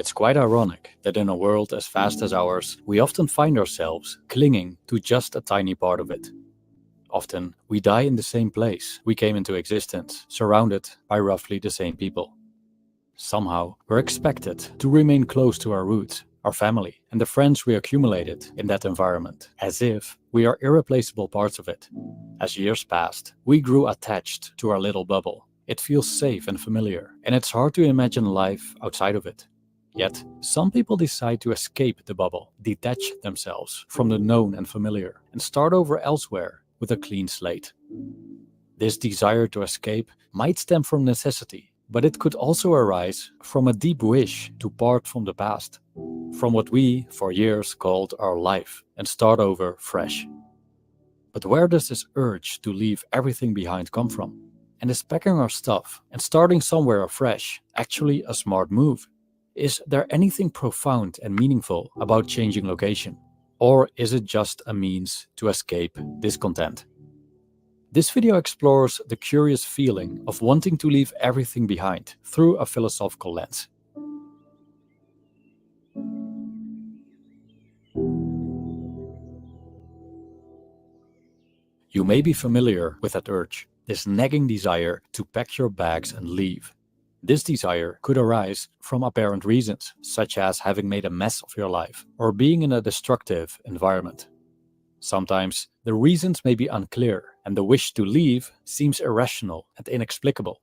It's quite ironic that in a world as vast as ours, we often find ourselves clinging to just a tiny part of it. Often, we die in the same place we came into existence, surrounded by roughly the same people. Somehow, we're expected to remain close to our roots, our family, and the friends we accumulated in that environment, as if we are irreplaceable parts of it. As years passed, we grew attached to our little bubble. It feels safe and familiar, and it's hard to imagine life outside of it. Yet, some people decide to escape the bubble, detach themselves from the known and familiar, and start over elsewhere with a clean slate. This desire to escape might stem from necessity, but it could also arise from a deep wish to part from the past, from what we, for years, called our life, and start over fresh. But where does this urge to leave everything behind come from? And is packing our stuff and starting somewhere afresh actually a smart move? Is there anything profound and meaningful about changing location? Or is it just a means to escape discontent? This video explores the curious feeling of wanting to leave everything behind through a philosophical lens. You may be familiar with that urge, this nagging desire to pack your bags and leave. This desire could arise from apparent reasons, such as having made a mess of your life or being in a destructive environment. Sometimes the reasons may be unclear and the wish to leave seems irrational and inexplicable.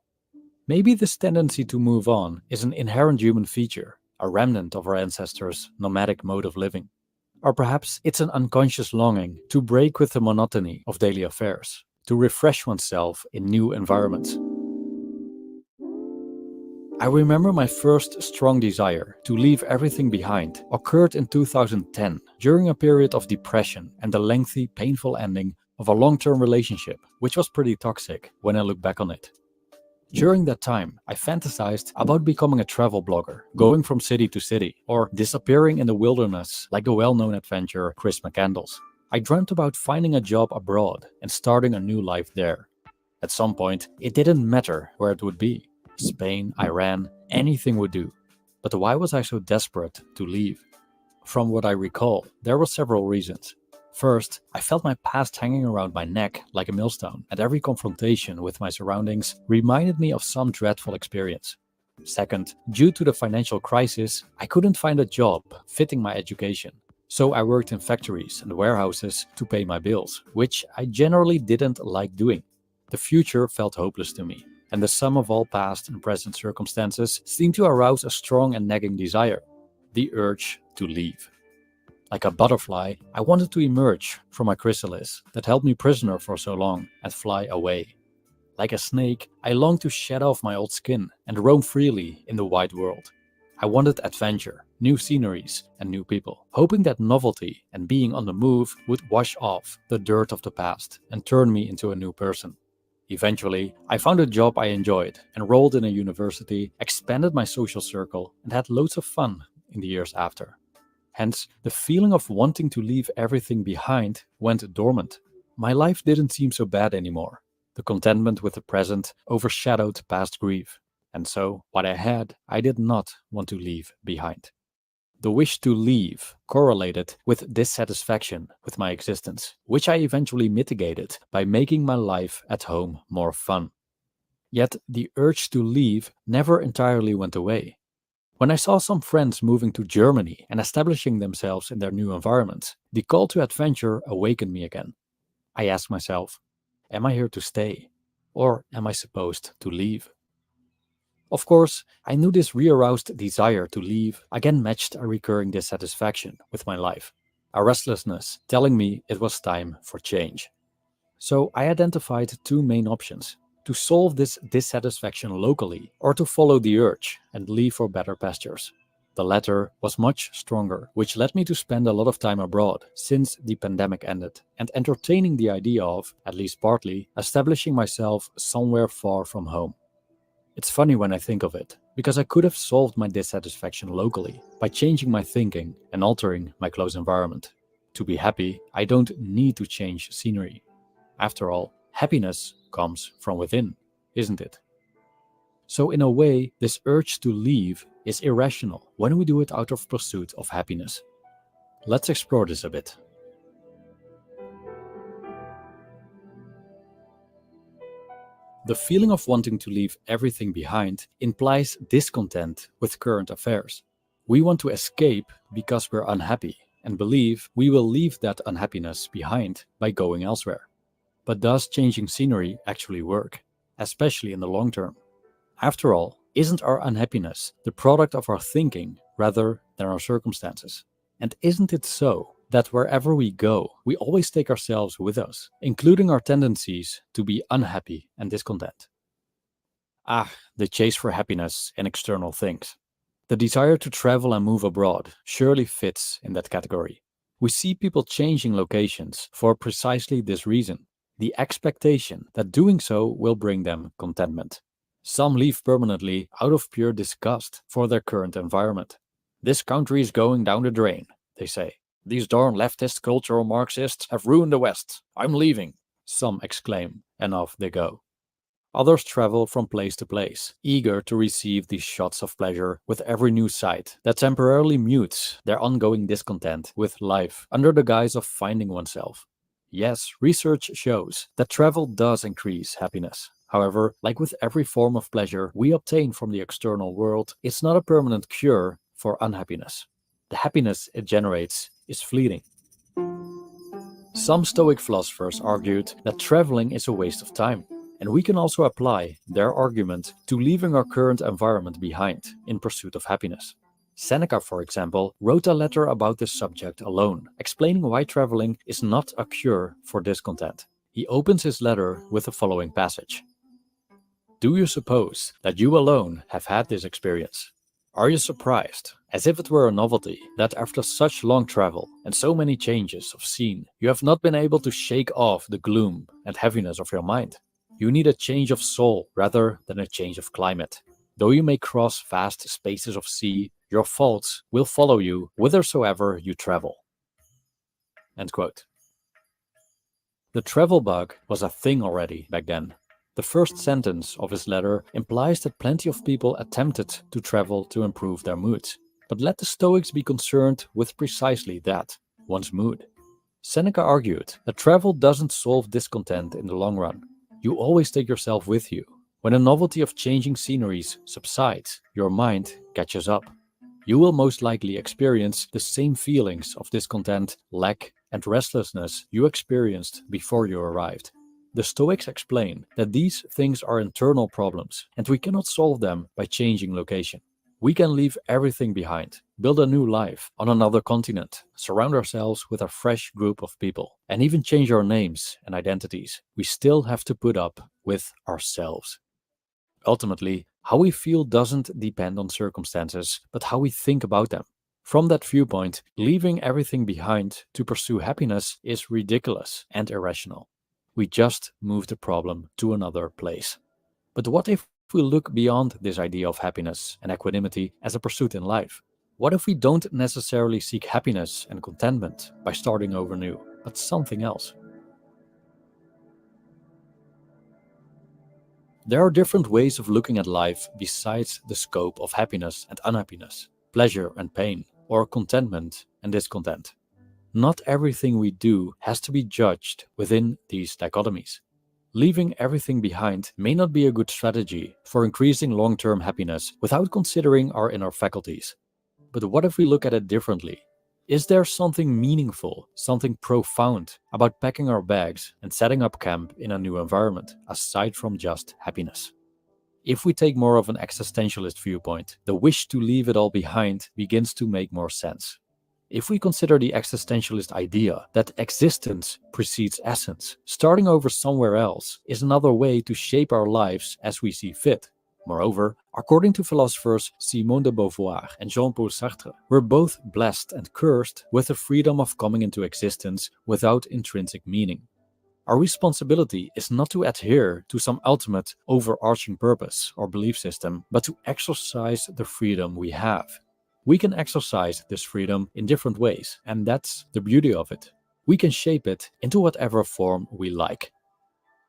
Maybe this tendency to move on is an inherent human feature, a remnant of our ancestors' nomadic mode of living. Or perhaps it's an unconscious longing to break with the monotony of daily affairs, to refresh oneself in new environments. I remember my first strong desire to leave everything behind occurred in 2010 during a period of depression and the lengthy, painful ending of a long-term relationship, which was pretty toxic when I look back on it. During that time, I fantasized about becoming a travel blogger, going from city to city, or disappearing in the wilderness like the well-known adventurer Chris McCandless. I dreamt about finding a job abroad and starting a new life there. At some point, it didn't matter where it would be. Spain, Iran, anything would do. But why was I so desperate to leave? From what I recall, there were several reasons. First, I felt my past hanging around my neck like a millstone, and every confrontation with my surroundings reminded me of some dreadful experience. Second, due to the financial crisis, I couldn't find a job fitting my education. So I worked in factories and warehouses to pay my bills, which I generally didn't like doing. The future felt hopeless to me, and the sum of all past and present circumstances seemed to arouse a strong and nagging desire, the urge to leave. Like a butterfly, I wanted to emerge from my chrysalis that held me prisoner for so long and fly away. Like a snake, I longed to shed off my old skin and roam freely in the wide world. I wanted adventure, new sceneries, and new people, hoping that novelty and being on the move would wash off the dirt of the past and turn me into a new person. Eventually, I found a job I enjoyed, enrolled in a university, expanded my social circle, and had loads of fun in the years after. Hence, the feeling of wanting to leave everything behind went dormant. My life didn't seem so bad anymore. The contentment with the present overshadowed past grief. And so, what I had, I did not want to leave behind. The wish to leave correlated with dissatisfaction with my existence, which I eventually mitigated by making my life at home more fun. Yet, the urge to leave never entirely went away. When I saw some friends moving to Germany and establishing themselves in their new environments, the call to adventure awakened me again. I asked myself, am I here to stay? Or am I supposed to leave? Of course, I knew this re-aroused desire to leave again matched a recurring dissatisfaction with my life, a restlessness telling me it was time for change. So I identified two main options: to solve this dissatisfaction locally or to follow the urge and leave for better pastures. The latter was much stronger, which led me to spend a lot of time abroad since the pandemic ended and entertaining the idea of, at least partly, establishing myself somewhere far from home. It's funny when I think of it, because I could have solved my dissatisfaction locally by changing my thinking and altering my close environment. To be happy, I don't need to change scenery. After all, happiness comes from within, isn't it? So in a way, this urge to leave is irrational when we do it out of pursuit of happiness. Let's explore this a bit. The feeling of wanting to leave everything behind implies discontent with current affairs. We want to escape because we're unhappy and believe we will leave that unhappiness behind by going elsewhere. But does changing scenery actually work, especially in the long term? After all, isn't our unhappiness the product of our thinking rather than our circumstances? And isn't it so that wherever we go, we always take ourselves with us, including our tendencies to be unhappy and discontent? The chase for happiness in external things. The desire to travel and move abroad surely fits in that category. We see people changing locations for precisely this reason, the expectation that doing so will bring them contentment. Some leave permanently out of pure disgust for their current environment. This country is going down the drain, they say. These darn leftist cultural Marxists have ruined the West. I'm leaving, some exclaim, and off they go. Others travel from place to place, eager to receive these shots of pleasure with every new sight that temporarily mutes their ongoing discontent with life under the guise of finding oneself. Yes, research shows that travel does increase happiness. However, like with every form of pleasure we obtain from the external world, it's not a permanent cure for unhappiness. The happiness it generates is fleeting. Some Stoic philosophers argued that traveling is a waste of time, and we can also apply their argument to leaving our current environment behind in pursuit of happiness. Seneca, for example, wrote a letter about this subject alone, explaining why traveling is not a cure for discontent. He opens his letter with the following passage. Do you suppose that you alone have had this experience? Are you surprised, as if it were a novelty, that after such long travel and so many changes of scene, you have not been able to shake off the gloom and heaviness of your mind? You need a change of soul rather than a change of climate. Though you may cross vast spaces of sea, your faults will follow you whithersoever you travel. End quote. The travel bug was a thing already back then. The first sentence of his letter implies that plenty of people attempted to travel to improve their moods. But let the Stoics be concerned with precisely that, one's mood. Seneca argued that travel doesn't solve discontent in the long run. You always take yourself with you. When the novelty of changing sceneries subsides, your mind catches up. You will most likely experience the same feelings of discontent, lack, and restlessness you experienced before you arrived. The Stoics explain that these things are internal problems, and we cannot solve them by changing location. We can leave everything behind, build a new life on another continent, surround ourselves with a fresh group of people, and even change our names and identities. We still have to put up with ourselves. Ultimately, how we feel doesn't depend on circumstances, but how we think about them. From that viewpoint, leaving everything behind to pursue happiness is ridiculous and irrational. We just move the problem to another place. But what if we look beyond this idea of happiness and equanimity as a pursuit in life? What if we don't necessarily seek happiness and contentment by starting over new, but something else? There are different ways of looking at life besides the scope of happiness and unhappiness, pleasure and pain, or contentment and discontent. Not everything we do has to be judged within these dichotomies. Leaving everything behind may not be a good strategy for increasing long-term happiness without considering our inner faculties. But what if we look at it differently? Is there something meaningful, something profound about packing our bags and setting up camp in a new environment, aside from just happiness? If we take more of an existentialist viewpoint, the wish to leave it all behind begins to make more sense. If we consider the existentialist idea that existence precedes essence, starting over somewhere else is another way to shape our lives as we see fit. Moreover, according to philosophers Simone de Beauvoir and Jean-Paul Sartre, we're both blessed and cursed with the freedom of coming into existence without intrinsic meaning. Our responsibility is not to adhere to some ultimate overarching purpose or belief system, but to exercise the freedom we have. We can exercise this freedom in different ways, and that's the beauty of it. We can shape it into whatever form we like.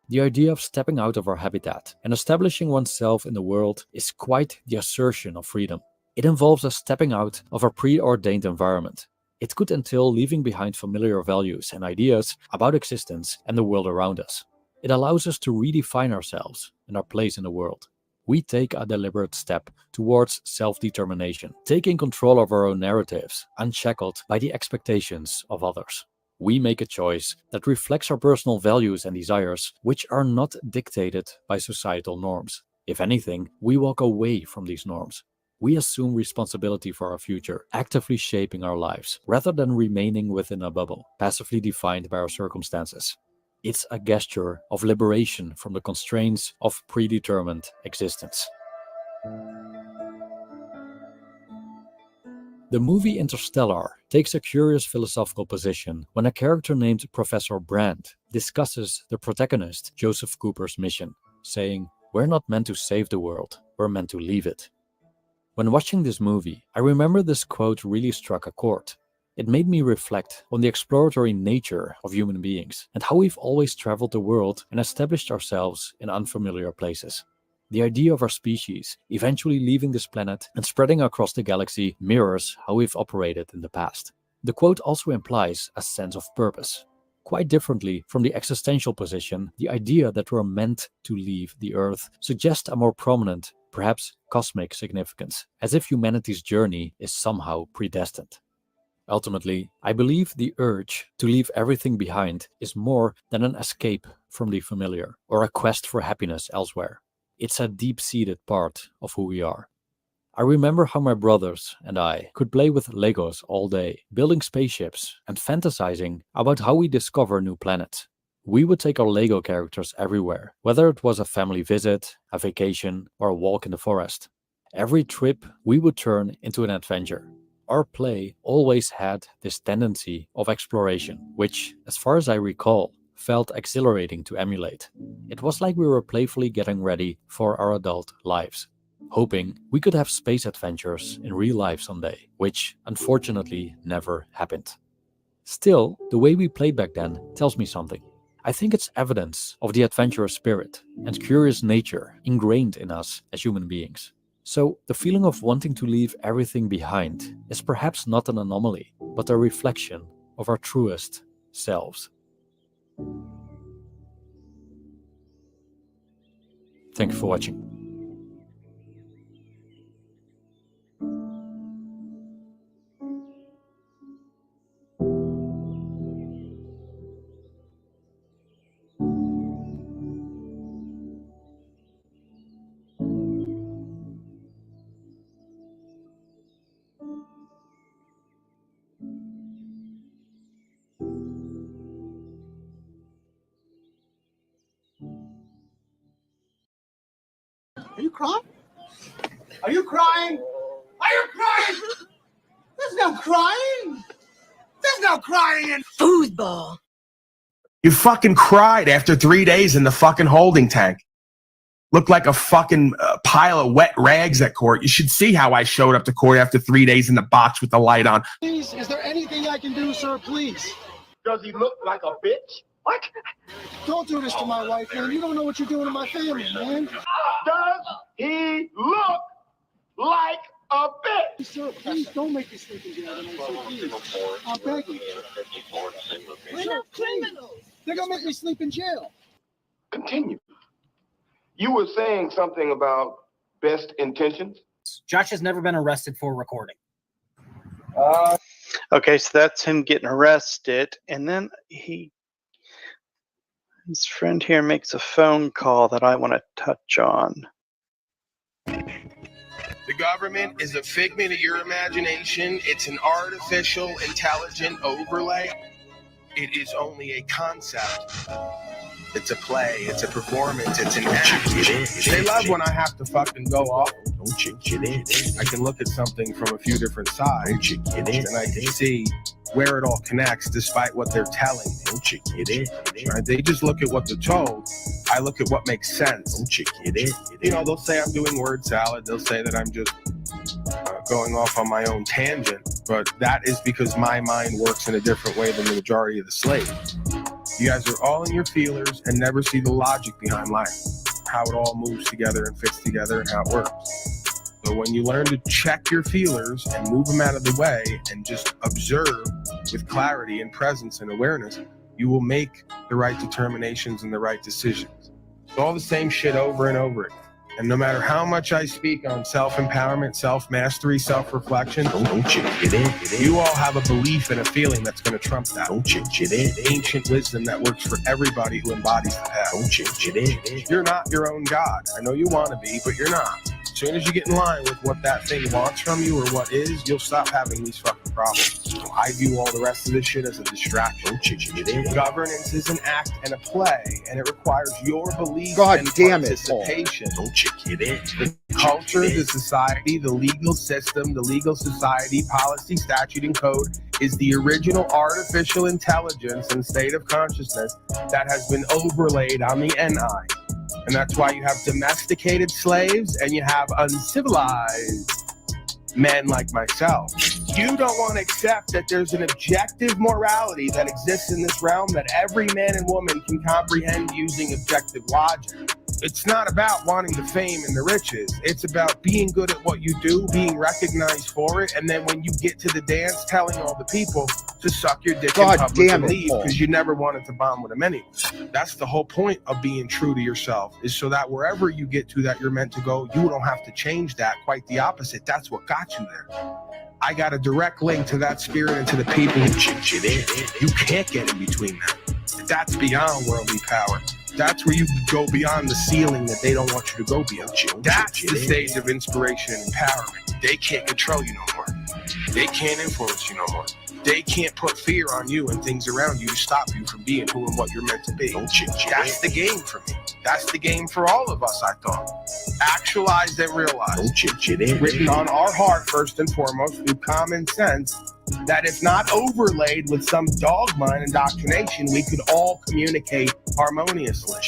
The idea of stepping out of our habitat and establishing oneself in the world is quite the assertion of freedom. It involves us stepping out of our preordained environment. It could entail leaving behind familiar values and ideas about existence and the world around us. It allows us to redefine ourselves and our place in the world. We take a deliberate step towards self-determination, taking control of our own narratives, unshackled by the expectations of others. We make a choice that reflects our personal values and desires, which are not dictated by societal norms. If anything, we walk away from these norms. We assume responsibility for our future, actively shaping our lives, rather than remaining within a bubble, passively defined by our circumstances. It's a gesture of liberation from the constraints of predetermined existence. The movie Interstellar takes a curious philosophical position when a character named Professor Brand discusses the protagonist Joseph Cooper's mission, saying, "We're not meant to save the world, we're meant to leave it." When watching this movie, I remember this quote really struck a chord. It made me reflect on the exploratory nature of human beings and how we've always traveled the world and established ourselves in unfamiliar places. The idea of our species eventually leaving this planet and spreading across the galaxy mirrors how we've operated in the past. The quote also implies a sense of purpose. Quite differently from the existential position, the idea that we're meant to leave the Earth suggests a more prominent, perhaps cosmic significance, as if humanity's journey is somehow predestined. Ultimately, I believe the urge to leave everything behind is more than an escape from the familiar or a quest for happiness elsewhere. It's a deep-seated part of who we are. I remember how my brothers and I could play with Legos all day, building spaceships and fantasizing about how we discover new planets. We would take our Lego characters everywhere, whether it was a family visit, a vacation, or a walk in the forest. Every trip we would turn into an adventure. Our play always had this tendency of exploration, which, as far as I recall, felt exhilarating to emulate. It was like we were playfully getting ready for our adult lives, hoping we could have space adventures in real life someday, which unfortunately never happened. Still, the way we played back then tells me something. I think it's evidence of the adventurous spirit and curious nature ingrained in us as human beings. So, the feeling of wanting to leave everything behind is perhaps not an anomaly, but a reflection of our truest selves. Thank you for watching. Are you crying? Are you crying? Are you crying? There's no crying. There's no crying in foosball. You fucking cried after 3 days in the fucking holding tank. Looked like a fucking pile of wet rags at court. You should see how I showed up to court after 3 days in the box with the light on. Please, is there anything I can do, sir? Please. Does he look like a bitch? What? Don't do this to my wife, man. You don't know what you're doing to my family, man. Does he look like a bitch? Sir, please don't make me sleep in jail tonight, sir, please. I'm begging. We're not criminals. They're gonna make me sleep in jail. Continue. You were saying something about best intentions? Josh has never been arrested for recording. Okay, so that's him getting arrested, and then his friend here makes a phone call that I want to touch on. The government is a figment of your imagination. It's an artificial, intelligent overlay. It is only a concept. It's a play. It's a performance. It's an act. They love when I have to fucking go off. I can look at something from a few different sides, and I can see where it all connects despite what they're telling me. Right? They just look at what they're told. I look at what makes sense. You know, they'll say I'm doing word salad. They'll say that I'm just going off on my own tangent, but that is because my mind works in a different way than the majority of the slaves. You guys are all in your feelers and never see the logic behind life, how it all moves together and fits together and how it works. So when you learn to check your feelers and move them out of the way and just observe with clarity and presence and awareness, you will make the right determinations and the right decisions. It's all the same shit over and over again. And no matter how much I speak on self-empowerment, self-mastery, self-reflection, don't you get it? You all have a belief and a feeling that's going to trump that. Don't you get it? Ancient wisdom that works for everybody who embodies the path. Don't you get it? You're not your own God. I know you want to be, but you're not. As soon as you get in line with what that thing wants from you or what is, you'll stop having these fucking problems. So I view all the rest of this shit as a distraction. Governance is an act and a play, and it requires your belief and participation. Don't you get it? The culture, the society, the legal system, the legal society, policy, statute, and code is the original artificial intelligence and state of consciousness that has been overlaid on the NI. And that's why you have domesticated slaves and you have uncivilized men like myself. You don't want to accept that there's an objective morality that exists in this realm that every man and woman can comprehend using objective logic. It's not about wanting the fame and the riches. It's about being good at what you do, being recognized for it, and then when you get to the dance, telling all the people to suck your dick in public and leave because you never wanted to bond with them anyway. That's the whole point of being true to yourself, is so that wherever you get to that you're meant to go, you don't have to change that. Quite the opposite. That's what got you there. I got a direct link to that spirit and to the people who shit in. You can't get in between them. That's beyond worldly power. That's where you go beyond the ceiling that they don't want you to go beyond. That's the stage of inspiration and empowerment. They can't control you no more. They can't influence you no more. They can't put fear on you and things around you to stop you from being who and what you're meant to be. That's the game for me. That's the game for all of us, I thought. Actualized and realized. Written on our heart first and foremost through common sense, that if not overlaid with some dogma and indoctrination, we could all communicate harmoniously.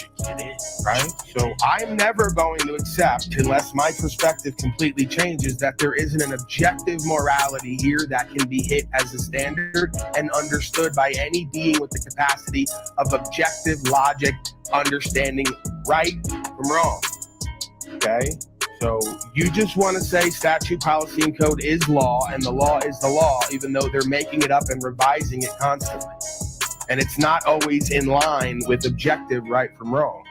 Right? So I'm never going to accept, unless my perspective completely changes, that there isn't an objective morality here that can be hit as a standard and understood by any being with the capacity of objective logic, understanding right from wrong. Okay? So you just want to say statute, policy, and code is law, and the law is the law, even though they're making it up and revising it constantly. And it's not always in line with objective right from wrong.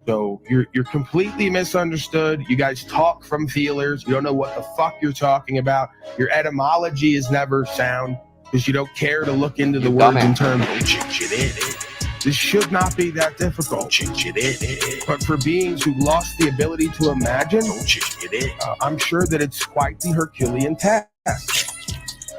So you're completely misunderstood. You guys talk from feelers. You don't know what the fuck you're talking about. Your etymology is never sound because you don't care to look into the words in terms of this should not be that difficult. But for beings who lost the ability to imagine, I'm sure that it's quite the Herculean task.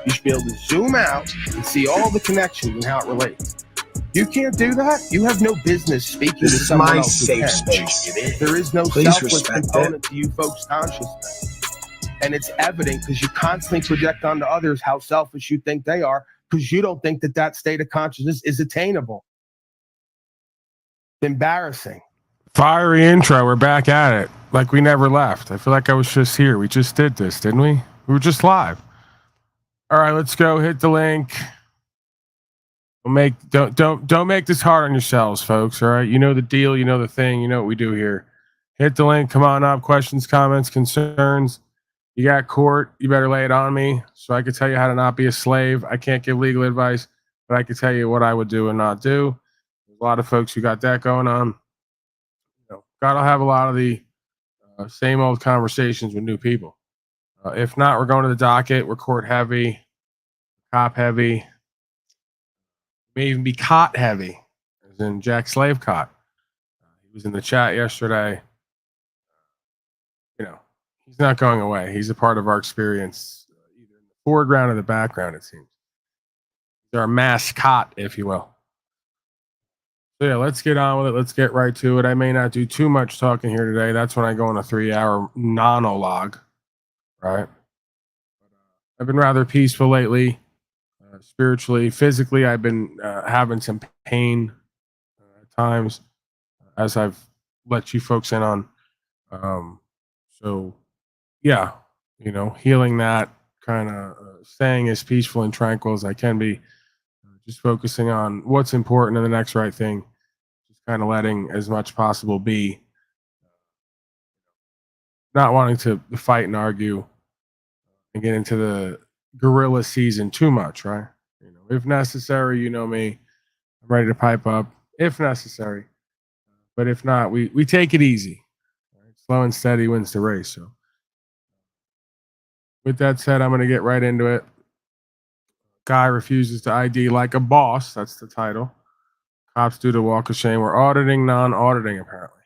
You should be able to zoom out and see all the connections and how it relates. You can't do that. You have no business speaking to someone else who can. Space. There is no selfless component to you folks' consciousness. And it's evident because you constantly project onto others how selfish you think they are because you don't think that that state of consciousness is attainable. Embarrassing. Fiery intro. We're back at it. Like we never left. I feel like I was just here. We just did this, didn't we? We were just live. All right, let's go. Hit the link. Don't make this hard on yourselves, folks. All right. You know the deal, you know the thing, you know what we do here. Hit the link. Come on up. Questions, comments, concerns. You got court. You better lay it on me so I can tell you how to not be a slave. I can't give legal advice, but I can tell you what I would do and not do. A lot of folks who got that going on. Gotta have a lot of the same old conversations with new people. If not, we're going to the docket. We're court heavy, cop heavy, may even be cot heavy, as in Jack Slave cot. He was in the chat yesterday. He's not going away. He's a part of our experience, either in the foreground or the background, it seems. He's our mascot, if you will. So yeah, let's get on with it. Let's get right to it. I may not do too much talking here today. That's when I go on a 3-hour monologue, right? I've been rather peaceful lately, spiritually, physically. I've been having some pain at times, as I've let you folks in on. So yeah, healing that, kind of staying as peaceful and tranquil as I can be, just focusing on what's important and the next right thing. Kind of letting as much possible be. not wanting to fight and argue and get into the guerrilla season too much, right? You know, if necessary, you know me, I'm ready to pipe up if necessary. But if not, we take it easy. Right? Slow and steady wins the race. So, with that said, I'm going to get right into it. Guy refuses to ID like a boss. That's the title. Cops do the walk of shame. We're auditing non-auditing, apparently.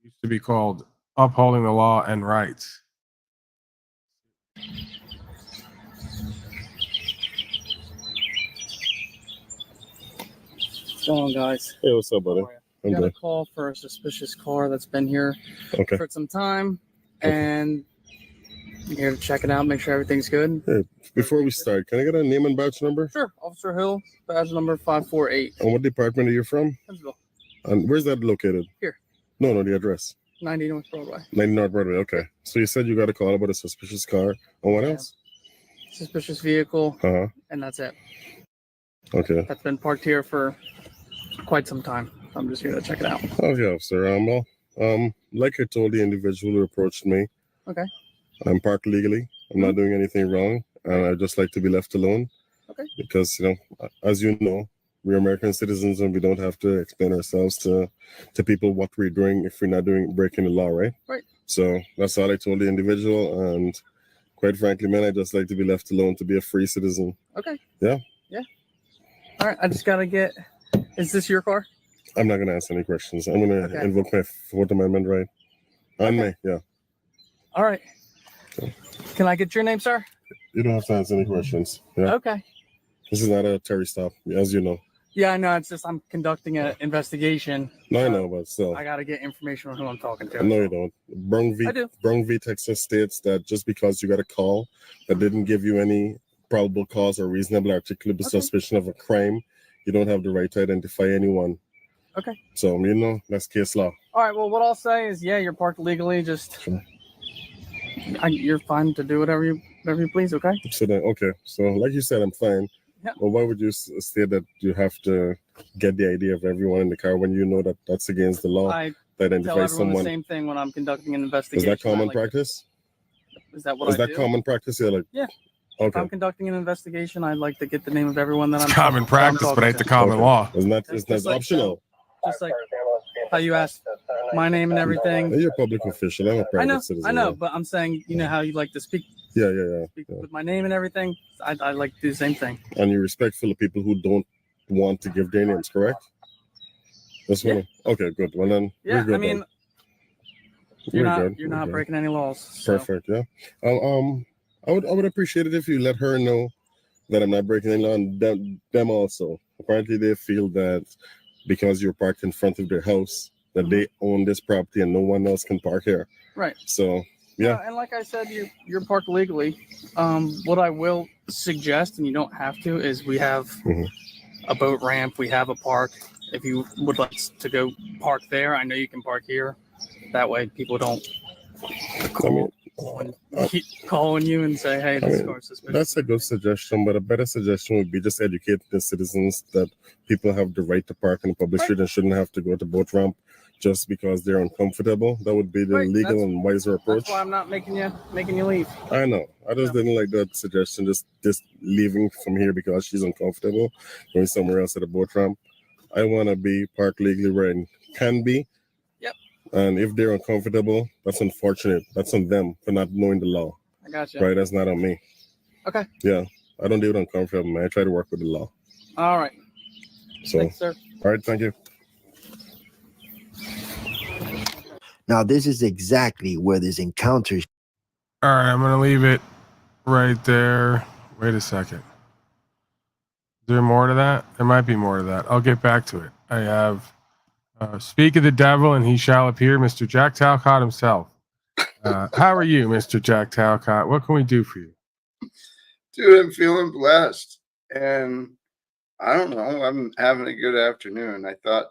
It used to be called upholding the law and rights. What's going on, guys? Hey, what's up, buddy? I got a call for a suspicious car that's been here for some time, and I'm here to check it out, make sure everything's good. Hey, before we start, can I get a name and badge number? Sure. Officer Hill, badge number 548. And what department are you from? Huntsville. And where's that located? Here. No, the address. 90 North Broadway. 90 North Broadway, okay. So you said you got a call about a suspicious car. And what else? Suspicious vehicle, Uh-huh. and that's it. Okay. That's been parked here for quite some time. I'm just here to check it out. Okay, officer. Like I told the individual who approached me, Okay. I'm parked legally. I'm not doing anything wrong, and I just like to be left alone. Okay. Because, you know, as you know, we're American citizens and we don't have to explain ourselves to people what we're doing if we're not breaking the law, right? Right. So that's all I told the individual, and quite frankly, man, I just like to be left alone to be a free citizen. Okay. Yeah. Yeah. All right. I just got to get. Is this your car? I'm not going to ask any questions. I'm going to invoke my Fourth Amendment right. On me, yeah. All right. Can I get your name, sir? You don't have to answer any questions. Yeah. Okay. This is not a Terry stop, as you know. Yeah, I know. It's just I'm conducting an investigation. No, I know, but still. I got to get information on who I'm talking to. No, you don't. Brong v. Texas states that just because you got a call that didn't give you any probable cause or reasonable articulable suspicion of a crime, you don't have the right to identify anyone. Okay. So, you know, that's case law. All right. Well, what I'll say is, yeah, you're parked legally. Just you're fine to do whatever you please. Okay. So then, okay. So, like you said, I'm fine. Yeah. Well, why would you say that you have to get the idea of everyone in the car when you know that that's against the law? I to identify tell everyone someone. the same thing when I'm conducting an investigation. Is that common practice? Is that what Is I that do? common practice? Yeah. Like, yeah. If Okay. I'm conducting an investigation, I'd like to get the name of everyone that It's I'm common practice, but ain't the common law. Isn't that Just like optional? Just like how you asked my name and everything. You're a public official. I'm a private citizen. I know, yeah. but I'm saying, you know how you like to speak Yeah. with my name and everything. I like to do the same thing. And you're respectful of people who don't want to give their names, correct? That's one. Okay, good. Well then, Yeah, we're good I mean, then. you're We're not good. you're We're not good. breaking any laws. So. Perfect. Yeah. I would appreciate it if you let her know that I'm not breaking any law, and them also. Apparently, they feel that because you're parked in front of their house, that they own this property and no one else can park here. Right. So yeah. And like I said, you're parked legally. What I will suggest, and you don't have to, is we have a boat ramp. We have a park. If you would like to go park there, I know you can park here. That way, people don't keep calling you and say, "Hey, this car's suspicious." That's a good suggestion, but a better suggestion would be just educate the citizens that people have the right to park on a public street and shouldn't have to go to boat ramp just because they're uncomfortable. That would be the legal and wiser approach. That's why I'm not making you leave. I know. I just didn't like that suggestion. Just leaving from here because she's uncomfortable, going somewhere else at a boat ramp. I want to be parked legally where I can be. Yep. And if they're uncomfortable, that's unfortunate. That's on them for not knowing the law. I got you. Right? That's not on me. Okay. Yeah. I don't deal with uncomfortable, man. I try to work with the law. All right. So, Thanks, sir. All right. Thank you. Now, this is exactly where this encounter. All right, I'm going to leave it right there. Wait a second. Is there more to that? There might be more to that. I'll get back to it. I have Speak of the Devil and He Shall Appear, Mr. Jack Talcott himself. How are you, Mr. Jack Talcott? What can we do for you? Dude, I'm feeling blessed. And I don't know. I'm having a good afternoon. I thought,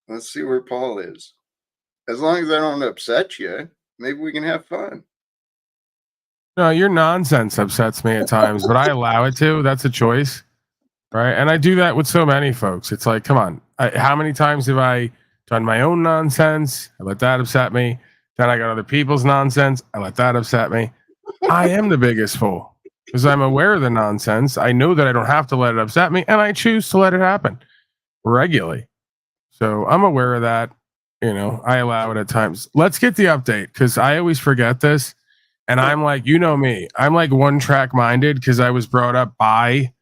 let's see where Paul is. As long as I don't upset you, maybe we can have fun. No, your nonsense upsets me at times, but I allow it to. That's a choice. Right. And I do that with so many folks. It's like, come on. How many times have I done my own nonsense? I let that upset me. Then I got other people's nonsense. I let that upset me. I am the biggest fool because I'm aware of the nonsense. I know that I don't have to let it upset me, and I choose to let it happen regularly. So I'm aware of that. I allow it at times. Let's get the update because I always forget this. And I'm like, me, I'm like one track minded because I was brought up by,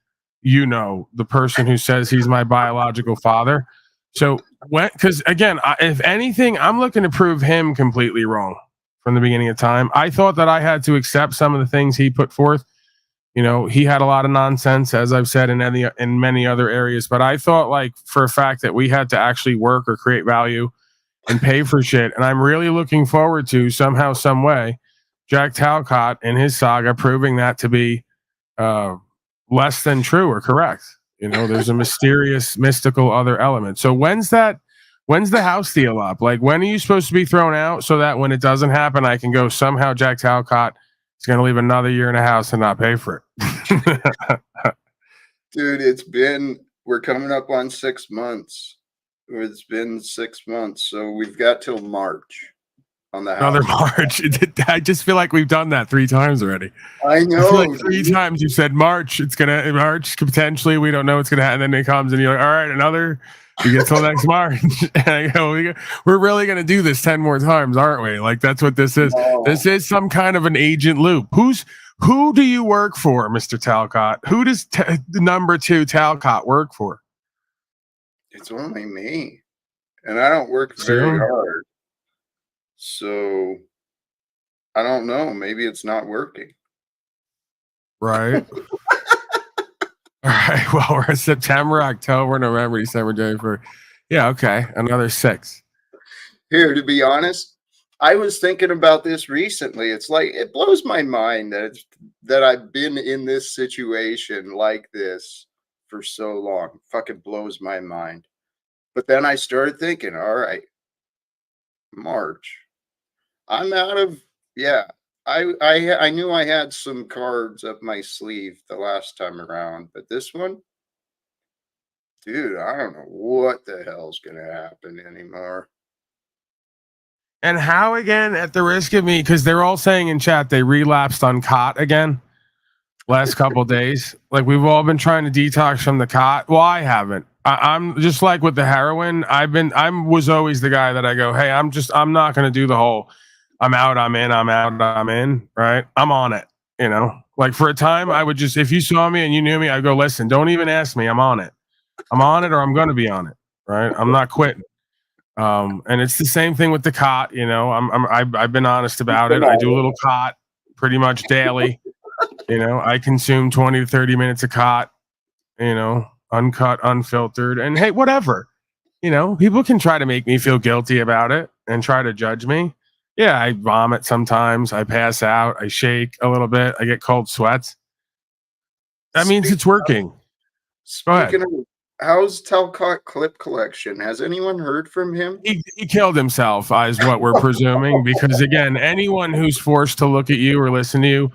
the person who says he's my biological father. So because again, if anything, I'm looking to prove him completely wrong from the beginning of time. I thought that I had to accept some of the things he put forth. He had a lot of nonsense, as I've said in many other areas, but I thought like for a fact that we had to actually work or create value and pay for shit. And I'm really looking forward to somehow, some way, Jack Talcott and his saga proving that to be less than true or correct. There's a mysterious, mystical other element. So when's the house deal up? Like, when are you supposed to be thrown out so that when it doesn't happen, I can go somehow Jack Talcott is going to leave another year in a house and not pay for it? Dude, we're coming up on 6 months. It's been 6 months. So we've got till March on the house. Another March. I just feel like we've done that 3 times already. I know. I feel like 3 times you said March. It's gonna March potentially. We don't know what's gonna happen. And then it comes and you're like, all right, another. You get till next March. And I go, we're really gonna do this 10 more times, aren't we? Like that's what this is. No. This is some kind of an agent loop. Who do you work for, Mr. Talcott? Who does the number 2 Talcott work for? It's only me, and I don't work very hard. So I don't know. Maybe it's not working. Right. All right. Well, we're in September, October, November, December, January. Yeah. Okay. Another 6. Here, to be honest, I was thinking about this recently. It's like it blows my mind that I've been in this situation like this for so long. Fucking blows my mind. But then I started thinking, all right, March. I'm out of I knew I had some cards up my sleeve the last time around, but this one, dude, I don't know what the hell's gonna happen anymore. And how again, at the risk of me, because they're all saying in chat they relapsed on cot again last couple days. Like we've all been trying to detox from the cot. Well, I haven't. I'm just like with the heroin. I was always the guy that I go, hey, I'm not gonna do the whole I'm out, I'm in, I'm out, I'm in, right? I'm on it, Like for a time, I would just, if you saw me and you knew me, I'd go, listen, don't even ask me, I'm on it. I'm on it or I'm going to be on it, right? I'm not quitting. And it's the same thing with the cot, I've been honest about it. I do a little cot pretty much daily. I consume 20 to 30 minutes of cot, uncut, unfiltered, and hey, whatever. People can try to make me feel guilty about it and try to judge me. Yeah, I vomit sometimes. I pass out. I shake a little bit. I get cold sweats. That means it's working. Speaking of, how's Talcott clip collection? Has anyone heard from him? He killed himself, is what we're presuming. Because again, anyone who's forced to look at you or listen to you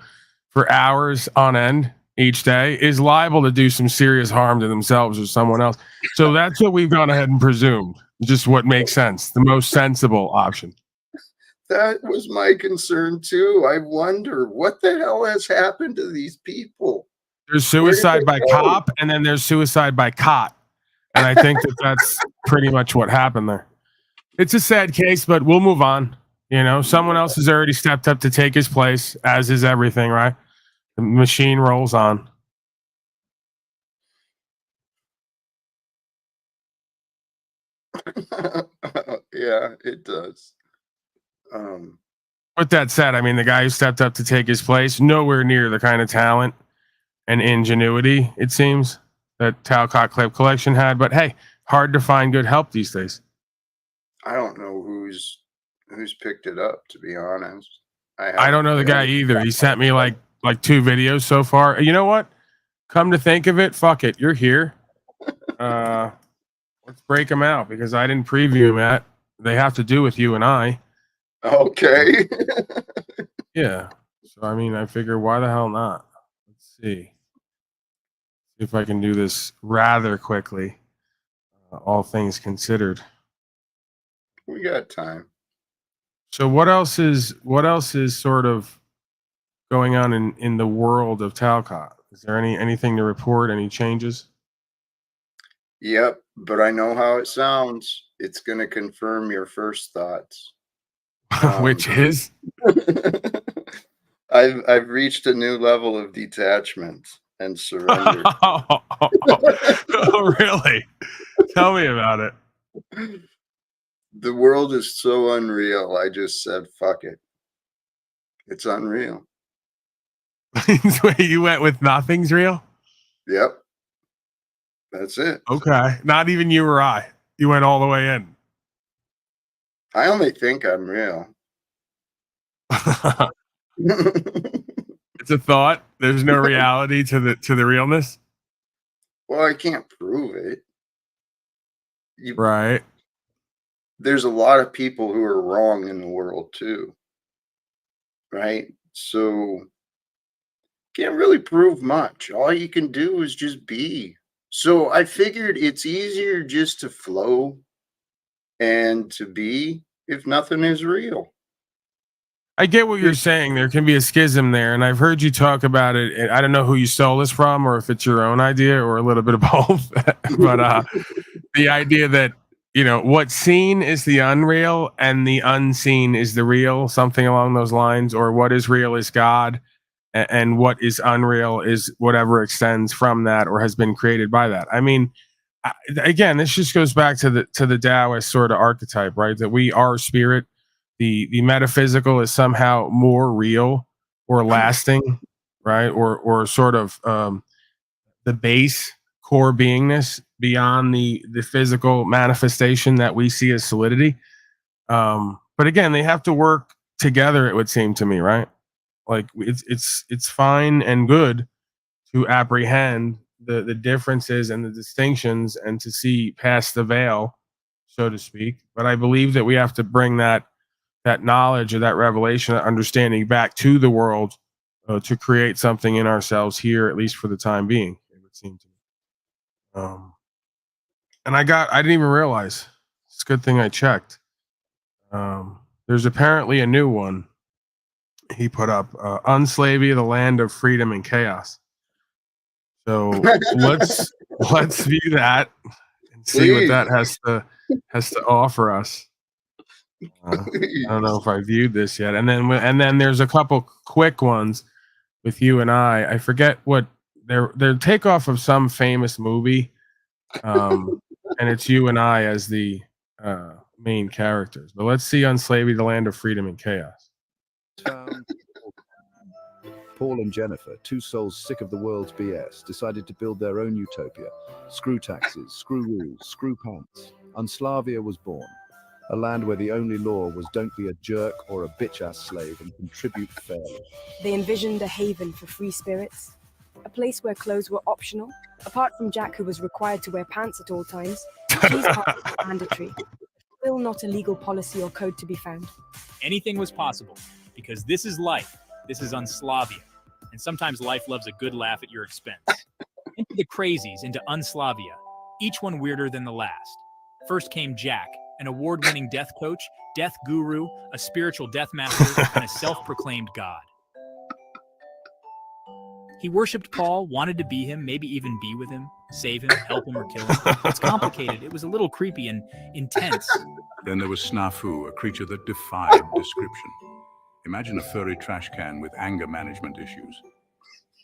for hours on end each day is liable to do some serious harm to themselves or someone else. So that's what we've gone ahead and presumed. Just what makes sense. The most sensible option. That was my concern too. I wonder what the hell has happened to these people. There's suicide by cop, and then there's suicide by cot, and I think that's pretty much what happened there. It's a sad case, but we'll move on. Someone else has already stepped up to take his place, as is everything, right? The machine rolls on. Yeah, it does. With that said, I mean, the guy who stepped up to take his place, nowhere near the kind of talent and ingenuity, it seems, that Talcott Clip Collection had. But hey, hard to find good help these days. I don't know who's picked it up, to be honest. I don't know the guy either. He sent me like 2 videos so far. You know what? Come to think of it, fuck it. You're here. Let's break them out because I didn't preview them yet. They have to do with you and I. Okay. Yeah. So, I mean, I figure why the hell not? Let's see if I can do this rather quickly, all things considered. We got time. So what else is sort of going on in the world of Talcott? Is there anything to report? Any changes? Yep, but I know how it sounds. It's going to confirm your first thoughts. Which is? I've reached a new level of detachment and surrender. Oh, really? Tell me about it. The world is so unreal. I just said, fuck it. It's unreal. Wait, you went with nothing's real? Yep. That's it. Okay. Not even you or I. You went all the way in. I only think I'm real. It's a thought. There's no reality to the realness. Well, I can't prove it. Right. There's a lot of people who are wrong in the world too. Right? So can't really prove much. All you can do is just be. So I figured it's easier just to flow and to be if nothing is real. I get what you're saying. There can be a schism there, and I've heard you talk about it. And I don't know who you stole this from, or if it's your own idea, or a little bit of both. But the idea that what's seen is the unreal, and the unseen is the real, something along those lines, or what is real is God, and what is unreal is whatever extends from that or has been created by that. I mean, again, this just goes back to the Taoist sort of archetype, right? That we are spirit. The metaphysical is somehow more real or lasting, right? Or sort of the base core beingness beyond the physical manifestation that we see as solidity. But again, they have to work together, it would seem to me, right? Like it's fine and good to apprehend the differences and the distinctions and to see past the veil, so to speak. But I believe that we have to bring that knowledge or that revelation, that understanding back to the world to create something in ourselves here, at least for the time being, it would seem to me. And I didn't even realize. It's a good thing I checked. There's apparently a new one he put up, Unslavia, the Land of Freedom and Chaos. So let's view that and see what that has to offer us. I don't know if I viewed this yet, and then there's a couple quick ones with you and I forget what they're takeoff of some famous movie, and it's you and I as the main characters. But let's see Unslavey, the Land of Freedom and Chaos. Paul and Jennifer, two souls sick of the world's BS, decided to build their own utopia. Screw taxes, screw rules, screw pants. Unslavia was born. A land where the only law was don't be a jerk or a bitch-ass slave and contribute fairly. They envisioned a haven for free spirits, a place where clothes were optional, apart from Jack, who was required to wear pants at all times. These parts were mandatory. Still not a legal policy or code to be found. Anything was possible, because this is life. This is Unslavia. And sometimes life loves a good laugh at your expense. Into the crazies, into Unslavia, each one weirder than the last. First came Jack, an award-winning death coach, death guru, a spiritual death master, and a self-proclaimed god. He worshipped Paul, wanted to be him, maybe even be with him, save him, help him, or kill him. It's complicated. It was a little creepy and intense. Then there was Snafu, a creature that defied description. Imagine a furry trash can with anger management issues.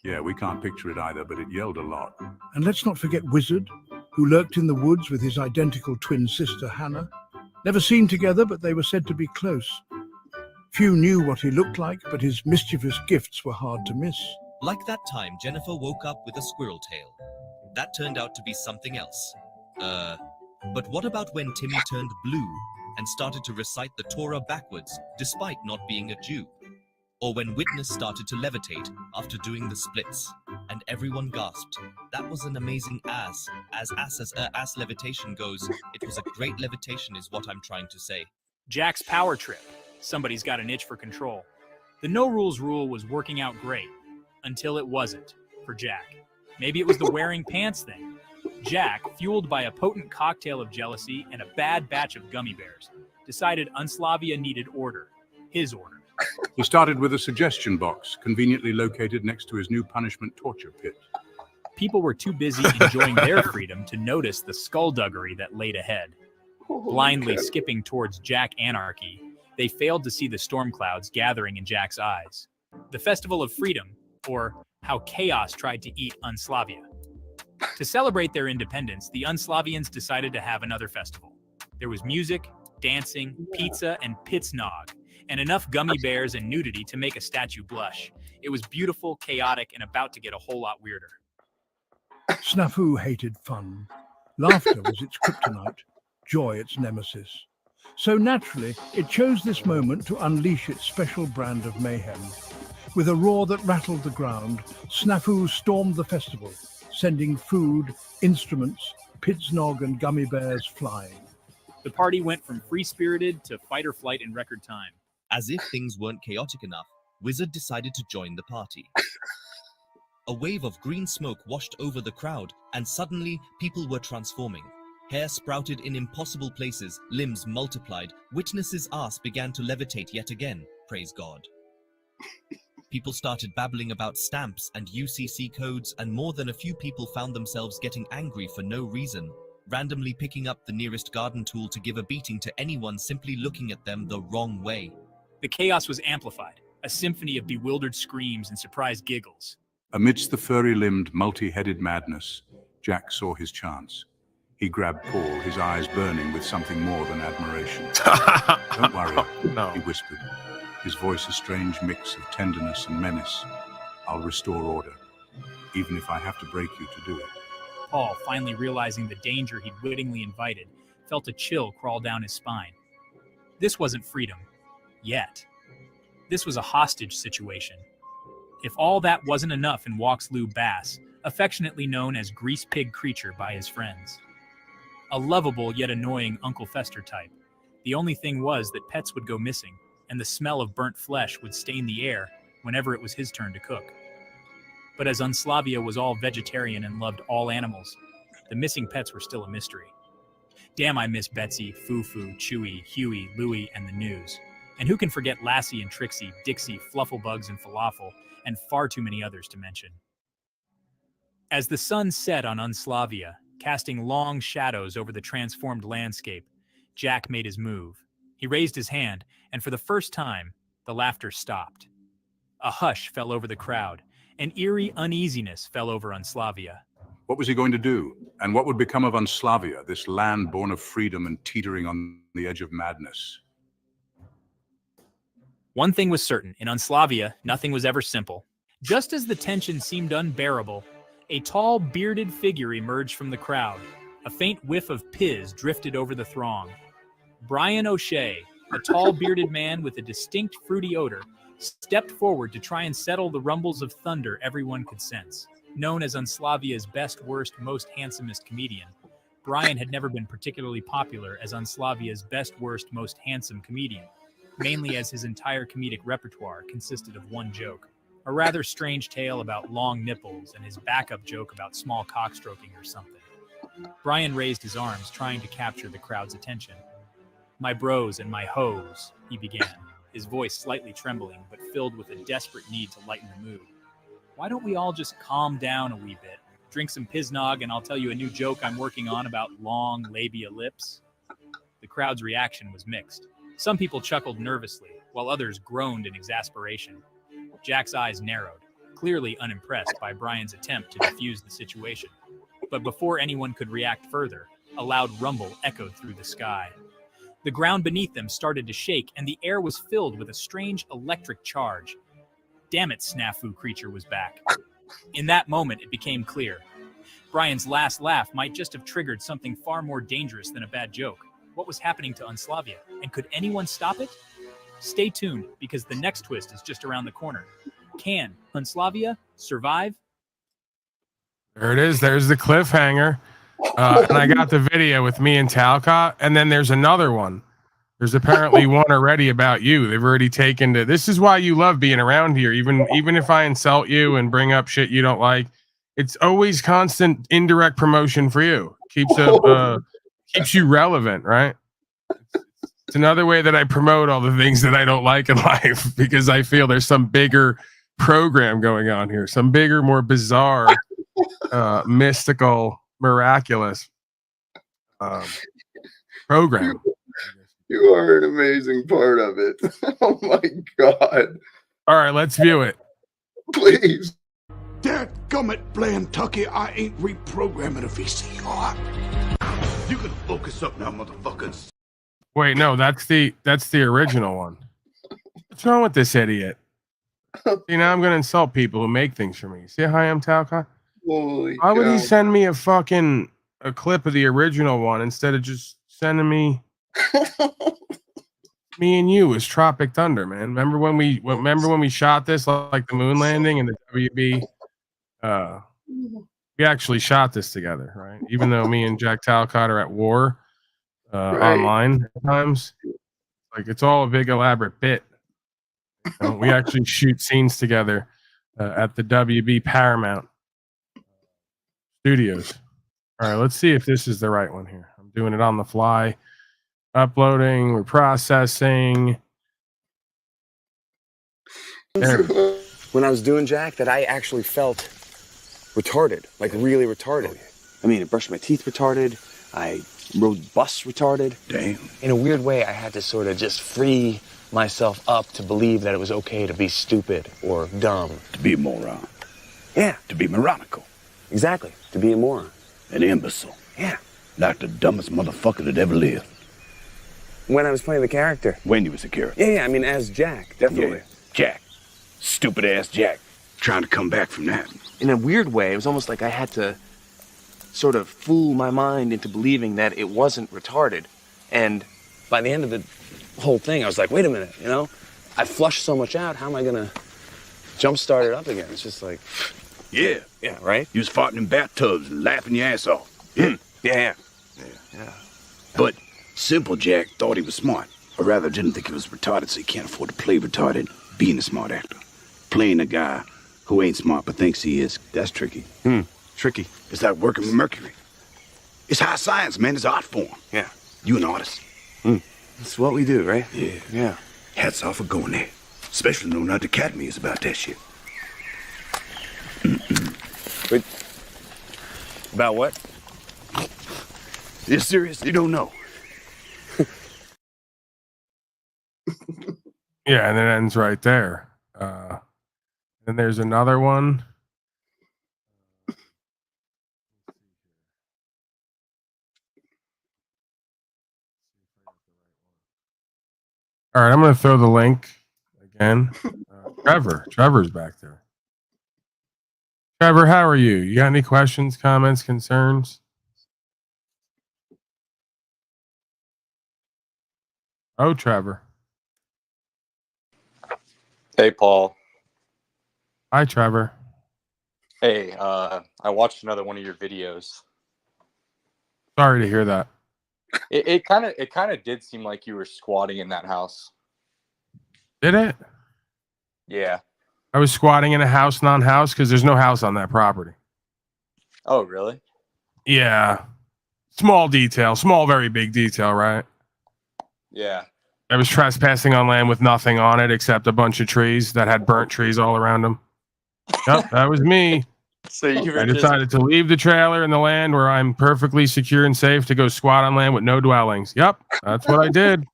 Yeah, we can't picture it either, but it yelled a lot. And let's not forget Wizard, who lurked in the woods with his identical twin sister, Hannah. Never seen together, but they were said to be close. Few knew what he looked like, but his mischievous gifts were hard to miss. Like that time Jennifer woke up with a squirrel tail. That turned out to be something else. But what about when Timmy turned blue and started to recite the Torah backwards, despite not being a Jew? Or when Witness started to levitate after doing the splits, and everyone gasped. That was an amazing ass. As ass levitation goes, it was a great levitation is what I'm trying to say. Jack's power trip. Somebody's got an itch for control. The no rules rule was working out great, until it wasn't, for Jack. Maybe it was the wearing pants thing. Jack, fueled by a potent cocktail of jealousy and a bad batch of gummy bears, decided Unslavia needed order. his order. He started with a suggestion box, conveniently located next to his new punishment torture pit. People were too busy enjoying their freedom to notice the skullduggery that laid ahead. Blindly skipping towards Jack Anarchy, they failed to see the storm clouds gathering in Jack's eyes. The Festival of Freedom, or how chaos tried to eat Unslavia. To celebrate their independence, the Unslavians decided to have another festival. There was music, dancing, pizza, and pitsnog, and enough gummy bears and nudity to make a statue blush. It was beautiful, chaotic, and about to get a whole lot weirder. Snafu hated fun. Laughter was its kryptonite, joy its nemesis. So naturally, it chose this moment to unleash its special brand of mayhem. With a roar that rattled the ground, Snafu stormed the festival, sending food, instruments, pitsnog, and gummy bears flying. The party went from free-spirited to fight or flight in record time. As if things weren't chaotic enough, Wizard decided to join the party. A wave of green smoke washed over the crowd, and suddenly people were transforming. Hair sprouted in impossible places, limbs multiplied, witnesses' arse began to levitate yet again, praise God. People started babbling about stamps and UCC codes, and more than a few people found themselves getting angry for no reason, randomly picking up the nearest garden tool to give a beating to anyone simply looking at them the wrong way. The chaos was amplified, a symphony of bewildered screams and surprised giggles. Amidst the furry-limbed, multi-headed madness, Jack saw his chance. He grabbed Paul, his eyes burning with something more than admiration. Don't worry, No. he whispered, his voice a strange mix of tenderness and menace. I'll restore order, even if I have to break you to do it. Paul, finally realizing the danger he'd wittingly invited, felt a chill crawl down his spine. This wasn't freedom. Yet. This was a hostage situation. If all that wasn't enough in walks Lou Bass, affectionately known as Grease Pig Creature by his friends. A lovable yet annoying Uncle Fester type. The only thing was that pets would go missing, and the smell of burnt flesh would stain the air whenever it was his turn to cook. But as Unslavia was all vegetarian and loved all animals, the missing pets were still a mystery. Damn, I miss Betsy, Foo-Foo, Chewy, Huey, Louie, and the news. And who can forget Lassie and Trixie, Dixie, Flufflebugs, and Falafel, and far too many others to mention. As the sun set on Unslavia, casting long shadows over the transformed landscape, Jack made his move. He raised his hand, and for the first time, the laughter stopped. A hush fell over the crowd. An eerie uneasiness fell over Unslavia. What was he going to do? And what would become of Unslavia, this land born of freedom and teetering on the edge of madness? One thing was certain, in Unslavia, nothing was ever simple. Just as the tension seemed unbearable, a tall, bearded figure emerged from the crowd. A faint whiff of piz drifted over the throng. Brian O'Shea, a tall, bearded man with a distinct fruity odor, stepped forward to try and settle the rumbles of thunder everyone could sense. Known as Unslavia's best, worst, most handsomest comedian, Brian had never been particularly popular as Unslavia's best, worst, most handsome comedian, mainly as his entire comedic repertoire consisted of one joke, a rather strange tale about long nipples and his backup joke about small cockstroking or something. Brian raised his arms, trying to capture the crowd's attention. "My bros and my hoes," he began, his voice slightly trembling, but filled with a desperate need to lighten the mood. "Why don't we all just calm down a wee bit? Drink some Piznog and I'll tell you a new joke I'm working on about long labia lips." The crowd's reaction was mixed. Some people chuckled nervously, while others groaned in exasperation. Jack's eyes narrowed, clearly unimpressed by Brian's attempt to defuse the situation. But before anyone could react further, a loud rumble echoed through the sky. The ground beneath them started to shake, and the air was filled with a strange electric charge. Damn it, Snafu Creature was back. In that moment, it became clear. Brian's last laugh might just have triggered something far more dangerous than a bad joke. What was happening to Unslavia, and could anyone stop it? Stay tuned, because the next twist is just around the corner. Can Unslavia survive? There it is. There's the cliffhanger. And I got the video with me and Talcott. And then there's another one. There's apparently one already about you. They've already taken to this is why you love being around here. Even if I insult you and bring up shit you don't like, it's always constant indirect promotion for you. Keeps you relevant, right? It's another way that I promote all the things that I don't like in life because I feel there's some bigger program going on here, some bigger, more bizarre, mystical, miraculous program. You are an amazing part of it. Oh my God. All right, let's view it. Please. Dadgummit, Blantucky, I ain't reprogramming a VCR. You can focus up now, motherfuckers. Wait, no, that's the original one. What's wrong with this idiot? See, now I'm gonna insult people who make things for me. See how I am, Talcott? Holy Why would he cow. send me a clip of the original one instead of just sending me me and you as Tropic Thunder, man? Remember when we shot this like the moon landing and the WB? We actually shot this together, right? Even though me and Jack Talcott are at war online at times, like it's all a big elaborate bit. You know, we actually shoot scenes together at the WB Paramount Studios. All right, let's see if this is the right one here. I'm doing it on the fly, uploading, we're processing. There. When I was doing Jack, that I actually felt retarded, like really retarded. I mean, I brushed my teeth retarded. I rode bus retarded. Damn. In a weird way, I had to sort of just free myself up to believe that it was okay to be stupid or dumb. To be a moron. Yeah. To be moronical. Exactly. To be a moron. An imbecile. Yeah. Like the dumbest motherfucker that ever lived. When I was playing the character. When you was a character. Yeah, I mean, as Jack, definitely. Yeah. Jack. Stupid ass Jack. Trying to come back from that. In a weird way, it was almost like I had to sort of fool my mind into believing that it wasn't retarded. And by the end of the whole thing, I was like, wait a minute, you know? I flushed so much out, how am I gonna jumpstart it up again? It's just like... Yeah. Yeah, right? You was farting in bathtubs and laughing your ass off. Yeah. Yeah. But Simple Jack thought he was smart. Or rather, didn't think he was retarded, so he can't afford to play retarded, being a smart actor. Playing a guy who ain't smart but thinks he is, that's tricky. Tricky. It's like working with Mercury. It's high science, man. It's art form. Yeah. You an artist. That's what we do, right? Yeah. Yeah. Hats off for going there. Especially knowing how the Academy is about that shit. But about what? You seriously don't know? Yeah, and it ends right there. Then there's another one. All right, I'm going to throw the link again. Trevor's back there. Trevor, how are you? You got any questions, comments, concerns? Oh, Trevor. Hey, Paul. Hi, Trevor. Hey, I watched another one of your videos. Sorry to hear that. It kind of did seem like you were squatting in that house. Did it? Yeah. I was squatting in a house, non-house, because there's no house on that property. Oh, really? Yeah. Small detail. Small, very big detail, right? Yeah. I was trespassing on land with nothing on it except a bunch of trees that had burnt trees all around them. Yep, that was me. So you were I decided to leave the trailer and the land where I'm perfectly secure and safe to go squat on land with no dwellings. Yep, that's what I did.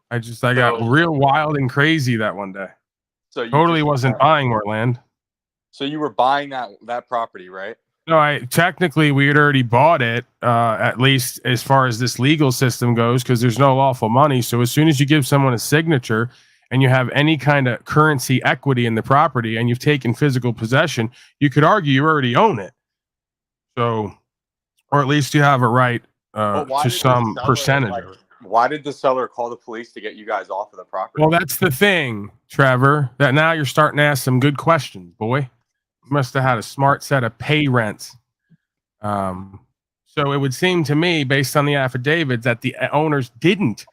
I got real wild and crazy that one day. So you Totally just- wasn't buying more land. So you were buying that property, right? No, technically we had already bought it, at least as far as this legal system goes, because there's no lawful money. So as soon as you give someone a signature and you have any kind of currency equity in the property and you've taken physical possession, you could argue you already own it. So, or at least you have a right to some percentage. Why did the seller call the police to get you guys off of the property? Well, that's the thing, Trevor, that now you're starting to ask some good questions, boy. You must have had a smart set of pay rents. So it would seem to me, based on the affidavits, that the owners didn't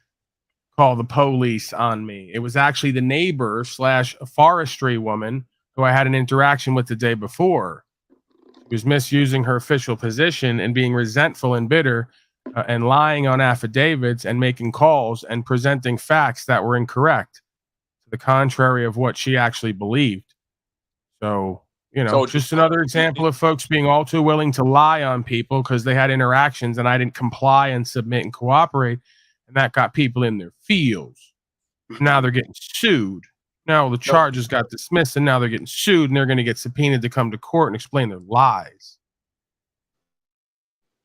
call the police on me. It was actually the neighbor / forestry woman who I had an interaction with the day before. She was misusing her official position and being resentful and bitter and lying on affidavits and making calls and presenting facts that were incorrect, to the contrary of what she actually believed. So, So just another example of folks being all too willing to lie on people because they had interactions and I didn't comply and submit and cooperate. And that got people in their feels. Now they're getting sued. Now the charges got dismissed and now they're getting sued and they're going to get subpoenaed to come to court and explain their lies.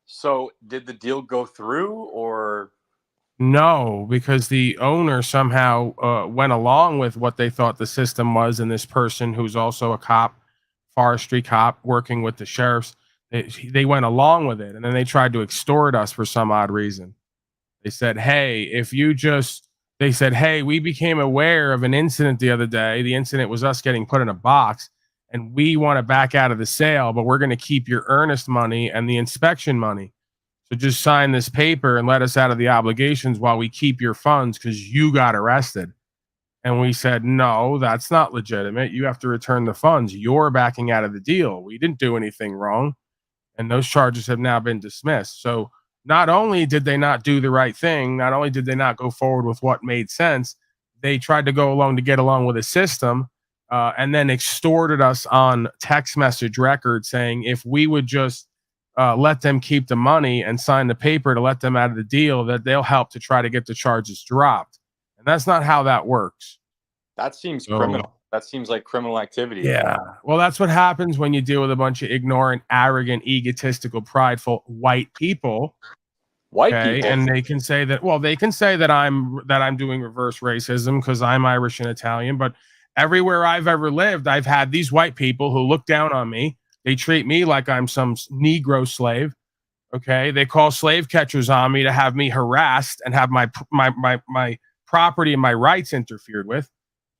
So did the deal go through, or No, because the owner somehow went along with what they thought the system was, and this person who's also a cop, forestry cop, working with the sheriffs, they went along with it, and then they tried to extort us for some odd reason. They said, "Hey, they said, hey, we became aware of an incident the other day. The incident was us getting put in a box, and we want to back out of the sale, but we're going to keep your earnest money and the inspection money. So just sign this paper and let us out of the obligations while we keep your funds because you got arrested." And we said, "No, that's not legitimate. You have to return the funds. You're backing out of the deal. We didn't do anything wrong." And those charges have now been dismissed. So not only did they not do the right thing, not only did they not go forward with what made sense, they tried to go along to get along with a system and then extorted us on text message records saying if we would just let them keep the money and sign the paper to let them out of the deal, that they'll help to try to get the charges dropped. And that's not how that works. that seems criminal? That seems like criminal activity. Yeah. Well, that's what happens when you deal with a bunch of ignorant, arrogant, egotistical, prideful white people. White people. And they can say that, well, they can say that I'm doing reverse racism because I'm Irish and Italian, but everywhere I've ever lived, I've had these white people who look down on me. They treat me like I'm some Negro slave. Okay. They call slave catchers on me to have me harassed and have my property and my rights interfered with.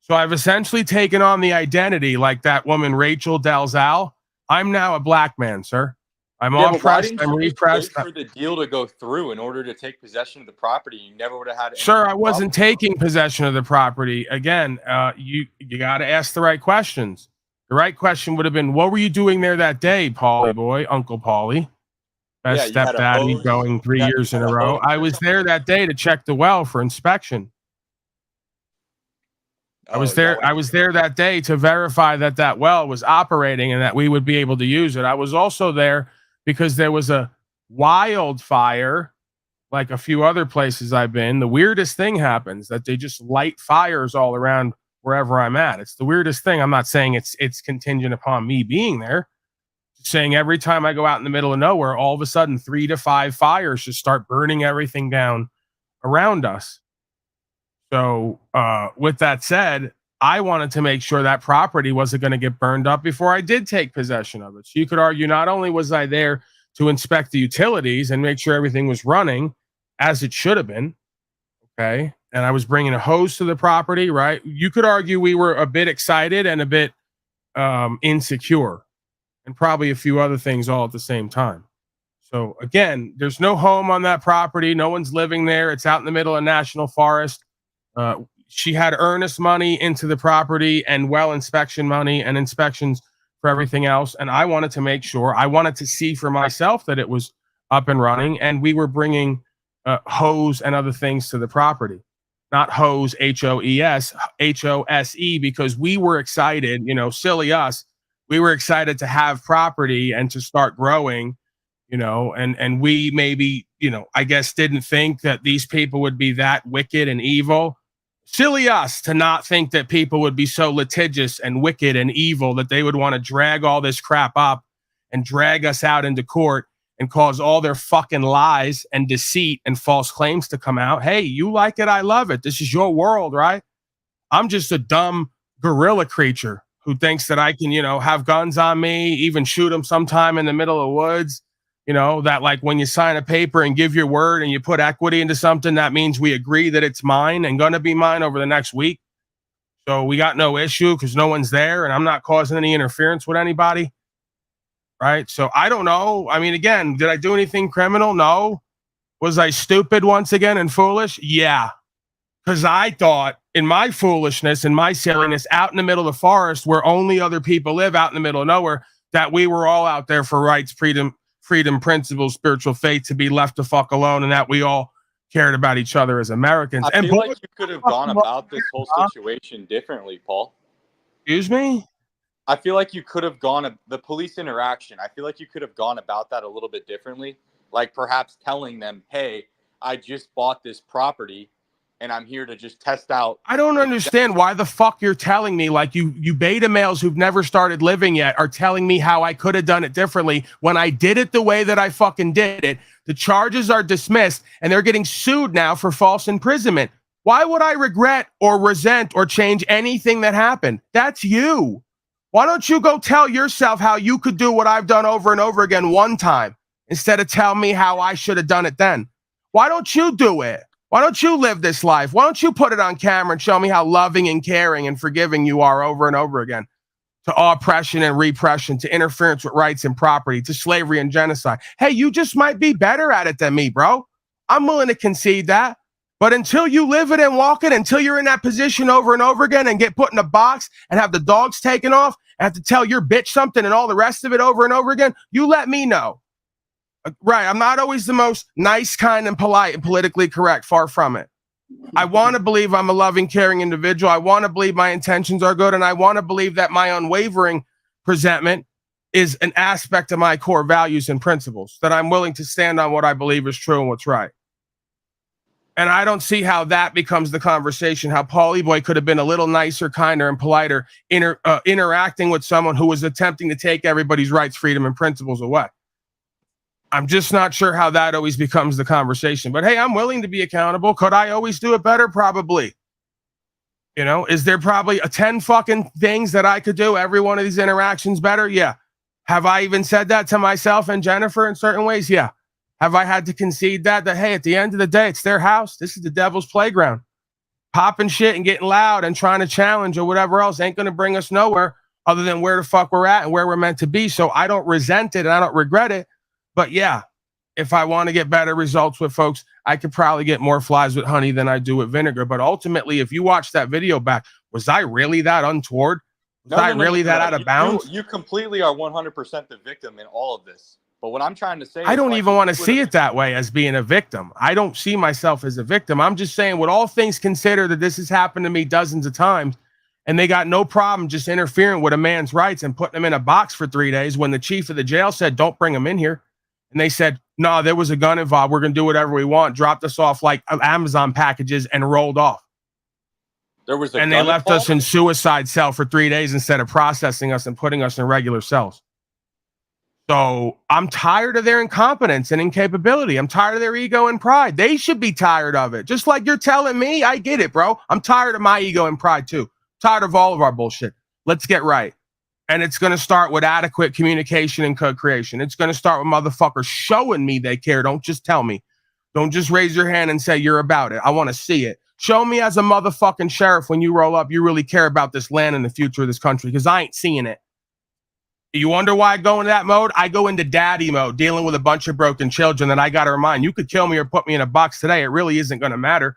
So I've essentially taken on the identity like that woman, Rachel Dalzell. I'm now a black man, sir. I'm oppressed. I'm repressed. Wait for the deal to go through in order to take possession of the property. You never would have had. Sir, I wasn't taking possession of the property. Again, you got to ask the right questions. The right question would have been, what were you doing there that day, Paulie boy, Uncle Paulie? Best stepdaddy going 3 years in a row. I was there that day to check the well for inspection. I was there that day to verify that that well was operating and that we would be able to use it. I was also there because there was a wildfire, like a few other places I've been. The weirdest thing happens that they just light fires all around wherever I'm at. It's the weirdest thing. I'm not saying it's contingent upon me being there. Just saying every time I go out in the middle of nowhere, all of a sudden 3 to 5 fires just start burning everything down around us. So with that said, I wanted to make sure that property wasn't going to get burned up before I did take possession of it. So you could argue not only was I there to inspect the utilities and make sure everything was running as it should have been, okay, and I was bringing a hose to the property, right? You could argue we were a bit excited and a bit insecure and probably a few other things all at the same time. So again, there's no home on that property. No one's living there. It's out in the middle of national forest. She had earnest money into the property and well inspection money and inspections for everything else. And I wanted to make sure, I wanted to see for myself that it was up and running. And we were bringing hose and other things to the property, not hose, HOES, HOSE, because we were excited, silly us. We were excited to have property and to start growing, and we maybe, I guess didn't think that these people would be that wicked and evil. Silly us to not think that people would be so litigious and wicked and evil that they would want to drag all this crap up and drag us out into court and cause all their fucking lies and deceit and false claims to come out. Hey, you like it? I love it. This is your world, right? I'm just a dumb gorilla creature who thinks that I can, have guns on me, even shoot them sometime in the middle of the woods. That like when you sign a paper and give your word and you put equity into something, that means we agree that it's mine and going to be mine over the next week. So we got no issue because no one's there and I'm not causing any interference with anybody. Right. So I don't know. I mean, again, did I do anything criminal? No. Was I stupid once again and foolish? Yeah. Because I thought in my foolishness and my silliness out in the middle of the forest where only other people live out in the middle of nowhere, that we were all out there for rights, freedom freedom, principles, spiritual faith to be left the fuck alone, and that we all cared about each other as Americans. I And feel like you could have gone about this whole Huh? situation differently, Paul. Excuse me? I feel like you could have the police interaction. I feel like you could have gone about that a little bit differently. Like perhaps telling them, hey, I just bought this property and I'm here to just test out. I don't understand why the fuck you're telling me, like you beta males who've never started living yet are telling me how I could have done it differently when I did it the way that I fucking did it. The charges are dismissed and they're getting sued now for false imprisonment. Why would I regret or resent or change anything that happened? That's you. Why don't you go tell yourself how you could do what I've done over and over again one time instead of tell me how I should have done it then? Why don't you do it? Why don't you live this life? Why don't you put it on camera and show me how loving and caring and forgiving you are over and over again to oppression and repression, to interference with rights and property, to slavery and genocide? Hey, you just might be better at it than me, bro. I'm willing to concede that. But until you live it and walk it, until you're in that position over and over again and get put in a box and have the dogs taken off and have to tell your bitch something and all the rest of it over and over again, you let me know. Right, I'm not always the most nice, kind, and polite and politically correct. Far from it. I want to believe I'm a loving, caring individual. I want to believe my intentions are good, and I want to believe that my unwavering presentment is an aspect of my core values and principles, that I'm willing to stand on what I believe is true and what's right. And I don't see how that becomes the conversation, how Paulie Boy could have been a little nicer, kinder, and politer interacting with someone who was attempting to take everybody's rights, freedom, and principles away. I'm just not sure how that always becomes the conversation. But hey, I'm willing to be accountable. Could I always do it better? Probably. You know, is there probably 10 fucking things that I could do every one of these interactions better? Yeah. Have I even said that to myself and Jennifer in certain ways? Yeah. Have I had to concede that, hey, at the end of the day, it's their house. This is the devil's playground. Popping shit and getting loud and trying to challenge or whatever else ain't going to bring us nowhere other than where the fuck we're at and where we're meant to be. So I don't resent it and I don't regret it. But yeah, if I want to get better results with folks, I could probably get more flies with honey than I do with vinegar. But ultimately, if you watch that video back, was I really that untoward? Was I really that out of bounds? You completely are 100% the victim in all of this. But what I'm trying to say I is, don't like, even want to see it that way as being a victim. I don't see myself as a victim. I'm just saying, with all things considered, that this has happened to me dozens of times, and they got no problem just interfering with a man's rights and putting him in a box for 3 days when the chief of the jail said, don't bring him in here. And they said, no, there was a gun involved. We're going to do whatever we want. Dropped us off like Amazon packages and rolled off. There was and they left us in suicide cell for 3 days instead of processing us and putting us in regular cells. So I'm tired of their incompetence and incapability. I'm tired of their ego and pride. They should be tired of it. Just like you're telling me. I get it, bro. I'm tired of my ego and pride too. Tired of all of our bullshit. Let's get right. And it's going to start with adequate communication and co-creation. It's going to start with motherfuckers showing me they care. Don't just tell me. Don't just raise your hand and say you're about it. I want to see it. Show me as a motherfucking sheriff when you roll up, you really care about this land and the future of this country, because I ain't seeing it. You wonder why I go into that mode? I go into daddy mode, dealing with a bunch of broken children that I got to remind. You could kill me or put me in a box today. It really isn't going to matter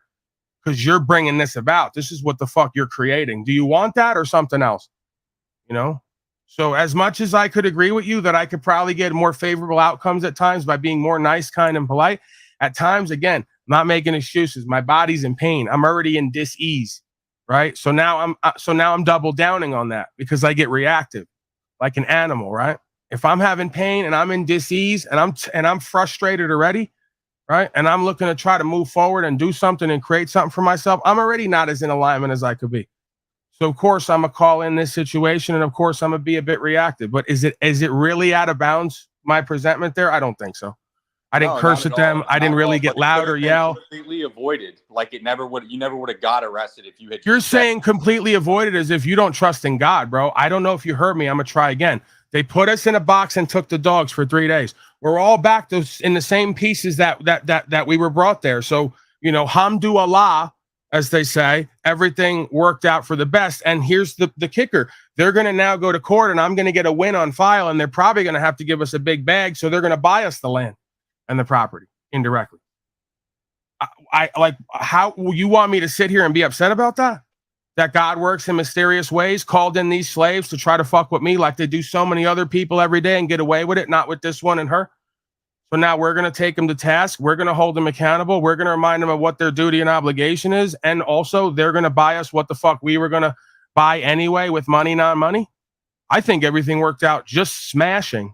because you're bringing this about. This is what the fuck you're creating. Do you want that or something else? You know? So as much as I could agree with you that I could probably get more favorable outcomes at times by being more nice, kind, and polite, at times, again, not making excuses. My body's in pain. I'm already in dis-ease, right? So now I'm double downing on that because I get reactive. Like an animal, right? If I'm having pain and I'm in dis-ease and I'm frustrated already, right? And I'm looking to try to move forward and do something and create something for myself, I'm already not as in alignment as I could be. So of course I'm gonna call in this situation, and of course I'm gonna be a bit reactive. But is it really out of bounds, my presentment there? I don't think so. I didn't curse at them. I didn't really get loud or yell. Completely avoided. Like you never would have got arrested if you had. You're saying completely avoided as if you don't trust in God, bro. I don't know if you heard me. I'm gonna try again. They put us in a box and took the dogs for 3 days. We're all back in the same pieces that we were brought there. So, you know, hamdulillah, as they say, everything worked out for the best. And here's the kicker. They're going to now go to court and I'm going to get a win on file, and they're probably going to have to give us a big bag. So they're going to buy us the land and the property indirectly. I like, how you want me to sit here and be upset about that? That God works in mysterious ways, called in these slaves to try to fuck with me like they do so many other people every day and get away with it, not with this one and her. So now we're going to take them to task. We're going to hold them accountable. We're going to remind them of what their duty and obligation is. And also they're going to buy us what the fuck we were going to buy anyway with money, not money. I think everything worked out just smashing.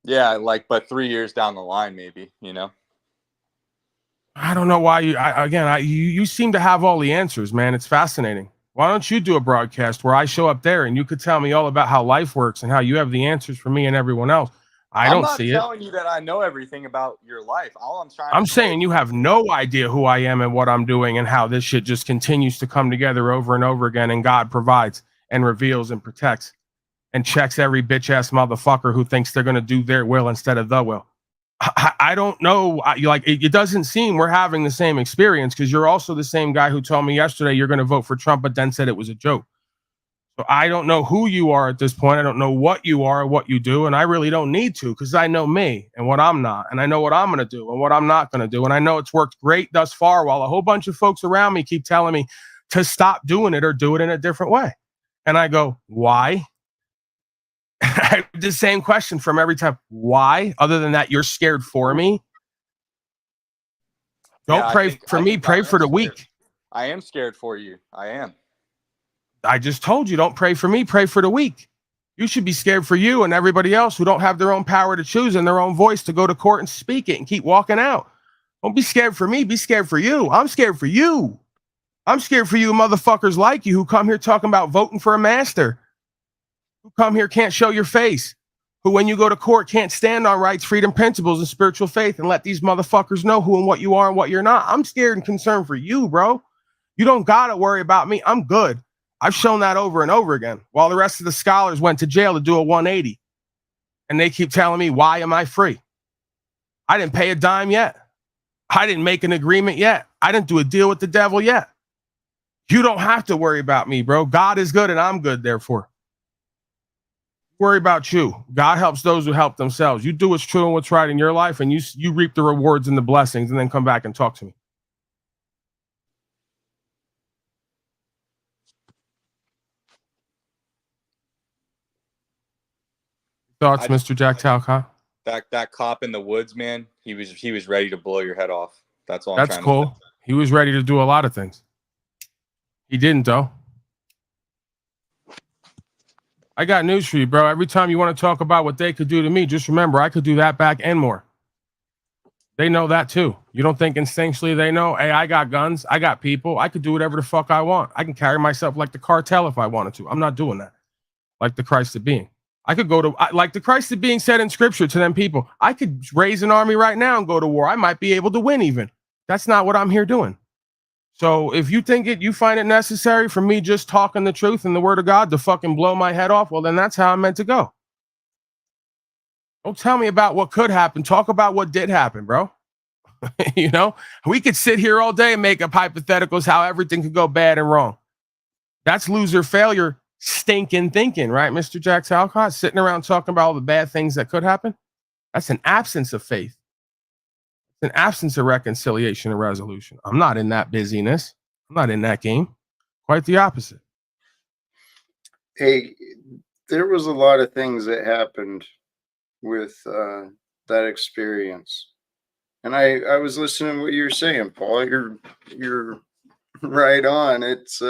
Yeah, like, but 3 years down the line, maybe, you know? I don't know why you seem to have all the answers, man. It's fascinating. Why don't you do a broadcast where I show up there and you could tell me all about how life works and how you have the answers for me and everyone else? I don't see it. I'm not telling you that I know everything about your life. All I'm saying you have no idea who I am and what I'm doing and how this shit just continues to come together over and over again, and God provides and reveals and protects and checks every bitch ass motherfucker who thinks they're going to do their will instead of the will. I don't know. It doesn't seem we're having the same experience, because you're also the same guy who told me yesterday you're going to vote for Trump, but then said it was a joke. So I don't know who you are at this point. I don't know what you are or what you do. And I really don't need to, because I know me and what I'm not. And I know what I'm going to do and what I'm not going to do. And I know it's worked great thus far, while a whole bunch of folks around me keep telling me to stop doing it or do it in a different way. And I go, why? I have the same question from every time. Why? Other than that, you're scared for me. Don't pray for me. Pray for the weak. I am scared for you. I am. I just told you, don't pray for me, pray for the weak. You should be scared for you and everybody else who don't have their own power to choose and their own voice to go to court and speak it and keep walking out. Don't be scared for me, be scared for you. I'm scared for you. I'm scared for you motherfuckers like you who come here talking about voting for a master, who come here can't show your face, who when you go to court can't stand on rights, freedom, principles, and spiritual faith and let these motherfuckers know who and what you are and what you're not. I'm scared and concerned for you, bro. You don't gotta worry about me. I'm good. I've shown that over and over again, while the rest of the scholars went to jail to do a 180. And they keep telling me, why am I free? I didn't pay a dime yet. I didn't make an agreement yet. I didn't do a deal with the devil yet. You don't have to worry about me, bro. God is good and I'm good, therefore. Worry about you. God helps those who help themselves. You do what's true and what's right in your life, and you reap the rewards and the blessings, and then come back and talk to me. Thoughts, Mr. Jack Talcott? That cop in the woods, man, he was ready to blow your head off. That's all. That's cool. He was ready to do a lot of things. He didn't, though. I got news for you, bro. Every time you want to talk about what they could do to me, just remember I could do that back and more. They know that too. You don't think instinctually they know, hey, I got guns, I got people, I could do whatever the fuck I want. I can carry myself like the cartel if I wanted to. I'm not doing that. Like the Christ of being. I could go to, like the Christ of being said in scripture to them people, I could raise an army right now and go to war. I might be able to win even. That's not what I'm here doing. So if you you find it necessary for me just talking the truth and the word of God to fucking blow my head off, well, then that's how I'm meant to go. Don't tell me about what could happen. Talk about what did happen, bro. You know, we could sit here all day and make up hypotheticals how everything could go bad and wrong. That's loser failure stinking thinking, right, Mr. Jack Talcott? Sitting around talking about all the bad things that could happen. That's an absence of faith. It's an absence of reconciliation and resolution. I'm not in that busyness. I'm not in that game. Quite the opposite. Hey, there was a lot of things that happened with that experience. And I was listening to what you were saying, Paul. You're right on. It's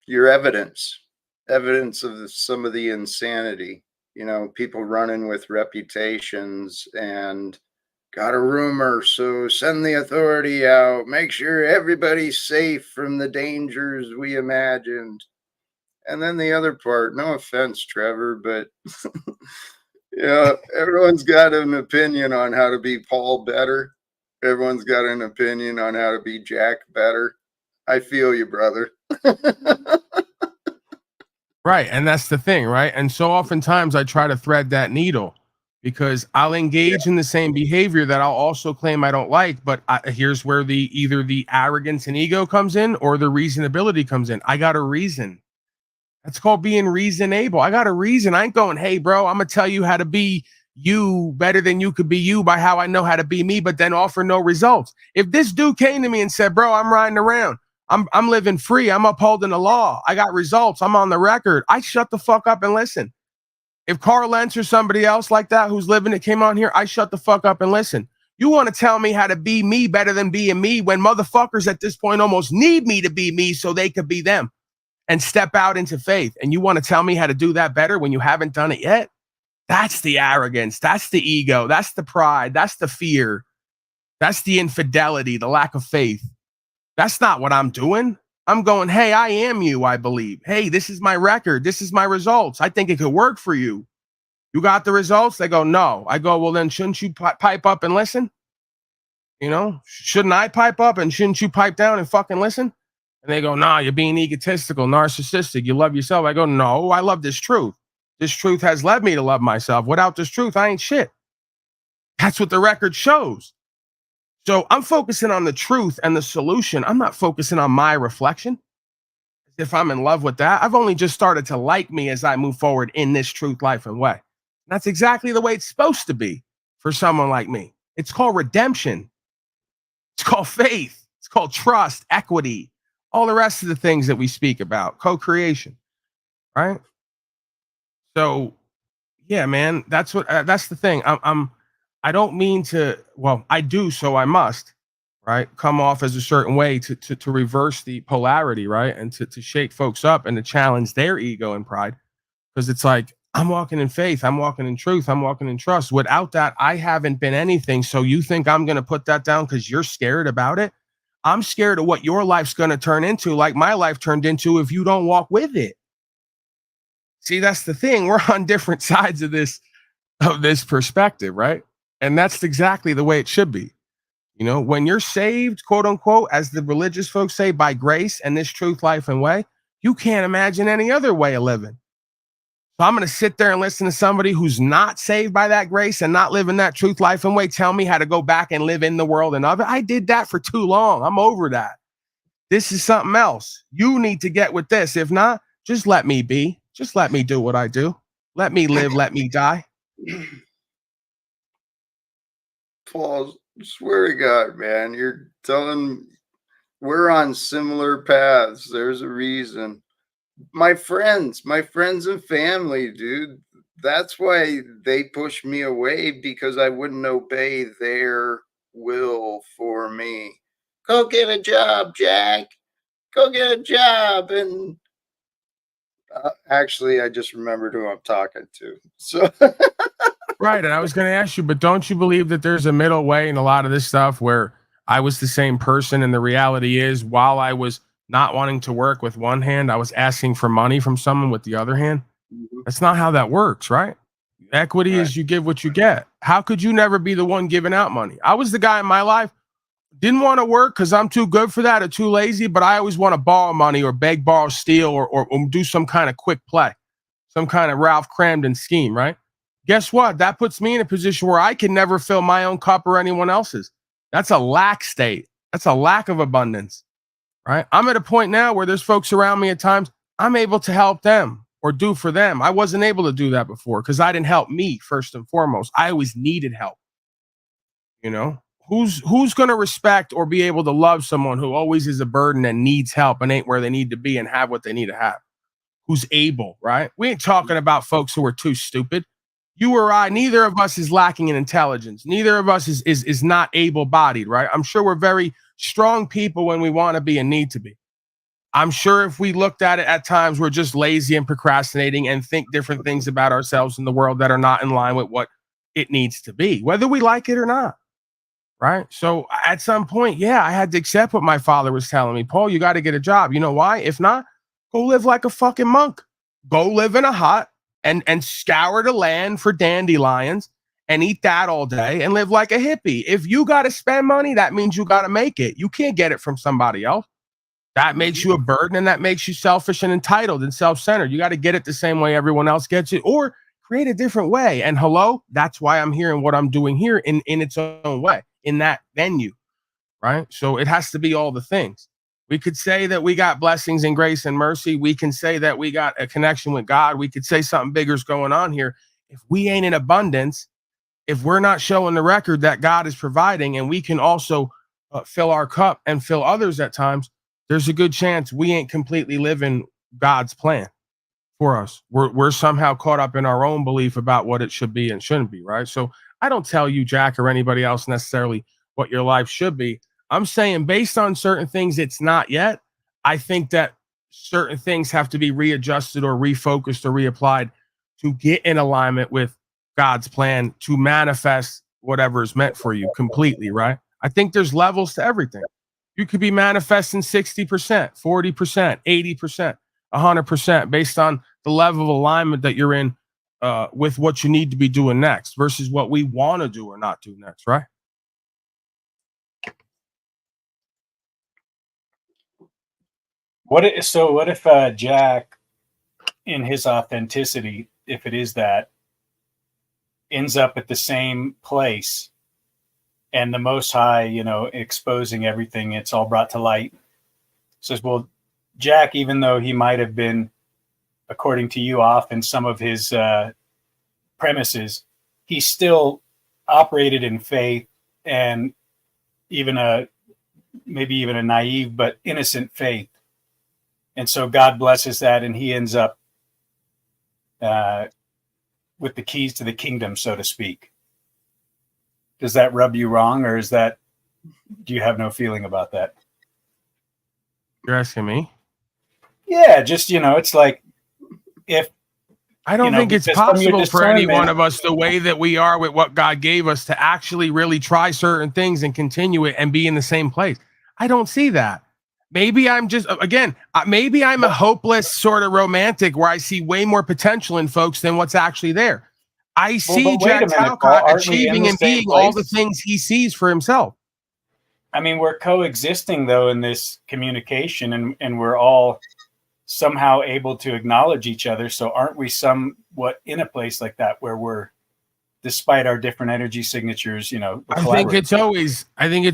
your evidence of some of the insanity. You know, people running with reputations and got a rumor, so send the authority out. Make sure everybody's safe from the dangers we imagined. And then the other part, no offense, Trevor, but yeah, everyone's got an opinion on how to be Paul better. Everyone's got an opinion on how to be Jack better. I feel you, brother. Right. And that's the thing, right? And so oftentimes I try to thread that needle because I'll engage in the same behavior that I'll also claim I don't like. But here's where either the arrogance and ego comes in or the reasonability comes in. I got a reason. That's called being reasonable. I got a reason. I ain't going, hey, bro, I'm going to tell you how to be you better than you could be you by how I know how to be me, but then offer no results. If this dude came to me and said, bro, I'm riding around. I'm living free. I'm upholding the law. I got results. I'm on the record. I shut the fuck up and listen. If Carl Lentz or somebody else like that who's living it came on here, I shut the fuck up and listen. You want to tell me how to be me better than being me when motherfuckers at this point almost need me to be me so they could be them and step out into faith. And you want to tell me how to do that better when you haven't done it yet? That's the arrogance. That's the ego. That's the pride. That's the fear. That's the infidelity, the lack of faith. That's not what I'm doing. I'm going, hey, I am you, I believe. Hey, this is my record. This is my results. I think it could work for you. You got the results? They go, no. I go, well, then shouldn't you pipe up and listen? You know, shouldn't I pipe up and shouldn't you pipe down and fucking listen? And they go, nah, you're being egotistical, narcissistic. You love yourself. I go, no, I love this truth. This truth has led me to love myself. Without this truth, I ain't shit. That's what the record shows. So I'm focusing on the truth and the solution. I'm not focusing on my reflection. If I'm in love with that, I've only just started to like me as I move forward in this truth, life, and way. That's exactly the way it's supposed to be for someone like me. It's called redemption. It's called faith. It's called trust, equity, all the rest of the things that we speak about, co-creation, right? So, yeah, man, that's the thing. I don't mean to, well, I do, so I must, right? Come off as a certain way to reverse the polarity, right? And to shake folks up and to challenge their ego and pride. Because it's like, I'm walking in faith, I'm walking in truth, I'm walking in trust. Without that, I haven't been anything. So you think I'm going to put that down because you're scared about it? I'm scared of what your life's going to turn into, like my life turned into if you don't walk with it. See, that's the thing. We're on different sides of this perspective, right? And that's exactly the way it should be. You know, when you're saved, quote unquote, as the religious folks say, by grace and this truth, life, and way, you can't imagine any other way of living. So I'm going to sit there and listen to somebody who's not saved by that grace and not living that truth, life, and way tell me how to go back and live in the world and of it. I did that for too long. I'm over that. This is something else. You need to get with this. If not, just let me be. Just let me do what I do. Let me live. Let me die. Paul, swear to God, man, you're telling we're on similar paths. There's a reason. My friends and family, dude, that's why they pushed me away, because I wouldn't obey their will for me. Go get a job, Jack. Go get a job. And actually, I just remembered who I'm talking to. So right. And I was going to ask you, but don't you believe that there's a middle way in a lot of this stuff where I was the same person? And the reality is, while I was not wanting to work with one hand, I was asking for money from someone with the other hand. That's not how that works, right? Equity is you give what you get. How could you never be the one giving out money? I was the guy in my life, didn't want to work because I'm too good for that or too lazy, but I always want to borrow money or beg, borrow, steal, or do some kind of quick play, some kind of Ralph Cramden scheme, right? Guess what? That puts me in a position where I can never fill my own cup or anyone else's. That's a lack state. That's a lack of abundance, right? I'm at a point now where there's folks around me at times, I'm able to help them or do for them. I wasn't able to do that before because I didn't help me first and foremost. I always needed help. You know, who's going to respect or be able to love someone who always is a burden and needs help and ain't where they need to be and have what they need to have? Who's able, right? We ain't talking about folks who are too stupid. You or I, neither of us is lacking in intelligence. Neither of us is not able-bodied, right? I'm sure we're very strong people when we want to be and need to be. I'm sure if we looked at it at times, we're just lazy and procrastinating and think different things about ourselves in the world that are not in line with what it needs to be, whether we like it or not, right? So at some point, yeah, I had to accept what my father was telling me. Paul, you got to get a job. You know why? If not, go live like a fucking monk. Go live in a hut and scour the land for dandelions and eat that all day and live like a hippie. If you got to spend money, that means you got to make it. You can't get it from somebody else. That makes you a burden, and that makes you selfish and entitled and self-centered. You got to get it the same way everyone else gets it, or create a different way. And hello, that's why I'm here and what I'm doing here in its own way, in that venue, right? So it has to be all the things. We could say that we got blessings and grace and mercy. We can say that we got a connection with God. We could say something bigger is going on here. If we ain't in abundance, if we're not showing the record that God is providing, and we can also fill our cup and fill others at times, there's a good chance we ain't completely living God's plan for us. We're somehow caught up in our own belief about what it should be and shouldn't be, right? So I don't tell you, Jack, or anybody else necessarily what your life should be. I'm saying based on certain things it's not yet. I think that certain things have to be readjusted or refocused or reapplied to get in alignment with God's plan to manifest whatever is meant for you completely, right? I think there's levels to everything. You could be manifesting 60%, 40%, 80%, 100% based on the level of alignment that you're in with what you need to be doing next versus what we want to do or not do next, right? What if Jack, in his authenticity, if it is that, ends up at the same place, and the Most High, exposing everything, it's all brought to light, says, well, Jack, even though he might have been, according to you, off in some of his premises, he still operated in faith, and maybe even a naive but innocent faith. And so God blesses that, and he ends up with the keys to the kingdom, so to speak. Does that rub you wrong, or do you have no feeling about that? You're asking me? Yeah, just, it's like, if I don't think it's possible for any one of us, the way that we are with what God gave us, to actually really try certain things and continue it and be in the same place. I don't see that. Maybe I'm just, again, maybe I'm a hopeless sort of romantic where I see way more potential in folks than what's actually there. I see Jack Talcott achieving and being all the things he sees for himself. I mean, we're coexisting, though, in this communication, and we're all somehow able to acknowledge each other. So aren't we somewhat in a place like that where we're, despite our different energy signatures, I think it's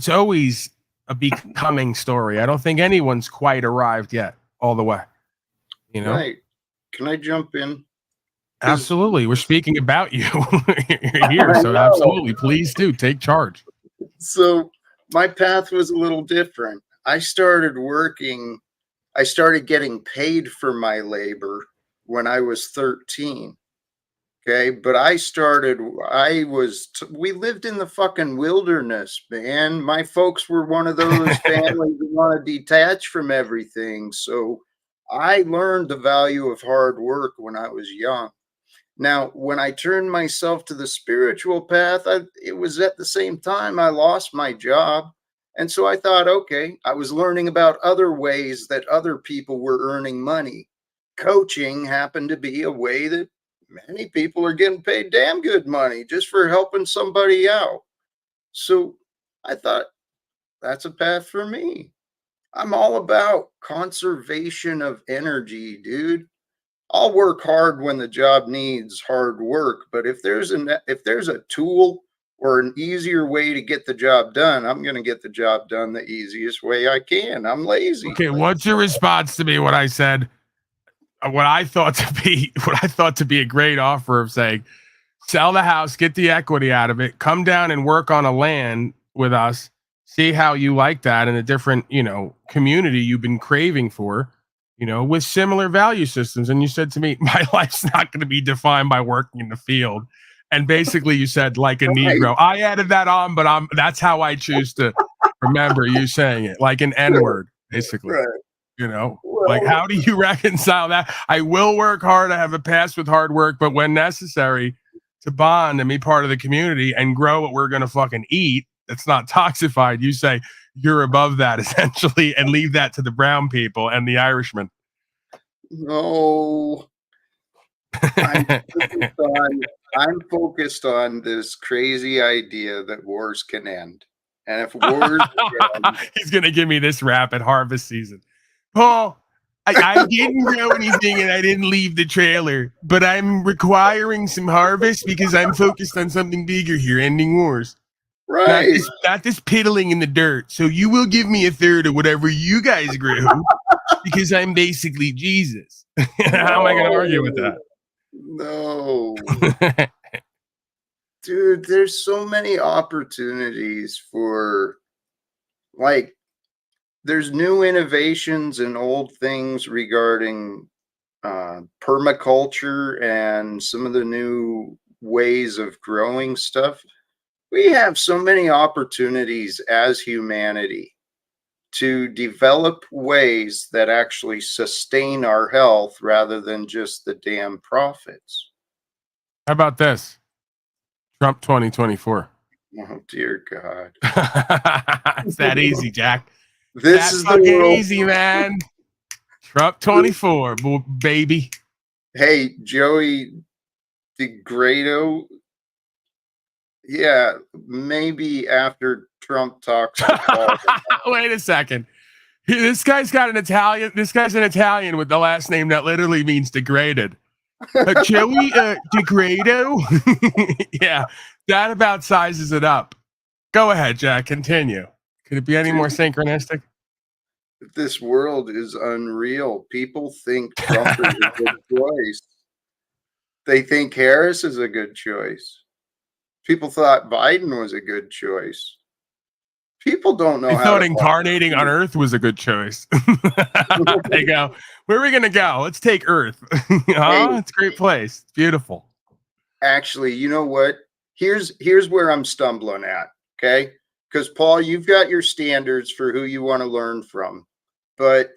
always a becoming story. I don't think anyone's quite arrived yet all the way. Right. Can I jump in? Absolutely. We're speaking about you. You're here. So absolutely. Please do take charge. So my path was a little different. I started getting paid for my labor when I was 13. Okay. But we lived in the fucking wilderness, man. My folks were one of those families that want to detach from everything. So I learned the value of hard work when I was young. Now, when I turned myself to the spiritual path, it was at the same time I lost my job. And so I thought, okay, I was learning about other ways that other people were earning money. Coaching happened to be a way that many people are getting paid damn good money just for helping somebody out. So I thought, that's a path for me. I'm all about conservation of energy, dude. I'll work hard when the job needs hard work, but if there's a tool or an easier way to get the job done, I'm going to get the job done the easiest way I can. I'm lazy. Okay, what's your response to me when I said what I thought to be a great offer of saying, sell the house, get the equity out of it, come down and work on a land with us, see how you like that in a different, community you've been craving for, with similar value systems. And you said to me, my life's not going to be defined by working in the field. And basically you said, like a Negro. I added that on, but that's how I choose to remember you saying it, like an N-word, basically. Right. Like, how do you reconcile that? I will work hard. I have a past with hard work, but when necessary to bond and be part of the community and grow what we're going to fucking eat, that's not toxified. You say you're above that essentially and leave that to the brown people and the Irishmen. No, I'm focused on this crazy idea that wars can end. And if wars end, he's going to give me this rap at harvest season. Paul, I didn't grow anything and I didn't leave the trailer, but I'm requiring some harvest because I'm focused on something bigger here, ending wars. Right. Not this piddling in the dirt. So you will give me a third of whatever you guys grew because I'm basically Jesus. How am I going to argue with that? No. Dude, there's so many opportunities for, there's new innovations and old things regarding permaculture and some of the new ways of growing stuff, we have so many opportunities as humanity to develop ways that actually sustain our health rather than just the damn profits. How about this? Trump 2024. Oh dear God. It's that easy, Jack. This That's is the fucking world. easy, man. Trump 24, baby. Hey, Joey DeGrado. Yeah, maybe after Trump talks to Paul. Wait a second. This guy's got an Italian. This guy's an Italian with the last name that literally means degraded. Joey DeGrado. Yeah, that about sizes it up. Go ahead, Jack. Continue. Could it be any more synchronistic? This world is unreal. People think Trump is a good choice. They think Harris is a good choice. People thought Biden was a good choice. People don't know I how thought to incarnating on Earth was a good choice. They go, where are we gonna go? Let's take Earth. It's a great place. It's beautiful. Actually, you know what? Here's where I'm stumbling at. Okay, because Paul, you've got your standards for who you want to learn from, but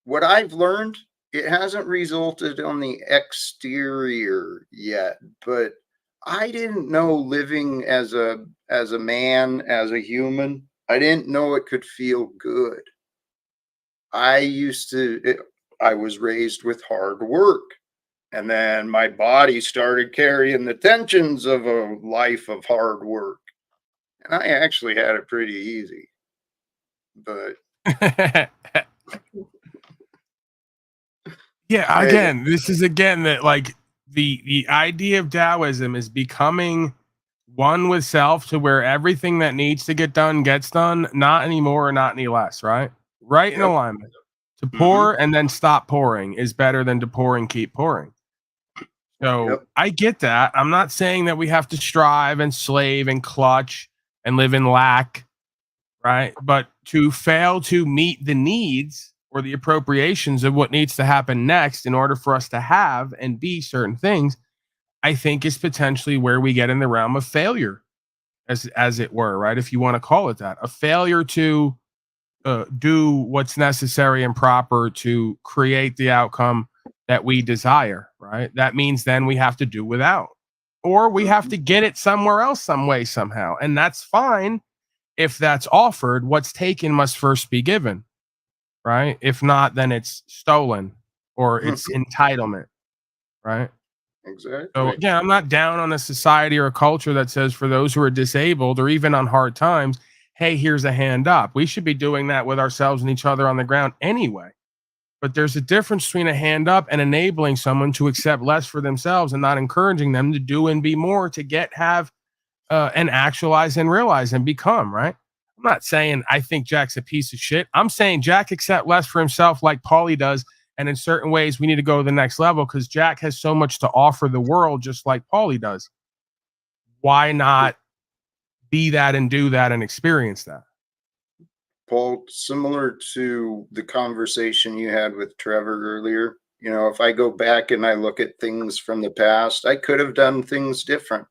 what I've learned, it hasn't resulted on the exterior yet. But I didn't know living as a man, as a human, I didn't know it could feel good. I was raised with hard work. And then my body started carrying the tensions of a life of hard work. And I actually had it pretty easy. But yeah, again, this is again that like the idea of Taoism is becoming one with self to where everything that needs to get done gets done, not any more or not any less, right? Right in alignment. To pour and then stop pouring is better than to pour and keep pouring. So I get that. I'm not saying that we have to strive and slave and clutch and live in lack, right? But to fail to meet the needs or the appropriations of what needs to happen next in order for us to have and be certain things, I think is potentially where we get in the realm of failure, as it were, right? If you want to call it that, a failure to do what's necessary and proper to create the outcome that we desire, right? That means then we have to do without, or we have to get it somewhere else, some way, somehow. And that's fine if that's offered. What's taken must first be given, right? If not, then it's stolen or it's entitlement, right? Exactly. So again, I'm not down on a society or a culture that says for those who are disabled or even on hard times, hey, here's a hand up. We should be doing that with ourselves and each other on the ground anyway. But there's a difference between a hand up and enabling someone to accept less for themselves and not encouraging them to do and be more to get, have, and actualize and realize and become, right? I'm not saying I think Jack's a piece of shit. I'm saying Jack accept less for himself like Paulie does. And in certain ways, we need to go to the next level because Jack has so much to offer the world, just like Paulie does. Why not be that and do that and experience that? Paul, similar to the conversation you had with Trevor earlier, you know, if I go back and I look at things from the past, I could have done things different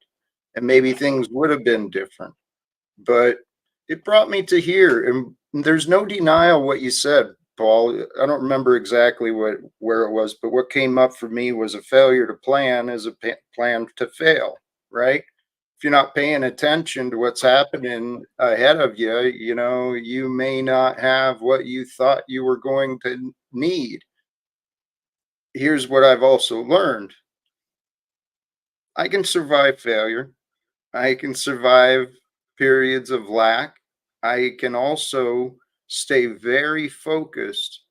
and maybe things would have been different. But it brought me to here. And there's no denial what you said, Paul. I don't remember exactly where it was, but what came up for me was a failure to plan is a plan to fail, right? If you're not paying attention to what's happening ahead of you, you know, you may not have what you thought you were going to need. Here's what I've also learned. I can survive failure. I can survive periods of lack. I can also stay very focused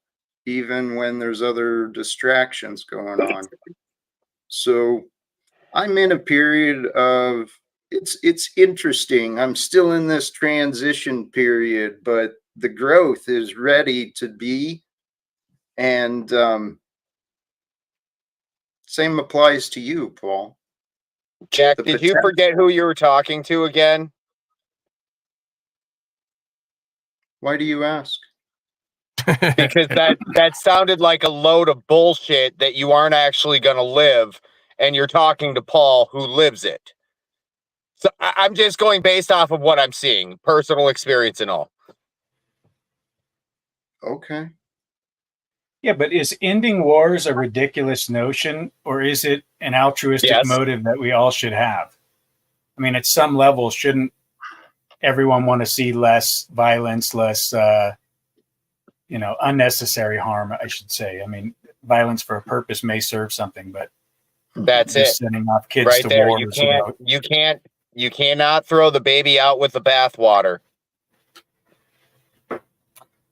even when there's other distractions going on. So I'm in a period of it's interesting. I'm still in this transition period, but the growth is ready to be. And same applies to you, Paul. Jack, did you forget who you were talking to again? Why do you ask? because that sounded like a load of bullshit that you aren't actually going to live, and you're talking to Paul who lives it. So I'm just going based off of what I'm seeing, personal experience and all. Okay. Yeah, but is ending wars a ridiculous notion, or is it an altruistic motive that we all should have? I mean, at some level, shouldn't everyone want to see less violence, less, unnecessary harm, I should say. I mean, violence for a purpose may serve something, but that's just it. sending off kids Right to there. wars. You cannot throw the baby out with the bathwater.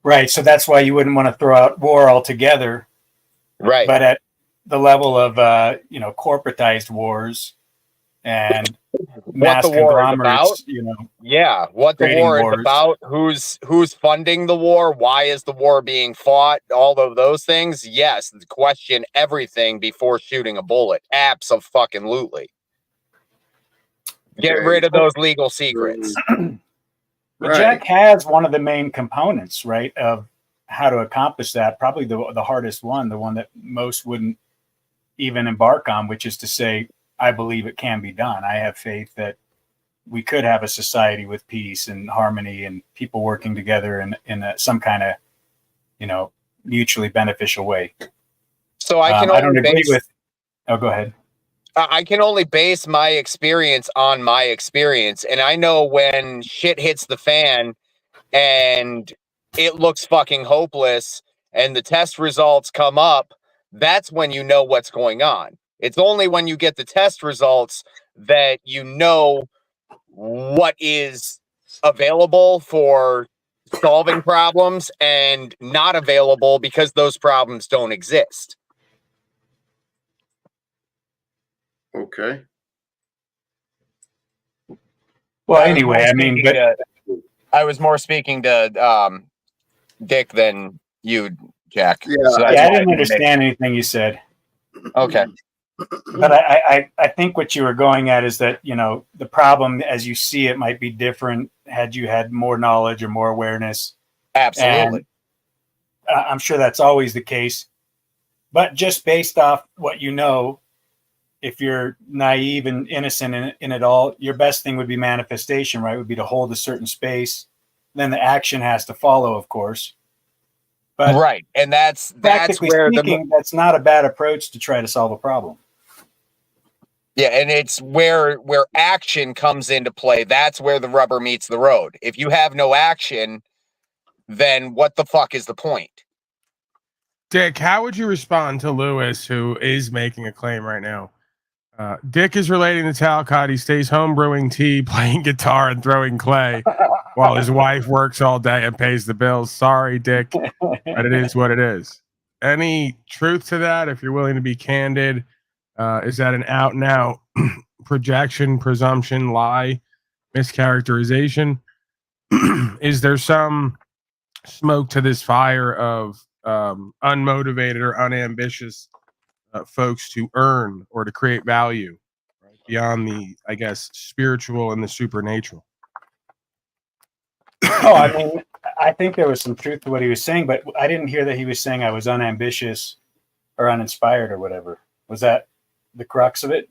Right. So that's why you wouldn't want to throw out war altogether. Right. But at the level of, corporatized wars and mass what the war is about, conglomerates, what the war wars. is about, who's funding the war, why is the war being fought, all of those things. Yes, question everything before shooting a bullet. Abso-fucking-lutely. Get rid of those legal secrets. But Jack has one of the main components, right, of how to accomplish that. Probably the hardest one, the one that most wouldn't even embark on, which is to say, I believe it can be done. I have faith that we could have a society with peace and harmony and people working together in some kind of, mutually beneficial way. So I can I don't agree with. Oh, go ahead. I can only base my experience on my experience. And I know when shit hits the fan and it looks fucking hopeless and the test results come up, that's when you know what's going on. It's only when you get the test results that you know what is available for solving problems and not available because those problems don't exist. Okay. Well, anyway, I mean, but I was more speaking to Dick than you, Jack. Yeah, So I didn't understand anything you said. Okay. But I think what you were going at is that, the problem as you see it might be different had you had more knowledge or more awareness. Absolutely. And I'm sure that's always the case. But just based off what you know, if you're naive and innocent in it all, your best thing would be manifestation, right? Would be to hold a certain space. Then the action has to follow, of course. But right. And that's practically where speaking, that's not a bad approach to try to solve a problem. Yeah, and it's where action comes into play. That's where the rubber meets the road. If you have no action, then what the fuck is the point? Dick, how would you respond to Lewis, who is making a claim right now? Dick is relating to Talcott. He stays home brewing tea, playing guitar, and throwing clay while his wife works all day and pays the bills. Sorry, Dick, but it is what it is. Any truth to that? If you're willing to be candid, is that an out and out projection, presumption, lie, mischaracterization? Is there some smoke to this fire of unmotivated or unambitious folks to earn or to create value, right, beyond the, I guess, spiritual and the supernatural? Oh, I mean, I think there was some truth to what he was saying, but I didn't hear that he was saying I was unambitious or uninspired or whatever. Was that the crux of it?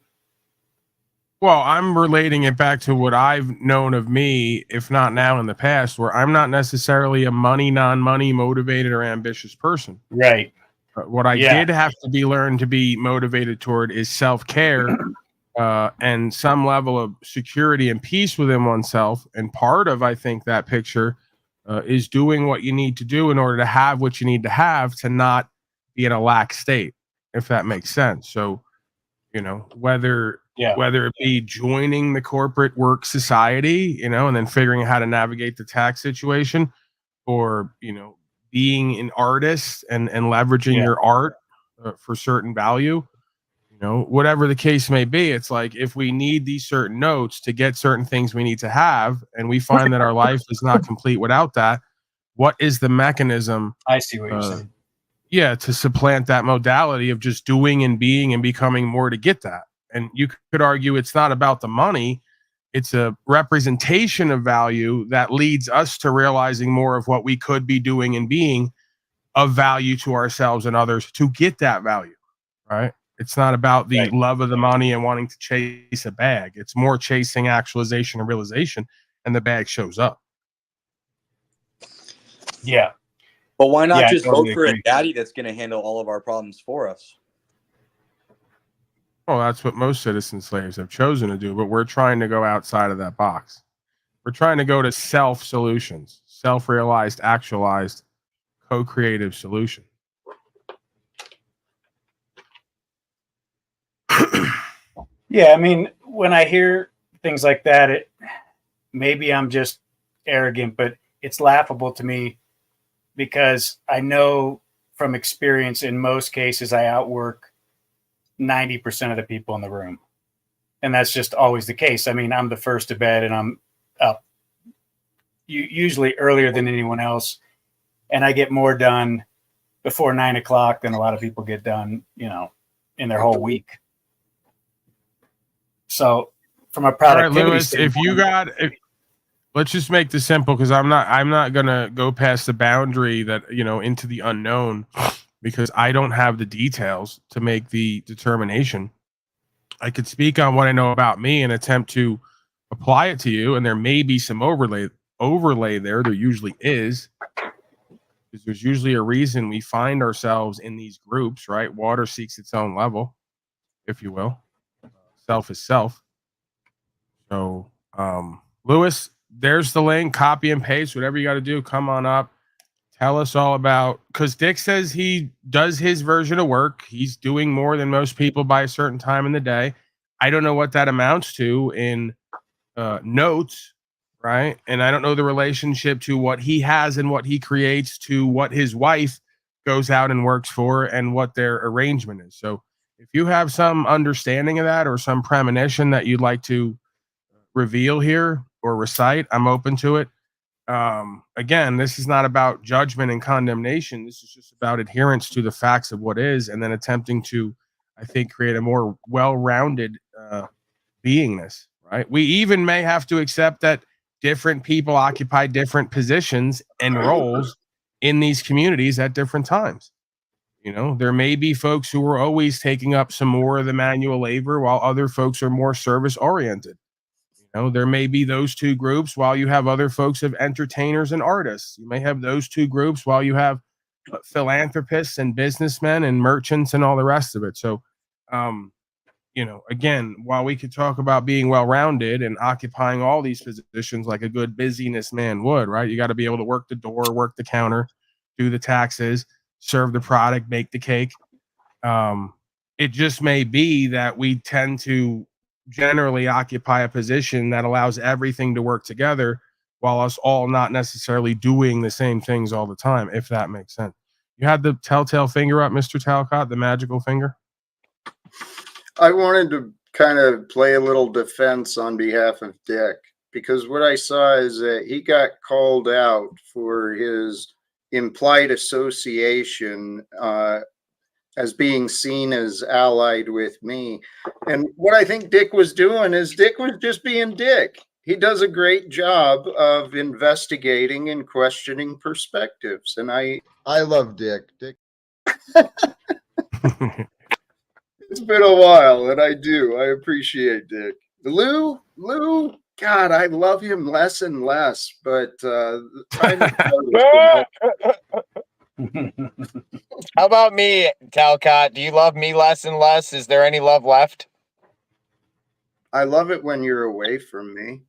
Well, I'm relating it back to what I've known of me, if not now in the past, where I'm not necessarily a non-money motivated or ambitious person. Right. What I did have to be learned to be motivated toward is self-care and some level of security and peace within oneself. And part of, I think, that picture is doing what you need to do in order to have what you need to have to not be in a lack state, if that makes sense. So, whether it be joining the corporate work society, and then figuring out how to navigate the tax situation, or, being an artist and leveraging your art for certain value, whatever the case may be, it's like, if we need these certain notes to get certain things we need to have, and we find that our life is not complete without that, what is the mechanism? I see what you're saying. Yeah, to supplant that modality of just doing and being and becoming more to get that. And you could argue it's not about the money. It's a representation of value that leads us to realizing more of what we could be doing and being of value to ourselves and others to get that value, right? It's not about the love of the money and wanting to chase a bag. It's more chasing actualization and realization, and the bag shows up. Yeah. But why not Yeah, I just totally vote for agree. a daddy that's going to handle all of our problems for us? Well, that's what most citizen slaves have chosen to do, but we're trying to go outside of that box. We're trying to go to self solutions, self-realized, actualized, co-creative solution. Yeah, I mean, when I hear things like that, maybe I'm just arrogant, but it's laughable to me because I know from experience in most cases I outwork 90% of the people in the room. And that's just always the case. I mean, I'm the first to bed and I'm up usually earlier than anyone else. And I get more done before 9 o'clock than a lot of people get done, in their whole week. So from a productivity All right, Lewis, standpoint, if you got let's just make this simple because I'm not gonna go past the boundary that into the unknown because I don't have the details to make the determination. I could speak on what I know about me and attempt to apply it to you, and there may be some overlay there. There usually is, because there's usually a reason we find ourselves in these groups, right? Water seeks its own level, if you will. Self is self. So, Lewis, there's the link. Copy and paste, whatever you got to do. Come on up. Tell us all about, because Dick says he does his version of work. He's doing more than most people by a certain time in the day. I don't know what that amounts to in notes, right? And I don't know the relationship to what he has and what he creates to what his wife goes out and works for and what their arrangement is. So if you have some understanding of that or some premonition that you'd like to reveal here or recite, I'm open to it. Again, this is not about judgment and condemnation. This is just about adherence to the facts of what is, and then attempting to, I think, create a more well-rounded beingness, right? We even may have to accept that different people occupy different positions and roles in these communities at different times. There may be folks who are always taking up some more of the manual labor while other folks are more service oriented. There may be those two groups while you have other folks of entertainers and artists. You may have those two groups while you have philanthropists and businessmen and merchants and all the rest of it. So, again, while we could talk about being well-rounded and occupying all these positions like a good busyness man would, right? You got to be able to work the door, work the counter, do the taxes, serve the product, bake the cake. It just may be that we tend to generally occupy a position that allows everything to work together while us all not necessarily doing the same things all the time, if that makes sense. You had the telltale finger up, Mr. Talcott, the magical finger? I wanted to kind of play a little defense on behalf of Dick, because what I saw is that he got called out for his implied association as being seen as allied with me. And what I think Dick was doing is Dick was just being Dick. He does a great job of investigating and questioning perspectives. And I love Dick. Dick. It's been a while, and I appreciate Dick. Lou, God, I love him less and less, but How about me, Talcott? Do you love me less and less? Is there any love left? I love it when you're away from me.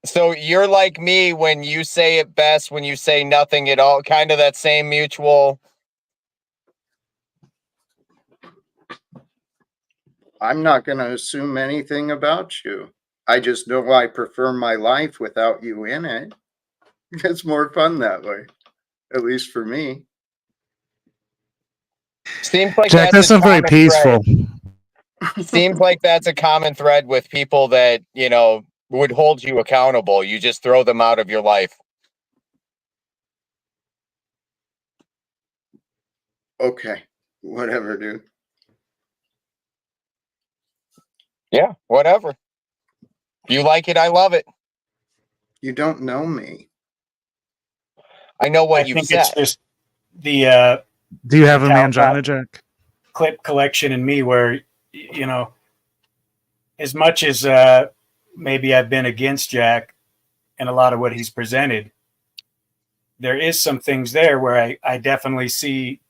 So you're like me when you say it best, when you say nothing at all, kind of that same mutual. I'm not going to assume anything about you. I just know I prefer my life without you in it. It's more fun that way, at least for me. Seems like Jack, that's not very peaceful. Seems like that's a common thread with people that, would hold you accountable. You just throw them out of your life. Okay, whatever, dude. Yeah, whatever. You like it, I love it. You don't know me. I know what I you've think said. it's just the Do you have a Talcott mangina, Jack? clip collection in me where, you know, as much as maybe I've been against Jack and a lot of what he's presented, there is some things there where I definitely see,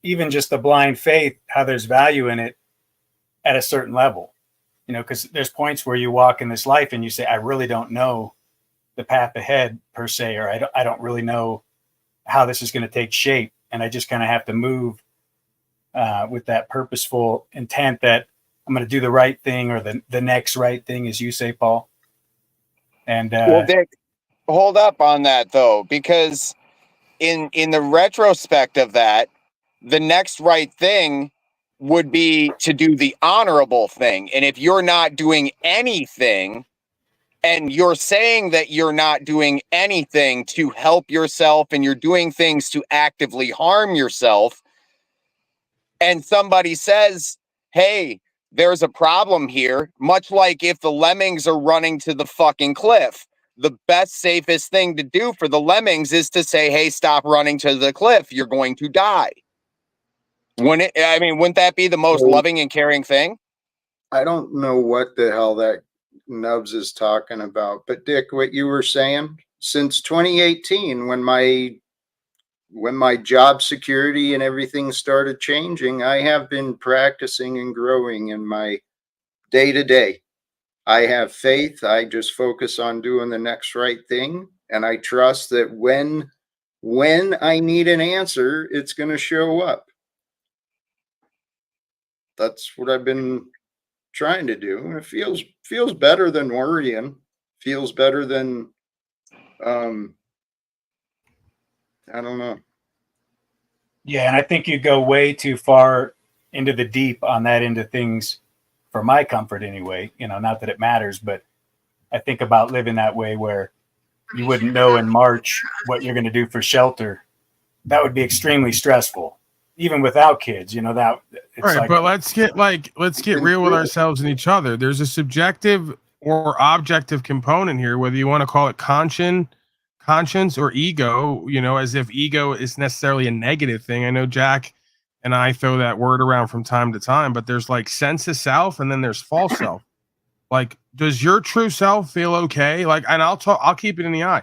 even just the blind faith, how there's value in it at a certain level. You know, because there's points where you walk in this life and you say, I really don't know the path ahead per se, or I don't really know how this is going to take shape. And I just kind of have to move with that purposeful intent that I'm going to do the right thing, or the next right thing, as you say, Paul. And Well, Dick, hold up on that though, because in the retrospect of that, the next right thing would be to do the honorable thing. And if you're not doing anything, and you're saying that you're not doing anything to help yourself, and you're doing things to actively harm yourself, and somebody says, hey, there's a problem here, much like if the lemmings are running to the fucking cliff, the best, safest thing to do for the lemmings is to say, hey, stop running to the cliff. You're going to die. Wouldn't that be the most loving and caring thing? I don't know what the hell that Nubs is talking about, but Dick, what you were saying, since 2018, when my job security and everything started changing, I have been practicing and growing in my day to day. I have faith. I just focus on doing the next right thing. And I trust that when I need an answer, it's going to show up. That's what I've been trying to do. And it feels better than worrying. Feels better than, I don't know. yeah, and I think you go way too far into the deep on that end of things for my comfort anyway. You know, not that it matters, but I think about living that way where you wouldn't know in March what you're going to do for shelter. That would be extremely stressful, even without kids. You know, that it's All right, like, but let's get real with ourselves and each other. There's a subjective or objective component here, whether you want to call it conscience or ego, you know, as if ego is necessarily a negative thing. I know Jack and I throw that word around from time to time, but there's like sense of self and then there's false self. Like, does your true self feel okay? Like, and I'll keep it in the eye.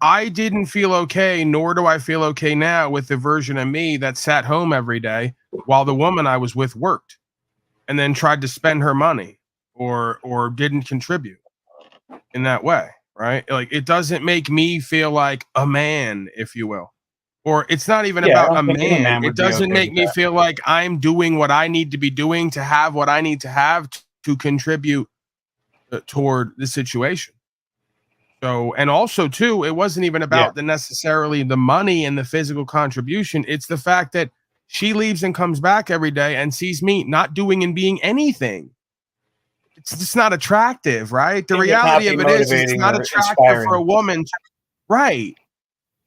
I didn't feel okay, nor do I feel okay now with the version of me that sat home every day while the woman I was with worked and then tried to spend her money or didn't contribute in that way, right? Like, it doesn't make me feel like a man, if you will. Or it's not even yeah, I about don't a think any man. man It would be doesn't okay make with me that. feel like I'm doing what I need to be doing to have what I need to have to contribute toward the situation. So, and also too, it wasn't even about the necessarily the money and the physical contribution. It's the fact that she leaves and comes back every day and sees me not doing and being anything. It's just not attractive, right? The It would not reality be of it is it's motivating not or attractive for a inspiring. woman. Right.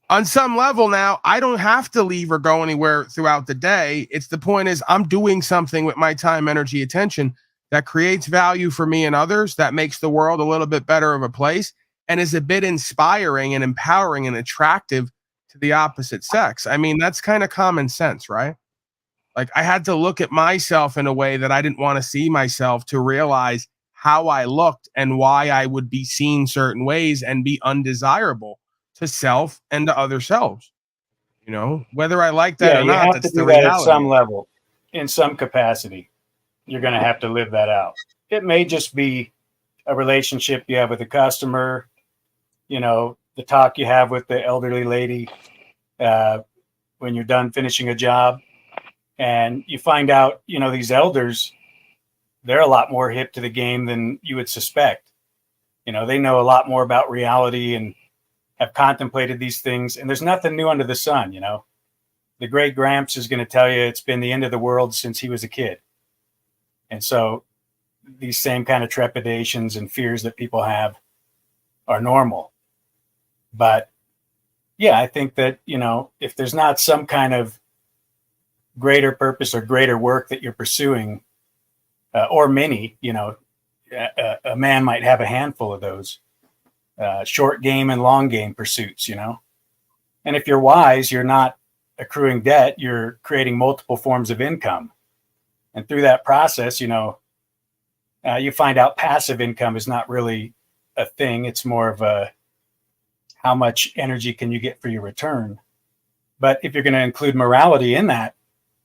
On some level now, I don't have to leave or go anywhere throughout the day. It's the point is I'm doing something with my time, energy, attention that creates value for me and others, that makes the world a little bit better of a place and is a bit inspiring and empowering and attractive to the opposite sex. I mean, that's kind of common sense, right? Like, I had to look at myself in a way that I didn't want to see myself to realize how I looked and why I would be seen certain ways and be undesirable to self and to other selves. You know, whether I like that Yeah, or you not, have to that's the do that at reality. some level, in some capacity. You're going to have to live that out. It may just be a relationship you have with a customer, you know, the talk you have with the elderly lady when you're done finishing a job, and you find out, you know, these elders, they're a lot more hip to the game than you would suspect. You know, they know a lot more about reality and have contemplated these things, and there's nothing new under the sun. You know, the great Gramps is going to tell you it's been the end of the world since he was a kid. And so these same kind of trepidations and fears that people have are normal. But yeah, I think that, you know, if there's not some kind of greater purpose or greater work that you're pursuing, or many, you know, a man might have a handful of those short game and long game pursuits, you know. And if you're wise, you're not accruing debt, you're creating multiple forms of income. And through that process, you find out passive income is not really a thing. It's more of a how much energy can you get for your return. But if you're going to include morality in that,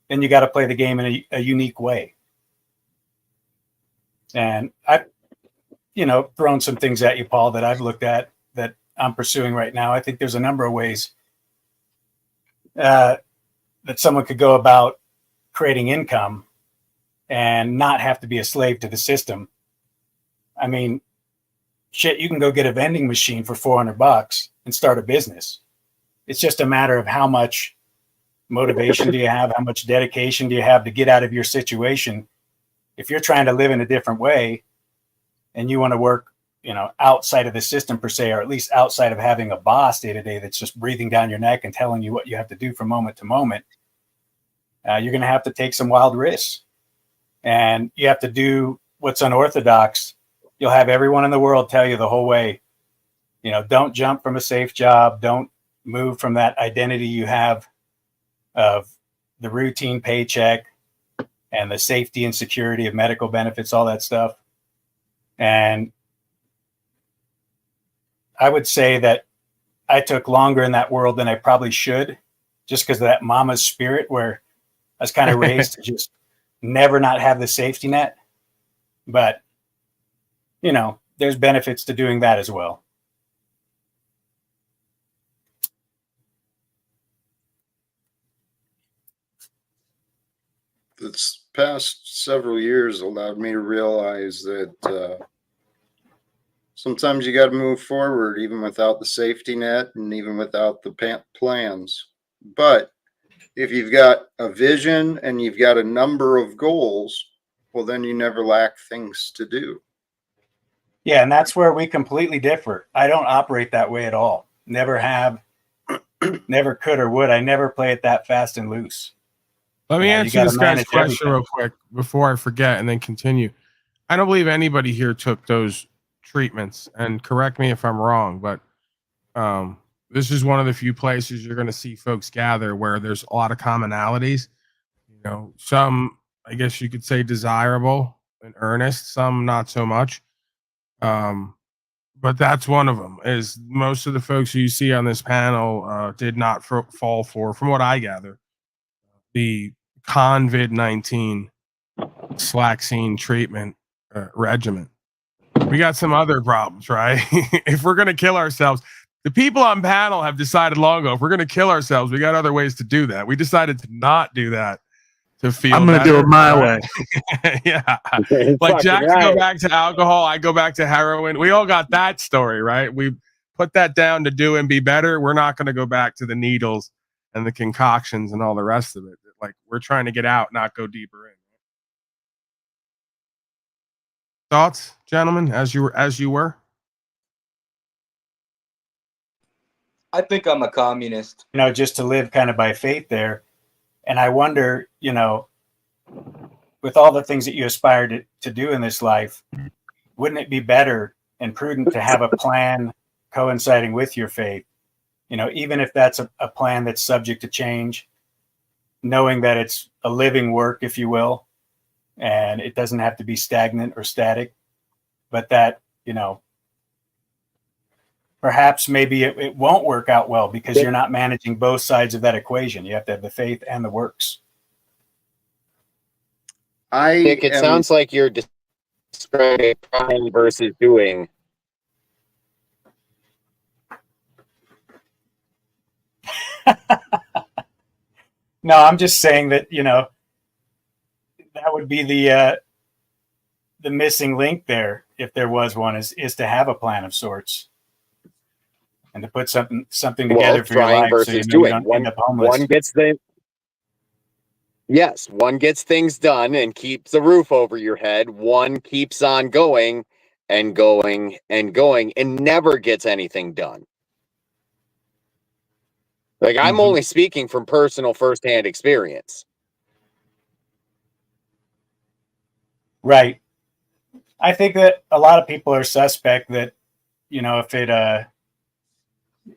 then you got to play the game in a unique way. And I've, thrown some things at you, Paul, that I've looked at that I'm pursuing right now. I think there's a number of ways that someone could go about creating income and not have to be a slave to the system. I mean, shit, you can go get a vending machine for $400 and start a business. It's just a matter of how much motivation do you have, how much dedication do you have to get out of your situation. If you're trying to live in a different way and you want to work, outside of the system per se, or at least outside of having a boss day to day that's just breathing down your neck and telling you what you have to do from moment to moment, you're going to have to take some wild risks. And you have to do what's unorthodox. You'll have everyone in the world tell you the whole way, don't jump from a safe job. Don't move from that identity you have of the routine paycheck and the safety and security of medical benefits, all that stuff. And I would say that I took longer in that world than I probably should, just because of that mama's spirit where I was kind of raised to just never not have the safety net. But, there's benefits to doing that as well. This past several years allowed me to realize that sometimes you got to move forward even without the safety net and even without the plans. But if you've got a vision and you've got a number of goals, well, then you never lack things to do. Yeah, and that's where we completely differ. I don't operate that way at all. Never have, never could or would. I never play it that fast and loose. Let me answer this guy's question everything real quick before I forget and then continue. I don't believe anybody here took those treatments, and correct me if I'm wrong, but this is one of the few places you're going to see folks gather where there's a lot of commonalities. Some, I guess you could say, desirable and earnest, some not so much. But that's one of them. Is most of the folks who you see on this panel did not fall for, from what I gather, the COVID-19 Slaxine treatment regimen. We got some other problems, right? If we're going to kill ourselves, the people on panel have decided long ago, if we're going to kill ourselves, we got other ways to do that. We decided to not do that to feel I'm going to do it my way. Yeah. Like Jack to go back to alcohol, I go back to heroin. We all got that story, right? We put that down to do and be better. We're not going to go back to the needles and the concoctions and all the rest of it. Like, we're trying to get out, not go deeper in. Thoughts, gentlemen, as you were? I think I'm a communist. Just to live kind of by faith there. And I wonder, with all the things that you aspire to do in this life, wouldn't it be better and prudent to have a plan coinciding with your faith? Even if that's a plan that's subject to change, knowing that it's a living work, if you will, and it doesn't have to be stagnant or static, but that, perhaps maybe it won't work out well because you're not managing both sides of that equation. You have to have the faith and the works. Nick, it sounds like you're describing trying versus doing. No, I'm just saying that, that would be the missing link there, if there was one, is to have a plan of sorts and to put something together for your life versus so doing. you don't end up homeless. One gets things done and keeps the roof over your head. One keeps on going and going and going and never gets anything done. Like, I'm only speaking from personal firsthand experience. Right. I think that a lot of people are suspect that, if it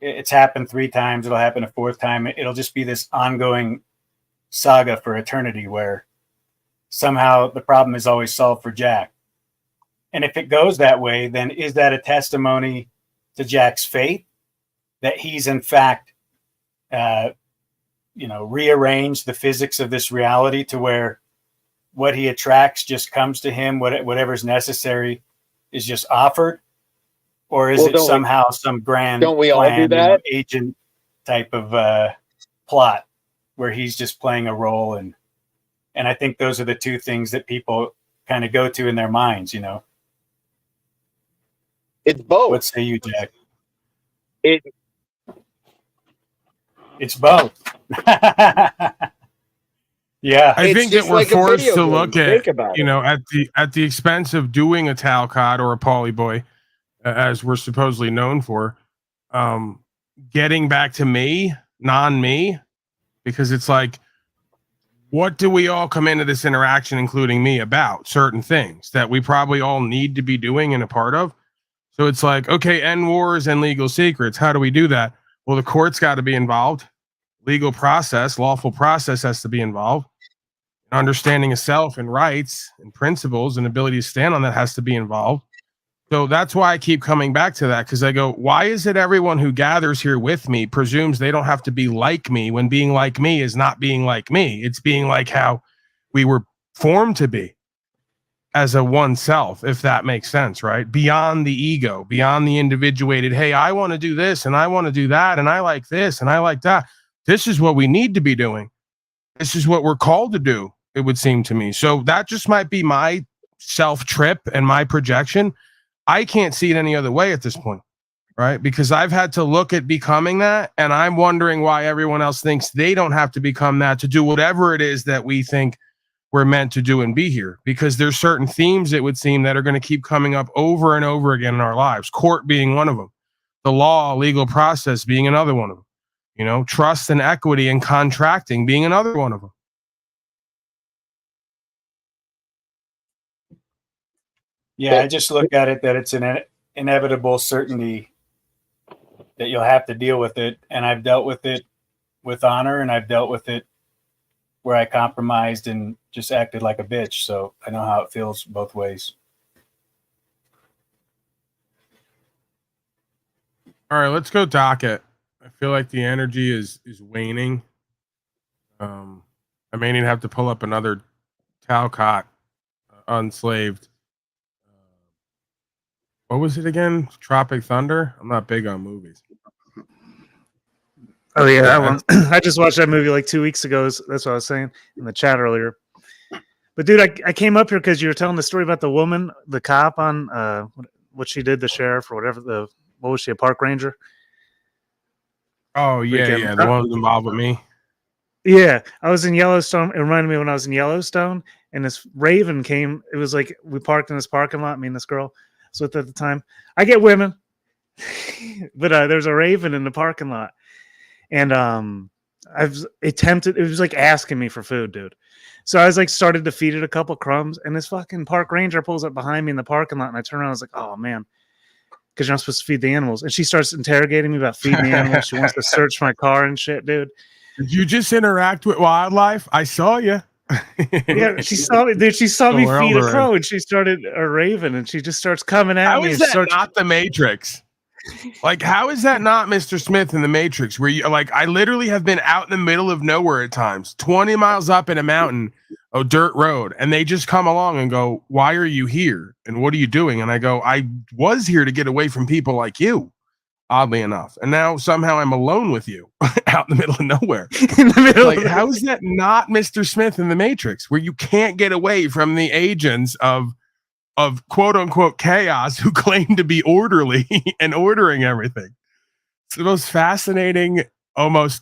it's happened 3 times. It'll happen a 4th time. It'll just be this ongoing saga for eternity where somehow the problem is always solved for Jack. And if it goes that way, then is that a testimony to Jack's faith that he's in fact, rearranged the physics of this reality to where what he attracts just comes to him, whatever's necessary is just offered? Or is it somehow some grand don't we all plan, do that? agent type of plot where he's just playing a role? And I think those are the 2 things that people kind of go to in their minds, It's both. What say you, Jack? It's both. Yeah. I think that we're forced to look at, at the expense of doing a Talcott or a Pauly Boy, as we're supposedly known for, getting back to me, non-me, because it's like, what do we all come into this interaction, including me, about certain things that we probably all need to be doing and a part of? So it's like, okay, end wars and legal secrets. How do we do that? Well, the court's got to be involved. Legal process, lawful process has to be involved. Understanding of self and rights and principles and ability to stand on that has to be involved. So that's why I keep coming back to that, because I go, why is it everyone who gathers here with me presumes they don't have to be like me when being like me is not being like me? It's being like how we were formed to be as a oneself, if that makes sense, right? Beyond the ego, beyond the individuated, hey, I want to do this and I want to do that and I like this and I like that. This is what we need to be doing. This is what we're called to do, it would seem to me. So that just might be my self trip and my projection. I can't see it any other way at this point, right? Because I've had to look at becoming that, and I'm wondering why everyone else thinks they don't have to become that to do whatever it is that we think we're meant to do and be here. Because there's certain themes, it would seem, that are going to keep coming up over and over again in our lives. Court being one of them. The law, legal process being another one of them. Trust and equity and contracting being another one of them. Yeah, I just look at it that it's an inevitable certainty that you'll have to deal with it. And I've dealt with it with honor, and I've dealt with it where I compromised and just acted like a bitch. So I know how it feels both ways. All right, let's go docket. I feel like the energy is waning. I may need to have to pull up another Talcott, Unslaved. What was it again? Tropic Thunder? I'm not big on movies. Oh yeah, that one. I just watched that movie like 2 weeks ago. That's what I was saying in the chat earlier. But dude, I came up here because you were telling the story about the woman, the cop on what she did, the sheriff or whatever. What was she, a park ranger? Oh yeah, the one who's involved with me. Yeah, I was in Yellowstone. It reminded me when I was in Yellowstone, and this raven came. It was like we parked in this parking lot. Me and this girl I was with at the time. I get women, but there's a raven in the parking lot, and I've attempted. It was like asking me for food, dude. So I was like started to feed it a couple crumbs, and this fucking park ranger pulls up behind me in the parking lot, and I turn around. I was like, oh man. Because you're not supposed to feed the animals. And she starts interrogating me about feeding the animals. She wants to search my car and shit, dude. Did you just interact with wildlife? I saw you. Yeah, she saw me, dude. She saw me feed a crow, and she started a raven, and she just starts coming at me. How is that not the Matrix? Like, how is that not Mr. Smith in the Matrix? Where you like, I literally have been out in the middle of nowhere at times, 20 miles up in a mountain, a dirt road, and they just come along and go, "Why are you here? And what are you doing?" And I go, "I was here to get away from people like you, oddly enough. And now somehow I'm alone with you out in the middle of nowhere." In the middle, like, how is that not Mr. Smith in the Matrix, where you can't get away from the agents of quote unquote chaos who claim to be orderly and ordering everything? It's the most fascinating, almost,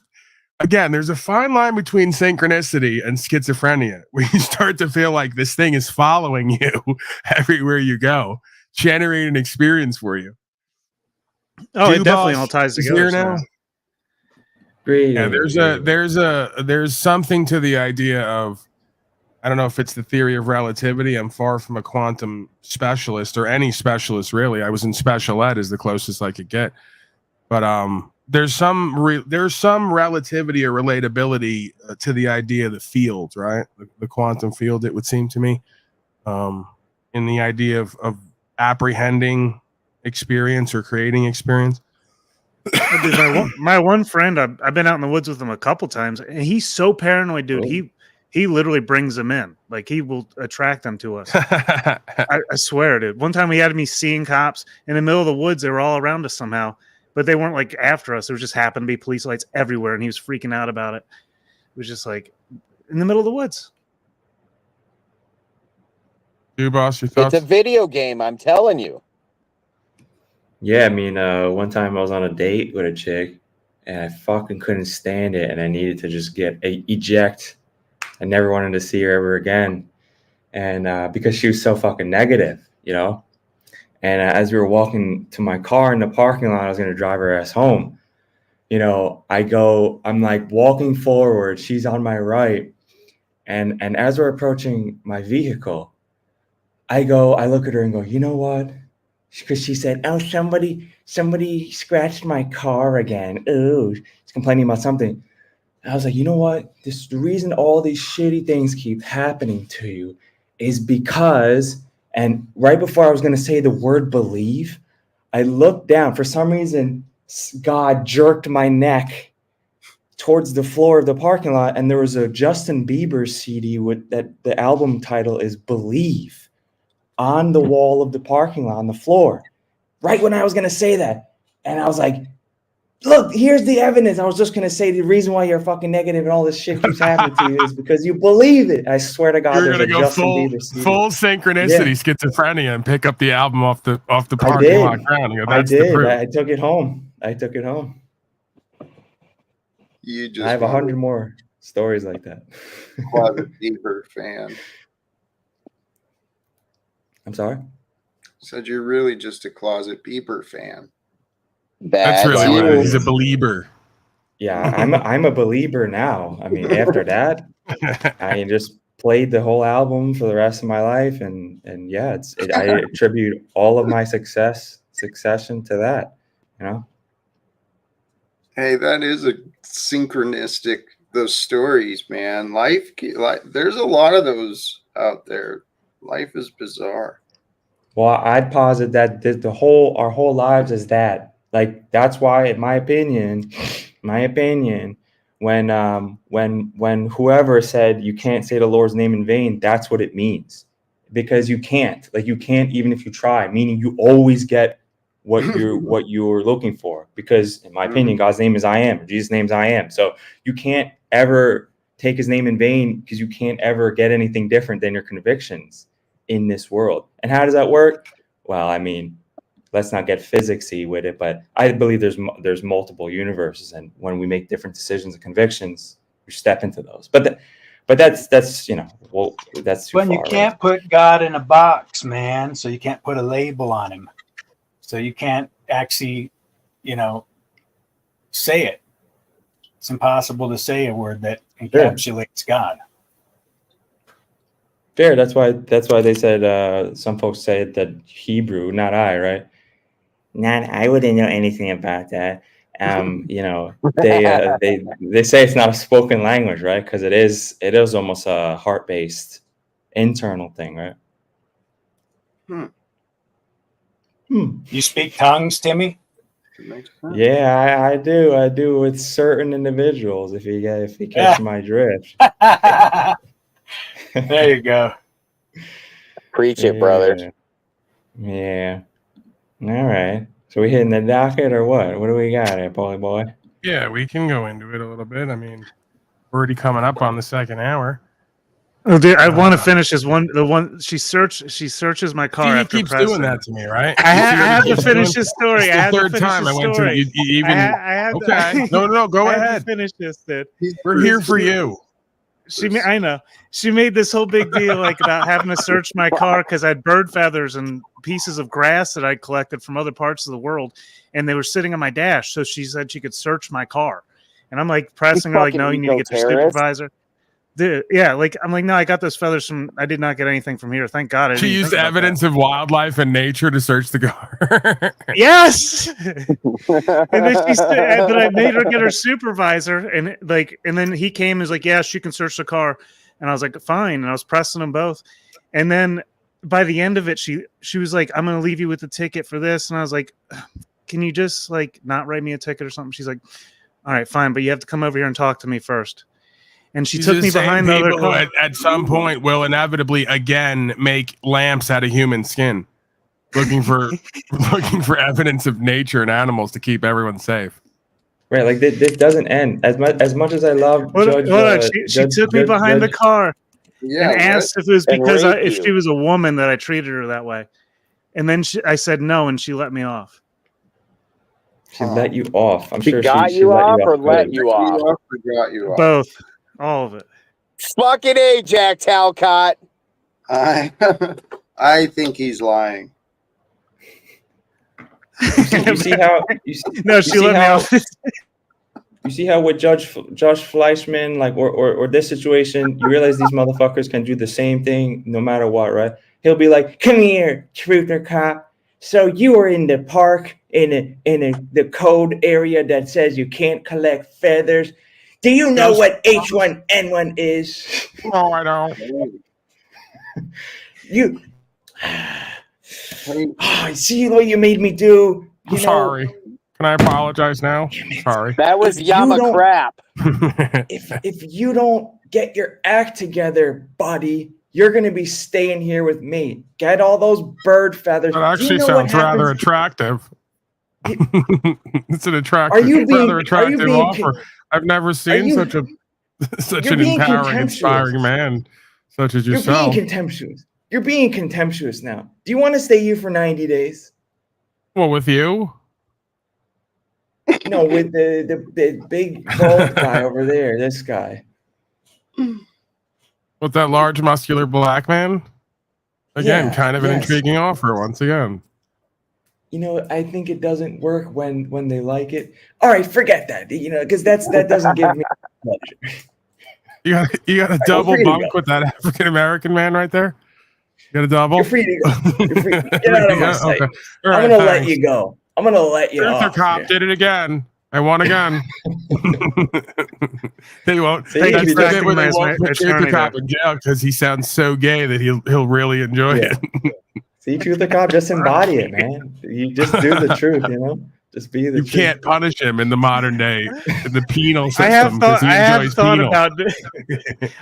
again, there's a fine line between synchronicity and schizophrenia, where you start to feel like this thing is following you everywhere you go, generating an experience for you. Oh, it definitely all ties together. Here now. Yeah, there's something to the idea of, I don't know if it's the theory of relativity. I'm far from a quantum specialist or any specialist really. I was in special ed is the closest I could get. But there's some relativity or relatability to the idea of the field, right? The quantum field, it would seem to me, in the idea of apprehending experience or creating experience. Dude, my one friend, I've been out in the woods with him a couple times, and he's so paranoid, dude. He literally brings them in, like he will attract them to us. I swear, dude. One time he had me seeing cops in the middle of the woods. They were all around us somehow, but they weren't like after us. There just happened to be police lights everywhere, and he was freaking out about it. It was just like in the middle of the woods. Dude, boss, your thoughts? It's a video game, I'm telling you. Yeah, I mean, one time I was on a date with a chick, and I fucking couldn't stand it, and I needed to just eject. I never wanted to see her ever again, and because she was so fucking negative, you know. And as we were walking to my car in the parking lot, I was gonna drive her ass home. You know, I'm like walking forward, she's on my right, and as we're approaching my vehicle, I look at her and go, you know what? Because she said, oh, somebody scratched my car again. Oh, she's complaining about something. And I was like, you know what? The reason all these shitty things keep happening to you is because, and right before I was going to say the word believe, I looked down. For some reason, God jerked my neck towards the floor of the parking lot, and there was a Justin Bieber CD with that the album title is Believe on the wall of the parking lot on the floor, right when I was going to say that. And I was like, look, here's the evidence. I was just going to say the reason why you're fucking negative and all this shit keeps happening to you is because you believe it. I swear to God, You're there's gonna a go Justin full Bieber CD. synchronicity, schizophrenia, and pick up the album off the parking lot ground. You know, I that's the did. proof. I took it home. You just I have 100 more stories like that. Closet Bieber fan. I'm sorry? Said you're really just a closet Bieber fan. That's really what it is. He's a believer. Yeah, I'm a believer now. I mean, after that, I just played the whole album for the rest of my life, and yeah, I attribute all of my succession to that. You know. Hey, that is a synchronistic. Those stories, man. Life, there's a lot of those out there. Life is bizarre. Well, I'd posit that our whole lives is that. Like, that's why, in my opinion, when whoever said you can't say the Lord's name in vain, that's what it means. Because you can't. Like, you can't even if you try, meaning you always get what you're looking for. Because in my opinion, God's name is I am, Jesus' name is I am. So you can't ever take his name in vain because you can't ever get anything different than your convictions in this world. And how does that work? Well, I mean, let's not get physicsy with it, but I believe there's multiple universes, and when we make different decisions and convictions, we step into those. But that's you know, well, that's too When far, you can't put God in a box, man, so you can't put a label on him, so you can't actually, you know, say it. It's impossible to say a word that encapsulates God. Fair. That's why they said some folks say that Hebrew, not I, right? Not I wouldn't know anything about that. You know, they say it's not a spoken language, right? Because it is almost a heart-based internal thing, right? You speak tongues, Timmy? Yeah, I do with certain individuals. If you catch my drift. There you go. Preach it, brother. Yeah. All right. So we hitting the docket or what? What do we got here, Paulie boy? Yeah, we can go into it a little bit. I mean, we're already coming up on the second hour. Oh, dude, I want to finish this one. The one she searches my car. He after keeps pressing. doing that to me, right? I have to finish this story. It's the third time I went to you. Even okay? No, go ahead. Finish this, dude. We're here for you. I know. She made this whole big deal like about having to search my car because I had bird feathers and pieces of grass that I collected from other parts of the world, and they were sitting on my dash. So she said she could search my car, and I'm like pressing her like, no, you need to get your supervisor. Dude, yeah, like I'm like, no, I got those feathers from. I did not get anything from here. Thank God. I She didn't used think about evidence of wildlife and nature to search the car. that. Yes. And then she said, but I made her get her supervisor, and and then he came and was like, yeah, she can search the car, and I was like, fine, and I was pressing them both, and then by the end of it, she was like, I'm gonna leave you with the ticket for this, and I was like, can you just like not write me a ticket or something? She's like, all right, fine, but you have to come over here and talk to me first. And she These took are me same behind the other people who car. at some point will inevitably again make lamps out of human skin, looking for evidence of nature and animals to keep everyone safe. Right, like this doesn't end. As much as I love Judge. Hold on. She took me behind the car Yeah, and asked if it was And because raped if you. she was a woman that I treated her that way. And then I said no, and she let me off. She let you off. I'm She sure got she you let off you or off. let good. you off? Got you off. Both, all of it. Fucking A, Jack Talcott. I think he's lying. You see how? No, she let me off. You see how with Josh Fleischman, like, or this situation, you realize these motherfuckers can do the same thing no matter what, right? He'll be like, "Come here, truther cop. So you were in the park in the code area that says you can't collect feathers. Do you know what H1N1 is?" No, I don't. You. See what you made me do. I'm sorry. Can I apologize now? Sorry. That was If you Yama don't- crap. If you don't get your act together, buddy, you're gonna be staying here with me. Get all those bird feathers. That Do actually you know what sounds rather happens? attractive. It's an attractive, Are you being- rather are you attractive being offer. I've never seen you- such You're an being empowering, contemptuous. inspiring man such as You're being yourself. contemptuous. You're being contemptuous now. Do you want to stay here for 90 days? Well, with you? No, with the big bald guy over there. This guy. With that large, muscular black man? Again, Yeah, kind of an yes. intriguing offer once again. You know, I think it doesn't work when they like it. All right, forget that. You know, because that doesn't give me pleasure. You got a You're double free to bunk go. with that African American man right there? You got a double? You're free to go. You're free. Get out of my sight. Okay. All I'm right, gonna let thanks. you go. I'm gonna let you Truther off. cop here. did it again. I won again. They won't. See, That's if you the just- bit where they won't put Truther attorney cop there. in jail because he sounds so gay that he'll really enjoy Yeah. it. See, truth or cop, just embody it, man. You just do the truth, you know. Just be the You truth. can't punish him in the modern day in the penal I have system thought. because he I have enjoys thought penal. about.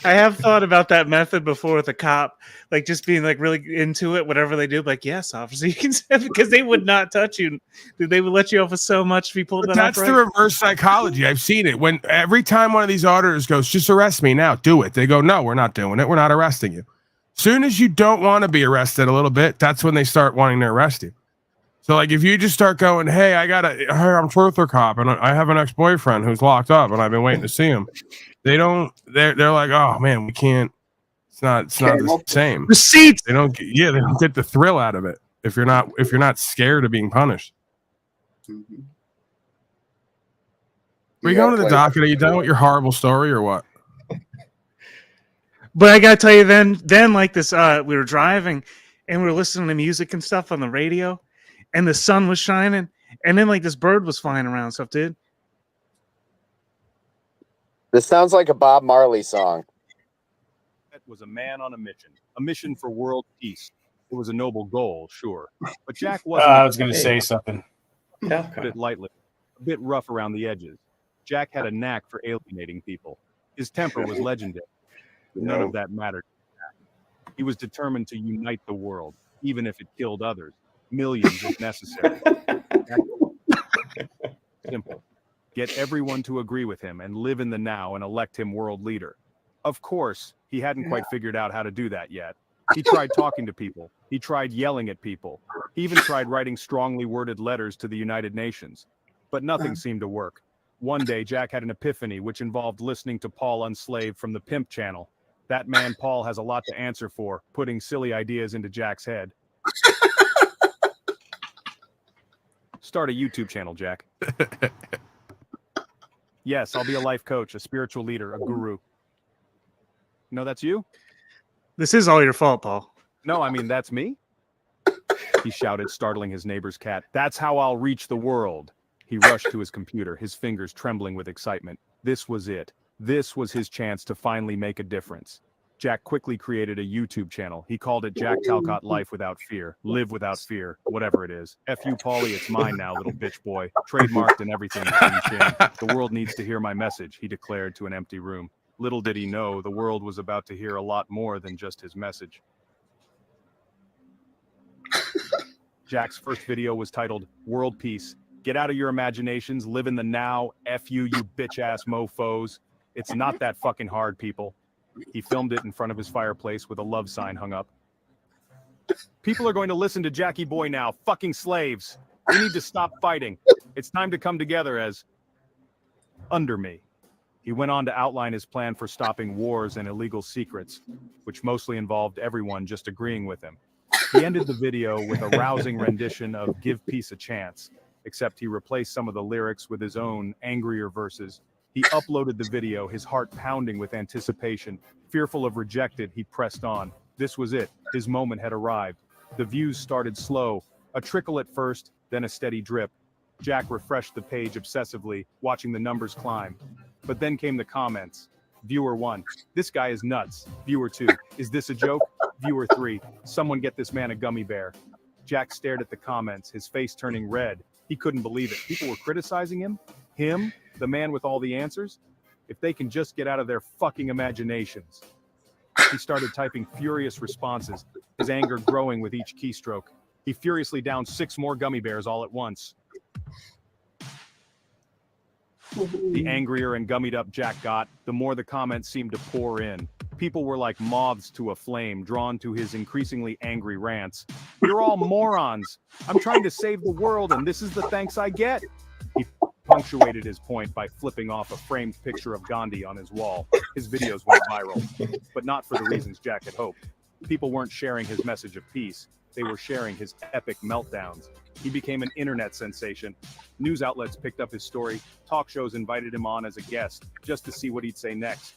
I have thought about that method before with a cop, like just being like really into it, whatever they do. Like, yes, officer, you can say, because they would not touch you. They would let you off with so much if you pulled But that that's off. the reverse psychology. I've seen it. When every time one of these auditors goes, just arrest me now, do it. They go, no, we're not doing it. We're not arresting you. Soon as you don't want to be arrested a little bit, that's when they start wanting to arrest you. So like if you just start going, hey, I'm Truther cop and I have an ex-boyfriend who's locked up and I've been waiting to see him. They're like, oh man, we can't. It's not the same. Receipts. They don't get the thrill out of it if you're not scared of being punished. Were you going to the docket? Are you done with your horrible story or what? But I gotta tell you, then like this, we were driving and we were listening to music and stuff on the radio, and the sun was shining, and then like this bird was flying around and stuff, dude. This sounds like a Bob Marley song. Was a man on a mission for world peace. It was a noble goal, sure, but Jack wasn't. I was going to say something. Put it lightly, a bit rough around the edges. Jack had a knack for alienating people. His temper was legendary. None of that mattered. He was determined to unite the world, even if it killed others, millions if necessary. Simple. Get everyone to agree with him and live in the now and elect him world leader. Of course, he hadn't quite figured out how to do that yet. He tried talking to people. He tried yelling at people. He even tried writing strongly worded letters to the United Nations. But nothing seemed to work. One day, Jack had an epiphany which involved listening to Paul Unslaved from the Pimp channel. That man, Paul, has a lot to answer for, putting silly ideas into Jack's head. Start a YouTube channel, Jack. Yes, I'll be a life coach, a spiritual leader, a guru. No, that's you? This is all your fault, Paul. No, I mean, that's me? He shouted, startling his neighbor's cat. That's how I'll reach the world. He rushed to his computer, his fingers trembling with excitement. This was it. This was his chance to finally make a difference. Jack quickly created a YouTube channel. He called it Jack Talcott Life Without Fear. Live Without Fear. Whatever it is. F you, Paulie, it's mine now, little bitch boy. Trademarked and everything. Chin, chin. The world needs to hear my message, he declared to an empty room. Little did he know, the world was about to hear a lot more than just his message. Jack's first video was titled World Peace. Get out of your imaginations, live in the now, F you, you bitch-ass mofos. It's not that fucking hard, people. He filmed it in front of his fireplace with a love sign hung up. People are going to listen to Jackie Boy now, fucking slaves. We need to stop fighting. It's time to come together as Under Me. He went on to outline his plan for stopping wars and illegal secrets, which mostly involved everyone just agreeing with him. He ended the video with a rousing rendition of Give Peace a Chance, except he replaced some of the lyrics with his own angrier verses. He uploaded the video, his heart pounding with anticipation. Fearful of rejected, he pressed on. This was it. His moment had arrived. The views started slow, a trickle at first, then a steady drip. Jack refreshed the page obsessively, watching the numbers climb. But then came the comments. Viewer 1, this guy is nuts. Viewer 2, is this a joke? Viewer 3, someone get this man a gummy bear. Jack stared at the comments, his face turning red. He couldn't believe it. People were criticizing him? Him? The man with all the answers? If they can just get out of their fucking imaginations. He started typing furious responses, his anger growing with each keystroke. He furiously downed 6 more gummy bears all at once. The angrier and gummied up Jack got, the more the comments seemed to pour in. People were like moths to a flame, drawn to his increasingly angry rants. You're all morons. I'm trying to save the world, and this is the thanks I get. He punctuated his point by flipping off a framed picture of Gandhi on his wall. His videos went viral, but not for the reasons Jack had hoped. People weren't sharing his message of peace. They were sharing his epic meltdowns. He became an internet sensation. News outlets picked up his story. Talk shows invited him on as a guest, just to see what he'd say next.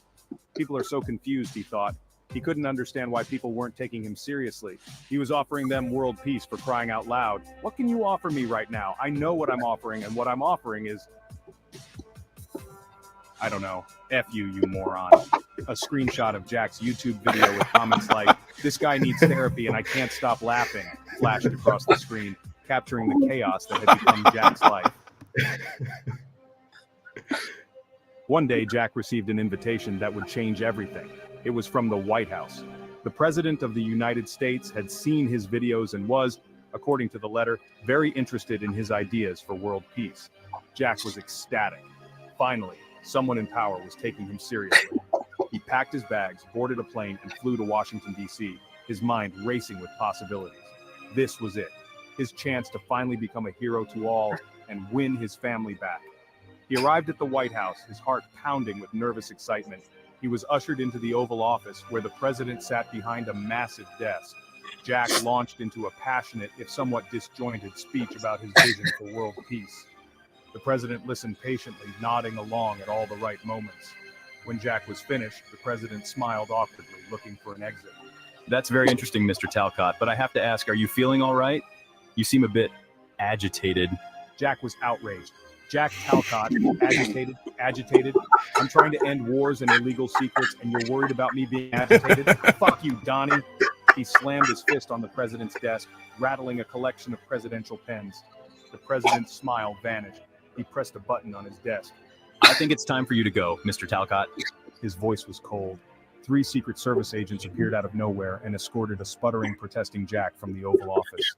People are so confused, he thought. He couldn't understand why people weren't taking him seriously. He was offering them world peace, for crying out loud. What can you offer me right now? I know what I'm offering, and what I'm offering is... I don't know. F you, you moron. A screenshot of Jack's YouTube video with comments like, this guy needs therapy and I can't stop laughing, flashed across the screen, capturing the chaos that had become Jack's life. One day, Jack received an invitation that would change everything. It was from the White House. The President of the United States had seen his videos and was, according to the letter, very interested in his ideas for world peace. Jack was ecstatic. Finally, someone in power was taking him seriously. He packed his bags, boarded a plane, and flew to Washington, D.C., his mind racing with possibilities. This was it, his chance to finally become a hero to all and win his family back. He arrived at the White House, his heart pounding with nervous excitement. He was ushered into the Oval Office, where the president sat behind a massive desk. Jack launched into a passionate, if somewhat disjointed, speech about his vision for world peace. The president listened patiently, nodding along at all the right moments. When Jack was finished, the president smiled awkwardly, looking for an exit. That's very interesting, Mr. Talcott, but I have to ask, are you feeling all right? You seem a bit agitated. Jack was outraged. Jack Talcott, agitated. I'm trying to end wars and illegal secrets, and you're worried about me being agitated? Fuck you, Donnie. He slammed his fist on the president's desk, rattling a collection of presidential pens. The president's smile vanished. He pressed a button on his desk. I think it's time for you to go, Mr. Talcott. His voice was cold. 3 Secret Service agents appeared out of nowhere and escorted a sputtering, protesting Jack from the Oval Office.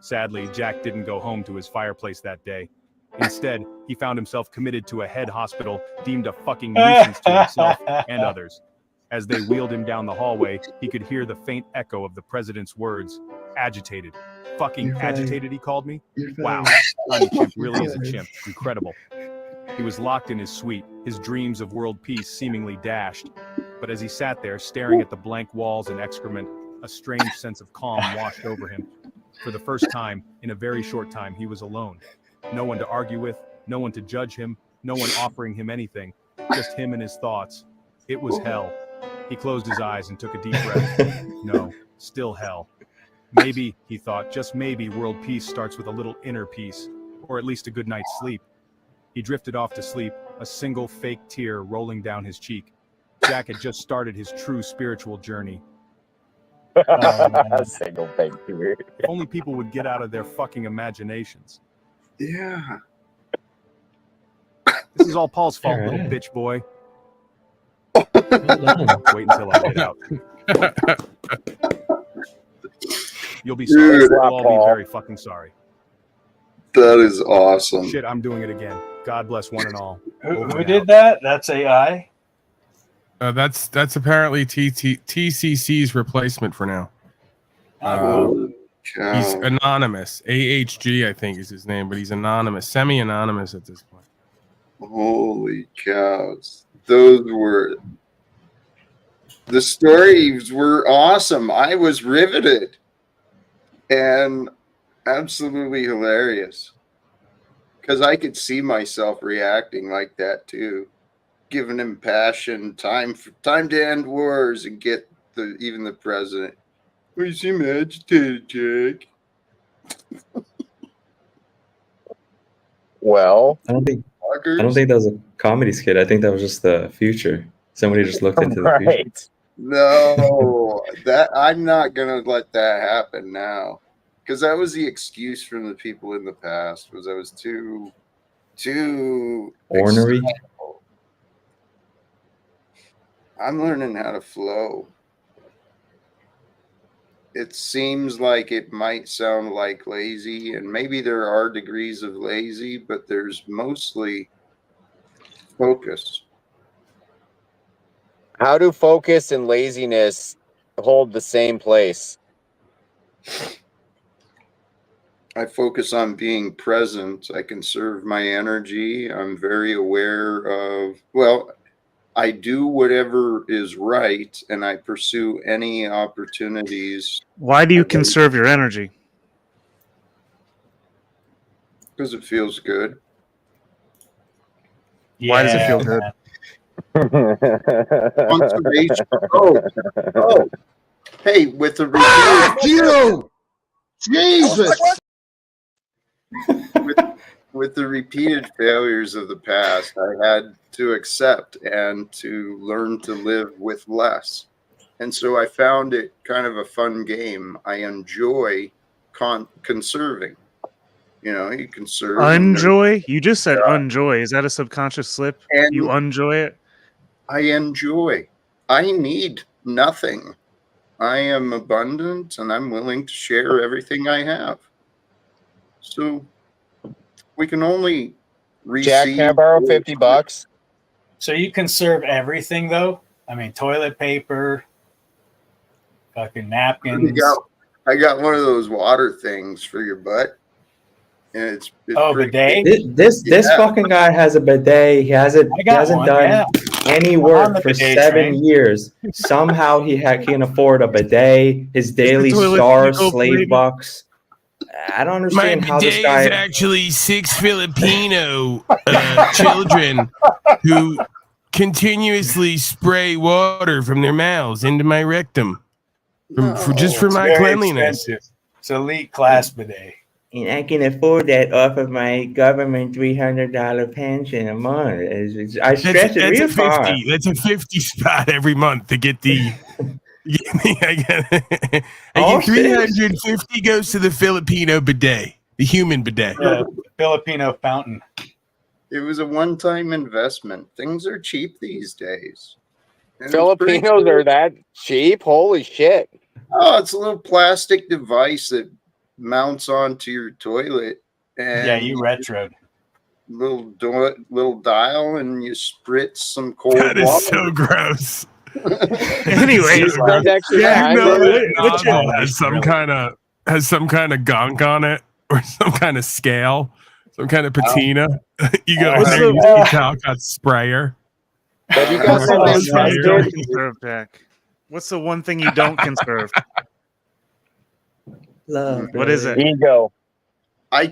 Sadly, Jack didn't go home to his fireplace that day. Instead, he found himself committed to a head hospital deemed a fucking nuisance to himself and others. As they wheeled him down the hallway, he could hear the faint echo of the president's words. Agitated. Fucking agitated, he called me? Wow, Tiny Chimp really is a chimp. Incredible. He was locked in his suite, his dreams of world peace seemingly dashed. But as he sat there, staring at the blank walls and excrement, a strange sense of calm washed over him. For the first time, in a very short time, he was alone. No one to argue with, no one to judge him, no one offering him anything. just him and his thoughts. It was hell. He closed his eyes and took a deep breath. No, still hell. Maybe, he thought, just maybe world peace starts with a little inner peace, or at least a good night's sleep. He drifted off to sleep, a single fake tear rolling down his cheek. Jack had just started his true spiritual journey. A single fake tear. If only people would get out of their fucking imaginations. Yeah. This is all Paul's fault, little bitch boy. Wait until I get out. You'll be sorry. Dude, We'll all be very fucking sorry. That is awesome. Shit, I'm doing it again. God bless one and all. Who did that? That's AI. That's apparently TCC's replacement for now. He's anonymous. AHG, I think, is his name, but he's anonymous, semi-anonymous at this point. Holy cows! The stories were awesome. I was riveted and absolutely hilarious because I could see myself reacting like that too, giving him passion, time to end wars and get even the president. You seem agitated, Jake. Well, I don't think that was a comedy skit. I think that was just the future. Somebody just looked into the future. No, that I'm not gonna let that happen now, because that was the excuse from the people in the past. Was I was too Ornery. excitable. I'm learning how to flow. It seems like it might sound like lazy, and maybe there are degrees of lazy, but there's mostly focus. how do focus and laziness hold the same place? I focus on being present. I conserve my energy. I'm very aware of, well, I do whatever is right, and I pursue any opportunities. Why do you conserve your energy? Because it feels good. Why does it feel good? Conservation. Oh. Hey, with the you! Jesus! with the repeated failures of the past, I had to accept and to learn to live with less. And so I found it kind of a fun game. I enjoy conserving. You know, you conserve. Unjoy? You just said unjoy. Is that a subconscious slip? And you unjoy it? I enjoy. I need nothing. I am abundant and I'm willing to share everything I have. So we can only receive. Jack, can I borrow $50? So you conserve everything, though? I mean, toilet paper, fucking napkins. I got one of those water things for your butt. And it's bidet? This fucking guy has a bidet. He hasn't done any work for 7 years. Somehow he can afford a bidet. His daily stars, slave bucks. I don't understand how this guy is actually 6 Filipino children who continuously spray water from their mouths into my rectum just for my cleanliness. Expensive. It's elite class bidet. And I can afford that off of my government $300 pension a month. I stretch it real far. That's a 50 spot every month to get the. I get 350 goes to the Filipino bidet, the human bidet. Filipino fountain. It was a one-time investment. Things are cheap these days. And Filipinos are that cheap? Holy shit. Oh, it's a little plastic device that mounts onto your toilet. And yeah, you retroed. Little dial, and you spritz some cold water. That is so gross. Anyway, has some kind of gunk on it or some kind of scale, some kind of patina. You go in there, you see Talcott sprayer. Have you got conserve, Jack? What's the one thing you don't conserve? Love. What is it? Ego. I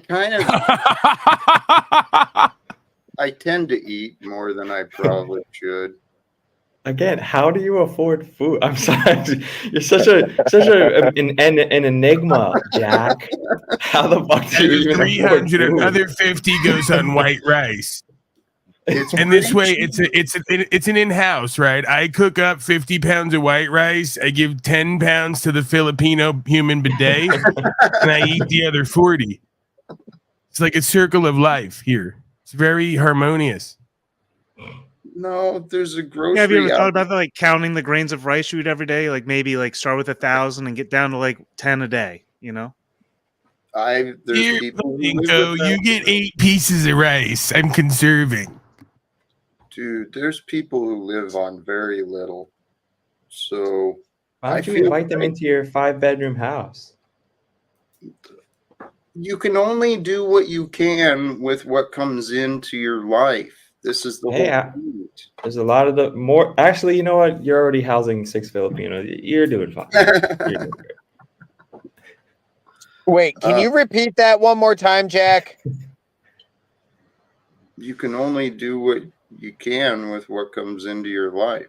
I tend to eat more than I probably should. Again, how do you afford food? I'm sorry, you're such an enigma, Jack. How the fuck do you even afford 300 food? another 50 goes on white rice. And this way, it's an in-house, right? I cook up 50 pounds of white rice. I give 10 pounds to the Filipino human bidet, and I eat the other 40. It's like a circle of life here. It's very harmonious. No, there's a grocery. Yeah, have you ever thought about like counting the grains of rice you eat every day? Like maybe like start with 1,000 and get down to like 10 a day. You know. There's Here, people. you get 8 pieces of rice. I'm conserving. Dude, there's people who live on very little. So Why don't you invite them into your 5-bedroom house? You can only do what you can with what comes into your life. This is the whole point. There's a lot of the more. Actually, you know what? You're already housing 6 Filipinos. You're doing fine. You're doing great. Wait, can you repeat that one more time, Jack? You can only do what you can with what comes into your life.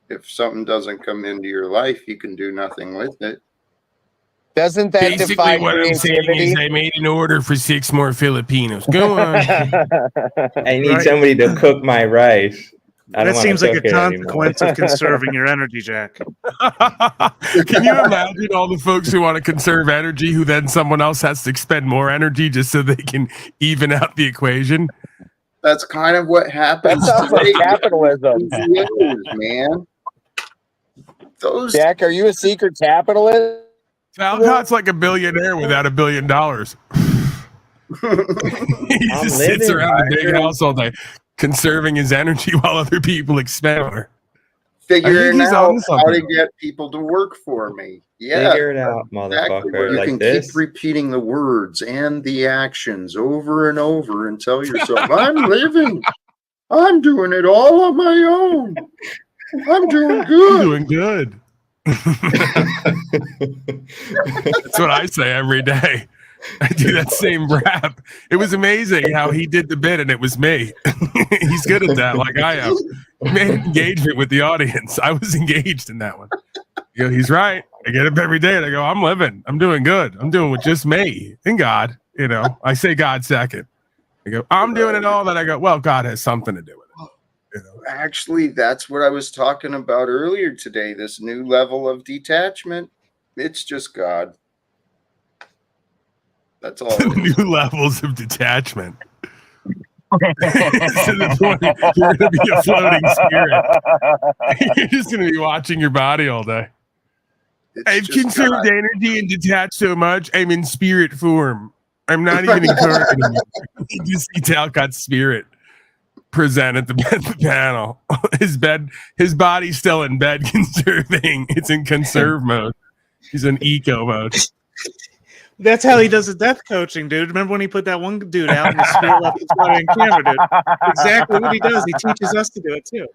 If something doesn't come into your life, you can do nothing with it. Doesn't that Basically, defy what I'm saying is I made an order for 6 more Filipinos. Go on. I need somebody to cook my rice. I don't That seems like a cook it anymore. consequence of conserving your energy, Jack. Can you imagine all the folks who want to conserve energy who then someone else has to expend more energy just so they can even out the equation? That's kind of what happens. That sounds like capitalism. Man. Those Jack, are you a secret capitalist? Talcott's like a billionaire without $1 billion. He just sits around the big house all day, conserving his energy while other people expend more. Figuring he's out on how to something. get people to work for me. Yeah, Figure it out, motherfucker. You Like can this. keep repeating the words and the actions over and over and tell yourself, I'm living. I'm doing it all on my own. I'm doing good. I'm doing good. That's what I say every day. I do that same rap. It was amazing how he did the bit and it was me. He's good at that, like I am. He made engagement with the audience. I was engaged in that one. You know, he's right. I get up every day and I go, I'm living. I'm doing good. I'm doing with just me and God. You know, I say God second. I go, I'm doing it all. Then I go, well, God has something to do with it. You know? Actually, that's what I was talking about earlier today. This new level of detachment. It's just God. That's all. New levels of detachment. To the point you're going to be a floating spirit. You're just going to be watching your body all day. I've conserved energy and detached so much, I'm in spirit form. I'm not even in current anymore. You just see Talcott's spirit present at the panel. His body's still in bed conserving. It's in conserve mode. He's in eco mode. That's how he does his death coaching, dude. Remember when he put that one dude out and the spirit left his body on camera, dude? Exactly what he does. He teaches us to do it too.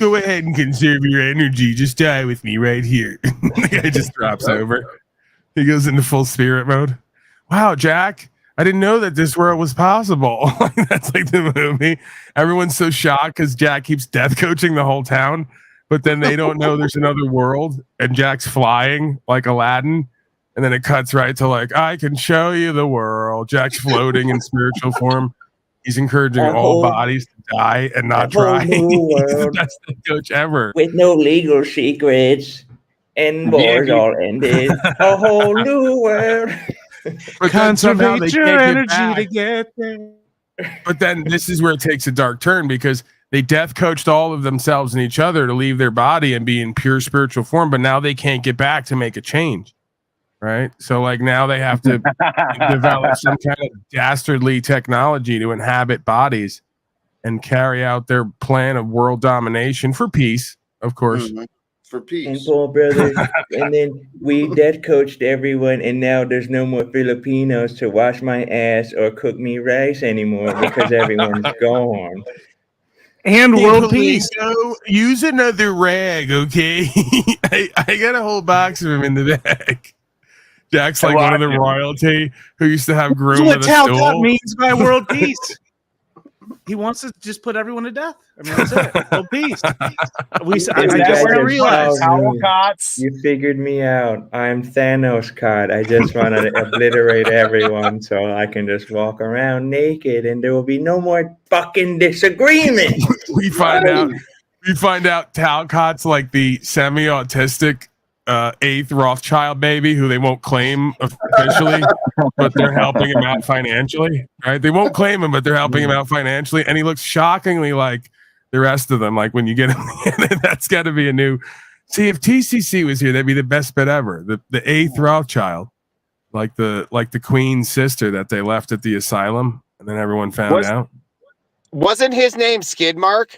Go ahead and conserve your energy. Just die with me right here. The guy just drops over. He goes into full spirit mode. Wow, Jack, I didn't know that this world was possible. That's like the movie. Everyone's so shocked because Jack keeps death coaching the whole town, but then they don't know there's another world and Jack's flying like Aladdin. And then it cuts right to like, I can show you the world. Jack's floating in spiritual form. He's encouraging all bodies to die and not try. He's the best coach ever. With no legal secrets and wars all ended. A whole new world. But then somehow Conservate they your can't get energy back. to get there. But then this is where it takes a dark turn because they death coached all of themselves and each other to leave their body and be in pure spiritual form. But now they can't get back to make a change. Right. So like now they have to develop some kind of dastardly technology to inhabit bodies and carry out their plan of world domination for peace, of course. Mm-hmm. For peace. And Paul, brother, and then we death coached everyone, and now there's no more Filipinos to wash my ass or cook me rice anymore because everyone's gone. And world peace. Use another rag, okay? I got a whole box of them in the bag. Jack's like one of the royalty who used to have groom That's with what a Talcott stool. means by world peace. he wants to just put everyone to death. I mean, that's it. No peace. I This just guy want to just realize. found me. You figured me out. I'm Thanos, Cod. I just want to obliterate everyone so I can just walk around naked and there will be no more fucking disagreement. We find out Talcott's like the semi-autistic 8th Rothschild baby who they won't claim officially, but they're helping him out financially. Right? They won't claim him, but they're helping him out financially, and he looks shockingly like the rest of them. Like when you get him, that's got to be a new. See, if TCC was here, that'd be the best bit ever. The 8th Rothschild, like the Queen's sister that they left at the asylum, and then everyone found out. Wasn't his name Skidmark?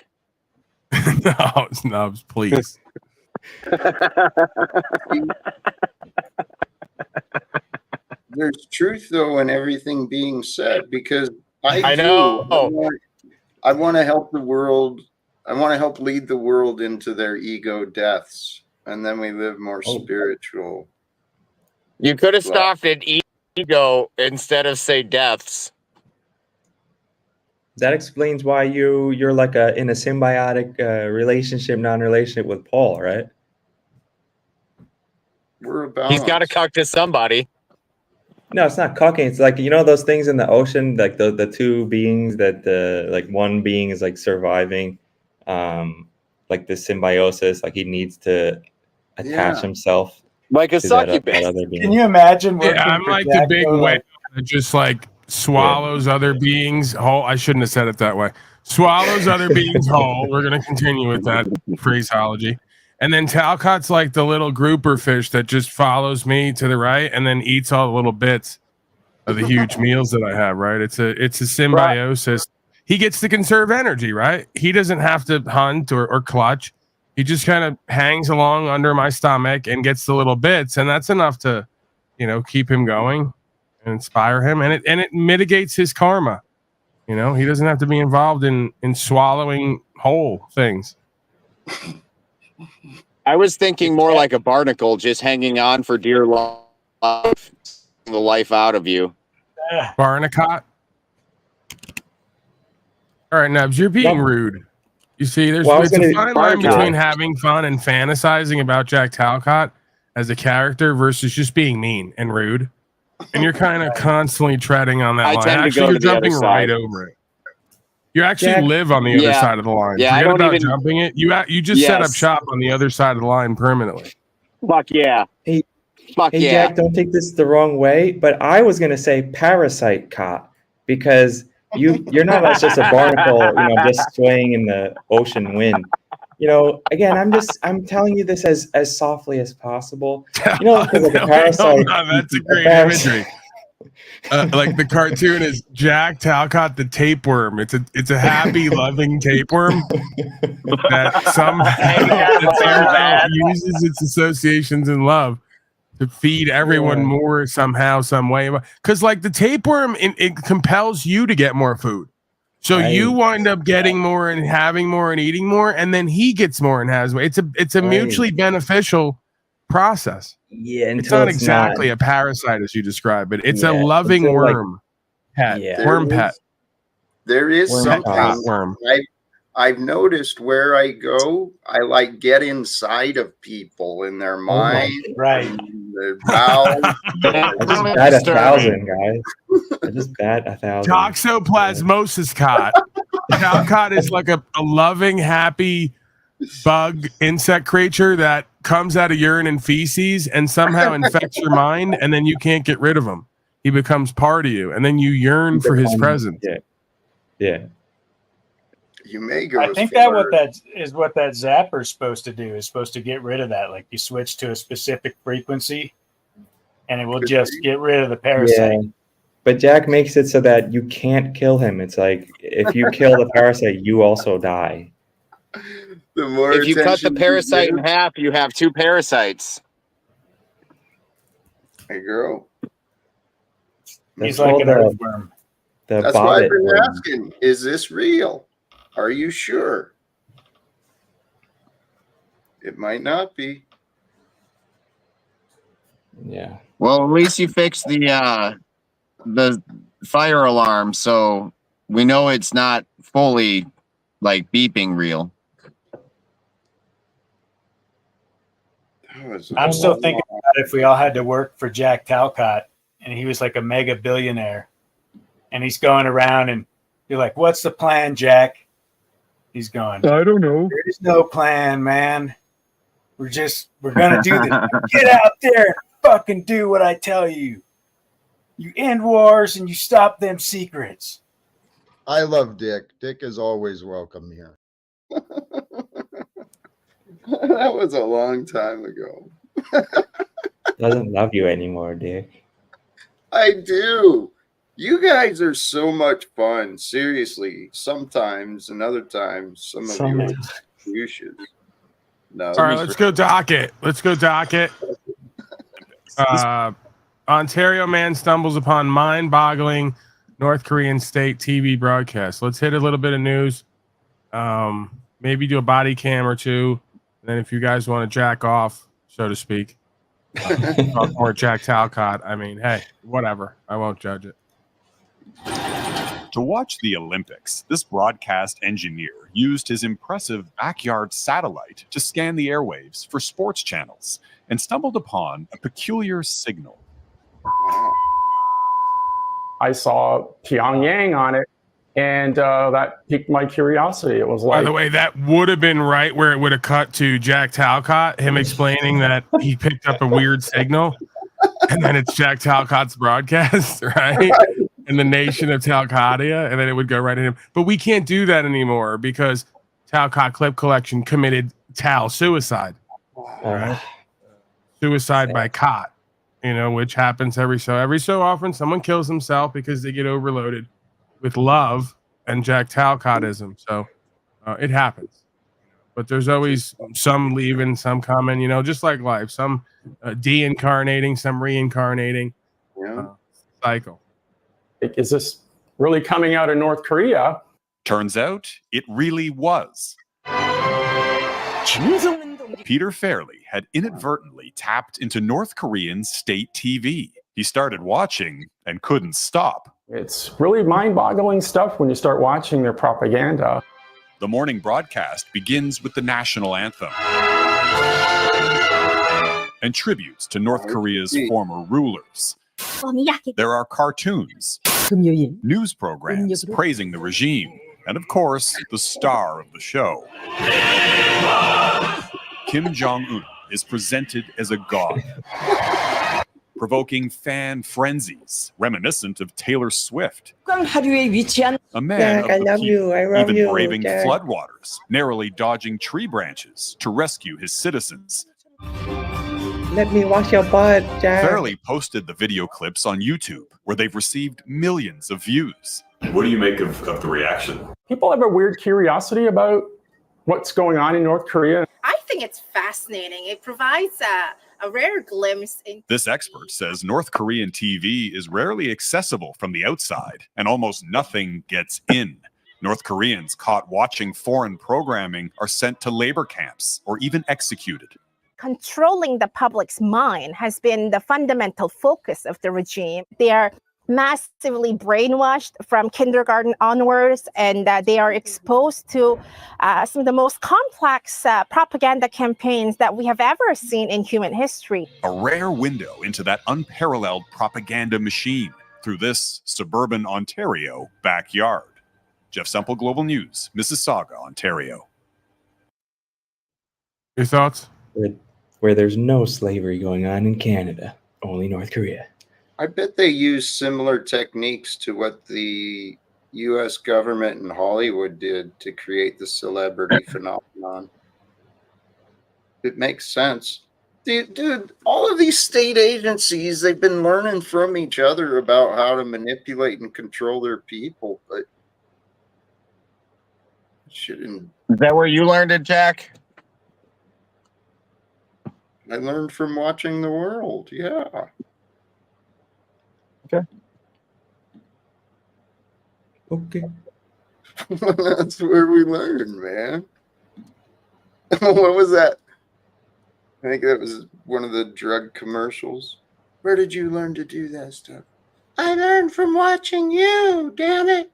No, Snubs, please. There's truth though in everything being said, because I know. I want to help the world. I want to help lead the world into their ego deaths, and then we live more spiritual. You could have stopped at ego instead of say deaths. That explains why you're like in a symbiotic non-relationship with Paul, right? We're about. He's got to cuck to somebody. No, it's not cucking. It's like, you know, those things in the ocean, like the two beings that like one being is like surviving, like the symbiosis, like he needs to attach himself like a to that succubus. other being. Can you imagine? Yeah, I'm like the big whale that just like swallows other beings whole. I shouldn't have said it that way. Swallows other beings whole. We're gonna continue with that phraseology. And then Talcott's like the little grouper fish that just follows me to the right and then eats all the little bits of the huge meals that I have, right? It's a symbiosis. He gets to conserve energy, right? He doesn't have to hunt or clutch. He just kind of hangs along under my stomach and gets the little bits, and that's enough to, you know, keep him going and inspire him, and it mitigates his karma. You know, he doesn't have to be involved in swallowing whole things. I was thinking more like a barnacle just hanging on for dear life, the life out of you. Barnacott. All right, Nubs, you're being rude. You see, it's a fine line between having fun and fantasizing about Jack Talcott as a character versus just being mean and rude. And you're kind of constantly treading on that line. Actually, you're jumping right over it. You actually live on the other side of the line. Yeah, Forget about jumping it. You just set up shop on the other side of the line permanently. Fuck yeah. Hey, Jack, don't take this the wrong way, but I was gonna say parasite cot because you're not just a barnacle, you know, just swaying in the ocean wind. You know, again, I'm telling you this as softly as possible. You know, like a parasite. That's a great imagery. Like the cartoon is Jack Talcott the tapeworm. It's a happy, loving tapeworm that somehow uses its associations in love to feed everyone more somehow, some way. Because like the tapeworm, it compels you to get more food. So you wind up getting more and having more and eating more, and then he gets more and has more. It's a mutually beneficial process. Yeah, it's not exactly a parasite as you describe it. It's a loving worm pet. Worm pet. There is something worm. I've noticed where I go, I like get inside of people in their mind. Right. Their bowels. I just bat 1,000, guys. I just bat 1,000. Toxoplasmosis cot. Talcott is like a loving, happy bug insect creature that comes out of urine and feces and somehow infects your mind, and then you can't get rid of him. He becomes part of you, and then you yearn for his presence. Yeah. You may go. I think that what that zapper is supposed to do is supposed to get rid of that. Like you switch to a specific frequency, and it will just get rid of the parasite. Yeah. But Jack makes it so that you can't kill him. It's like if you kill the parasite, you also die. The more if you cut the parasite in half, you have 2 parasites. Hey, girl. He's like an earthworm. That's why I've been asking, is this real? Are you sure? It might not be. Yeah. Well, at least you fixed the fire alarm, so we know it's not fully like beeping real. I'm still thinking about if we all had to work for Jack Talcott and he was like a mega billionaire and he's going around and you're like, what's the plan, Jack? He's going, I don't know. There's no plan, man. We're going to do this. Get out there and fucking do what I tell you. You end wars and you stop them secrets. I love Dick. Dick is always welcome here. That was a long time ago. Doesn't love you anymore, Dick. I do. You guys are so much fun. Seriously. Sometimes and other times, some of you should. No. All right, let's go docket. Ontario man stumbles upon mind-boggling North Korean state TV broadcast. Let's hit a little bit of news. Maybe do a body cam or two. And then if you guys want to jack off, so to speak, talk more Jack Talcott. I mean, hey, whatever. I won't judge it. To watch the Olympics, this broadcast engineer used his impressive backyard satellite to scan the airwaves for sports channels and stumbled upon a peculiar signal. I saw Pyongyang on it, and that piqued my curiosity. It was like, By the way, that would have been right where it would have cut to Jack Talcott, him explaining that he picked up a weird signal, and then it's Jack Talcott's broadcast, right? In the nation of Talcottia, and then it would go right at him. But we can't do that anymore because Talcott Clip Collection committed Tal suicide. Right? Suicide by cot, which happens every so often. Someone kills himself because they get overloaded with love and Jack Talcottism. So it happens. But there's always some leaving, some coming, just like life. Some de-incarnating, some reincarnating. Cycle. is this really coming out of North Korea? Turns out it really was. Peter Fairley had inadvertently tapped into North Korean state TV. He started watching and couldn't stop. It's really mind-boggling stuff when you start watching their propaganda. The morning broadcast begins with the national anthem and tributes to North Korea's former rulers. There are cartoons, news programs praising the regime, and of course, the star of the show. Kim Jong-un is presented as a god, provoking fan frenzies reminiscent of Taylor Swift. A man Jack, of I the love people, you. I love even you, braving Jack. floodwaters, narrowly dodging tree branches to rescue his citizens. Let me wash your butt, Jack. Fairley posted the video clips on YouTube, where they've received millions of views. What do you make of the reaction? People have a weird curiosity about what's going on in North Korea. I think it's fascinating. It provides a rare glimpse in. This expert says North Korean TV is rarely accessible from the outside, and almost nothing gets in. North Koreans caught watching foreign programming are sent to labor camps or even executed. Controlling the public's mind has been the fundamental focus of the regime. They are massively brainwashed from kindergarten onwards, and they are exposed to some of the most complex propaganda campaigns that we have ever seen in human history. A rare window into that unparalleled propaganda machine through this suburban Ontario backyard. Jeff Semple, Global News, Mississauga, Ontario. Your thoughts? Where there's no slavery going on in Canada, only North Korea. I bet they use similar techniques to what the U.S. government and Hollywood did to create the celebrity phenomenon. It makes sense. Dude, all of these state agencies, they've been learning from each other about how to manipulate and control their people, but shouldn't. Is that where you learned it, Jack? I learned from watching the world, yeah. Okay. That's where we learn, man. What was that? I think that was one of the drug commercials. Where did you learn to do that stuff? I learned from watching you, damn it.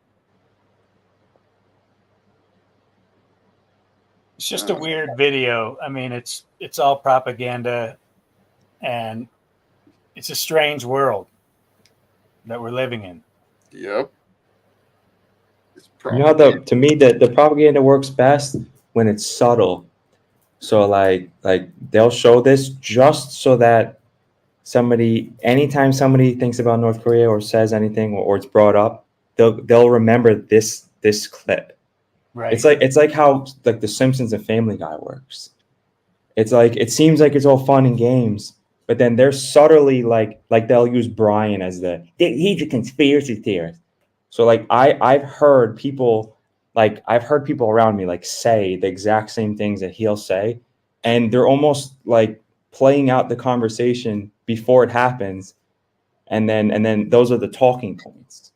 It's just a weird video. I mean, it's all propaganda, and it's a strange world that we're living in. Yep. You know, to me, the propaganda works best when it's subtle. So like they'll show this just so that anytime somebody thinks about North Korea or says anything or it's brought up, they'll remember this clip. Right. It's like how like The Simpsons and Family Guy works. It's like it seems like it's all fun and games, but then they're subtly like they'll use Brian as he's a conspiracy theorist. So like I've heard people around me like say the exact same things that he'll say, and they're almost like playing out the conversation before it happens, and then those are the talking points.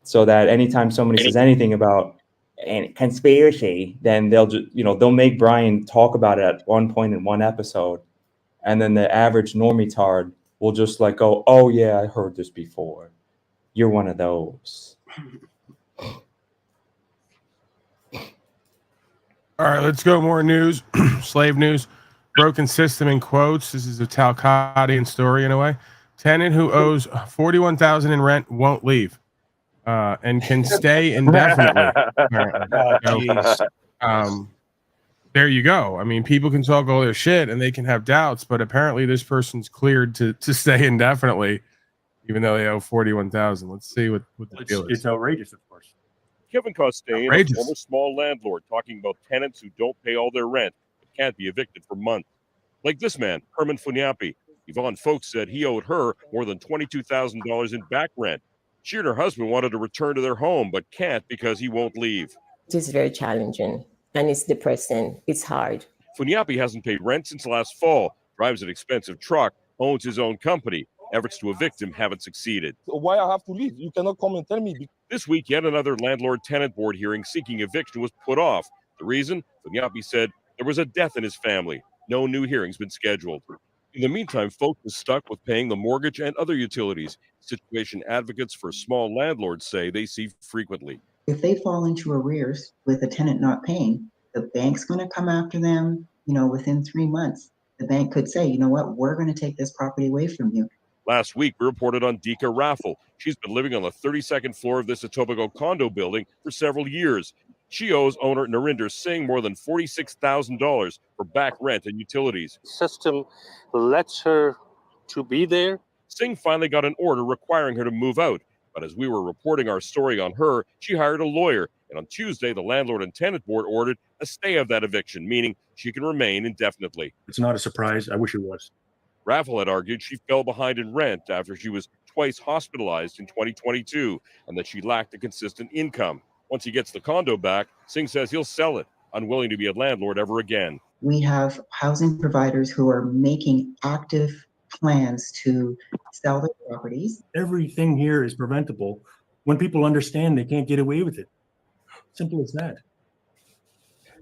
So that anytime somebody says anything about and conspiracy, then they'll make Brian talk about it at one point in one episode, and then the average normitard will just like go, "Oh yeah, I heard this before. You're one of those." All right, let's go. More news. Slave news. Broken system in quotes. This is a Talcottian story in a way. Tenant who owes $41,000 in rent won't leave, and can stay indefinitely. There you go. I mean, people can talk all their shit and they can have doubts, but apparently this person's cleared to stay indefinitely, even though they owe $41,000. Let's see what the deal is. It's outrageous, of course. Kevin Costain, a former small landlord, talking about tenants who don't pay all their rent but can't be evicted for months. Like this man, Herman Funyapi. Yvonne Folks said he owed her more than $22,000 in back rent. She and her husband wanted to return to their home but can't because he won't leave. It is very challenging and it's depressing. It's hard. Funyapi hasn't paid rent since last fall, drives an expensive truck, owns his own company. Efforts to evict him haven't succeeded. Why I have to leave? You cannot come and tell me. This week, yet another landlord-tenant board hearing seeking eviction was put off. The reason? Funyapi said there was a death in his family. No new hearings been scheduled. In the meantime, folks is stuck with paying the mortgage and other utilities. Situation advocates for small landlords say they see frequently. If they fall into arrears with a tenant not paying, the bank's going to come after them, within 3 months. The bank could say, you know what, we're going to take this property away from you. Last week, we reported on Dika Raffle. She's been living on the 32nd floor of this Etobicoke condo building for several years. She owes owner Narinder Singh more than $46,000 for back rent and utilities. System lets her to be there. Singh finally got an order requiring her to move out. But as we were reporting our story on her, she hired a lawyer. And on Tuesday, the landlord and tenant board ordered a stay of that eviction, meaning she can remain indefinitely. It's not a surprise. I wish it was. Raffle had argued she fell behind in rent after she was twice hospitalized in 2022 and that she lacked a consistent income. Once he gets the condo back, Singh says he'll sell it, unwilling to be a landlord ever again. We have housing providers who are making active plans to sell their properties. Everything here is preventable when people understand they can't get away with it. Simple as that.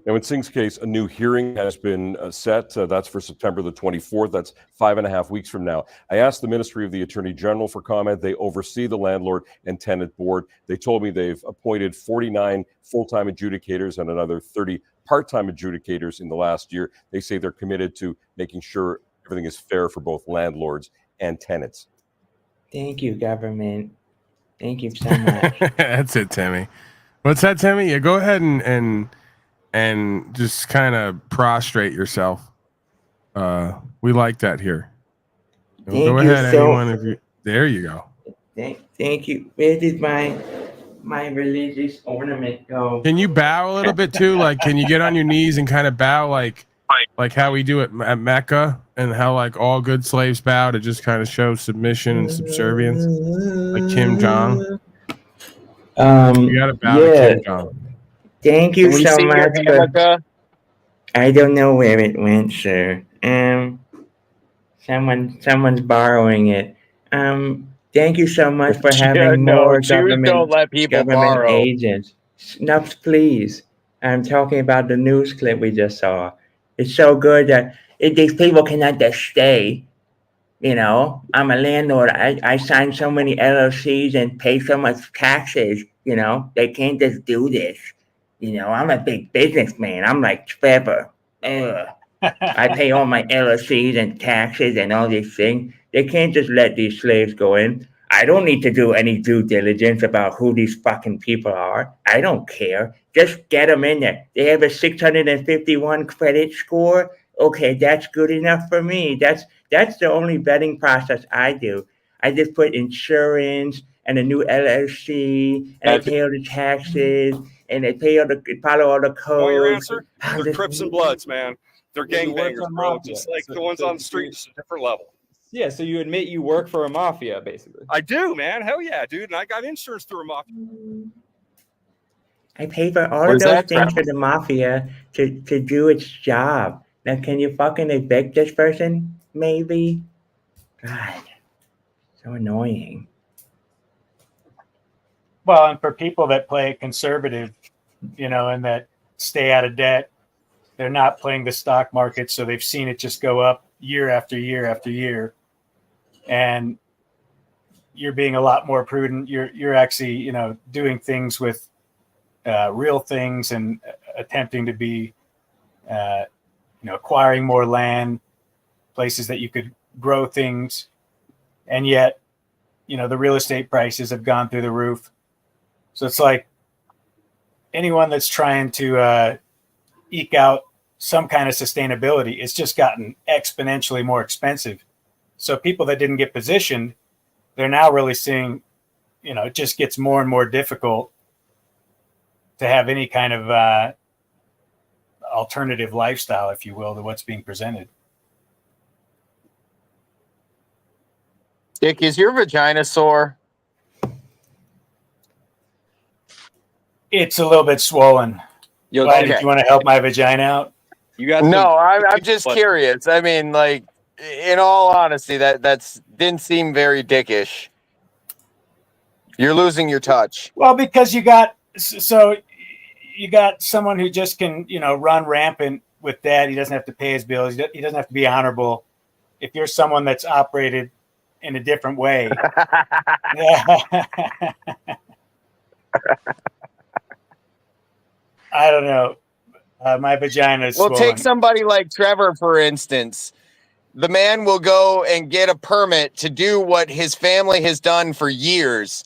Now, in Singh's case, a new hearing has been set. That's for September the 24th. That's 5.5 weeks from now. I asked the Ministry of the Attorney General for comment. They oversee the landlord and tenant board. They told me they've appointed 49 full-time adjudicators and another 30 part-time adjudicators in the last year. They say they're committed to making sure everything is fair for both landlords and tenants. Thank you, government. Thank you so much. That's it, Timmy. What's that, Timmy? Yeah, go ahead and just kind of prostrate yourself. We like that here. Go ahead, anyone. If you there, you go. Thank you. Where did my religious ornament go? Can you bow a little bit too? Like, can you get on your knees and kind of bow like how we do at Mecca, and how like all good slaves bow to just kind of show submission and subservience, like Kim Jong? You gotta bow to Kim Jong. Thank you so much. I don't know where it went, sir. Someone's borrowing it. Thank you so much for having more government agents. Snuffs, please. I'm talking about the news clip we just saw. It's so good that these people cannot just stay. I'm a landlord. I signed so many LLCs and pay so much taxes. They can't just do this. I'm a big businessman. I'm like Trevor. I pay all my LLCs and taxes and all these things. They can't just let these slaves go in. I don't need to do any due diligence about who these fucking people are. I don't care. Just get them in there. They have a 651 credit score. Okay, that's good enough for me. That's the only vetting process I do. I just put insurance and a new LLC, and I pay all the taxes, and I follow all the codes. Your answer? They're Crips and Bloods, man. They're gangbangers, bro. Just like the ones on the street, just a different level. Yeah, so you admit you work for a mafia, basically. I do, man. Hell yeah, dude. And I got insurance through a mafia. I pay for all of those things for the mafia to do its job. Now, can you fucking evict this person? Maybe? God, so annoying. Well, and for people that play it conservative, and that stay out of debt, they're not playing the stock market, so they've seen it just go up year after year after year. And you're being a lot more prudent. You're actually, doing things with real things and attempting to be, acquiring more land, places that you could grow things. And yet, the real estate prices have gone through the roof. So it's like anyone that's trying to eke out some kind of sustainability, it's just gotten exponentially more expensive. So people that didn't get positioned, they're now really seeing, it just gets more and more difficult to have any kind of alternative lifestyle, if you will, to what's being presented. Dick, is your vagina sore? It's a little bit swollen. Why, did you want to help my vagina out? No, I'm just curious. I mean, like, in all honesty, that's didn't seem very dickish. You're losing your touch. Well, because you got someone who just can, run rampant with that. He doesn't have to pay his bills. He doesn't have to be honorable. If you're someone that's operated in a different way. I don't know. My vagina is swollen. Take somebody like Trevor, for instance. The man will go and get a permit to do what his family has done for years.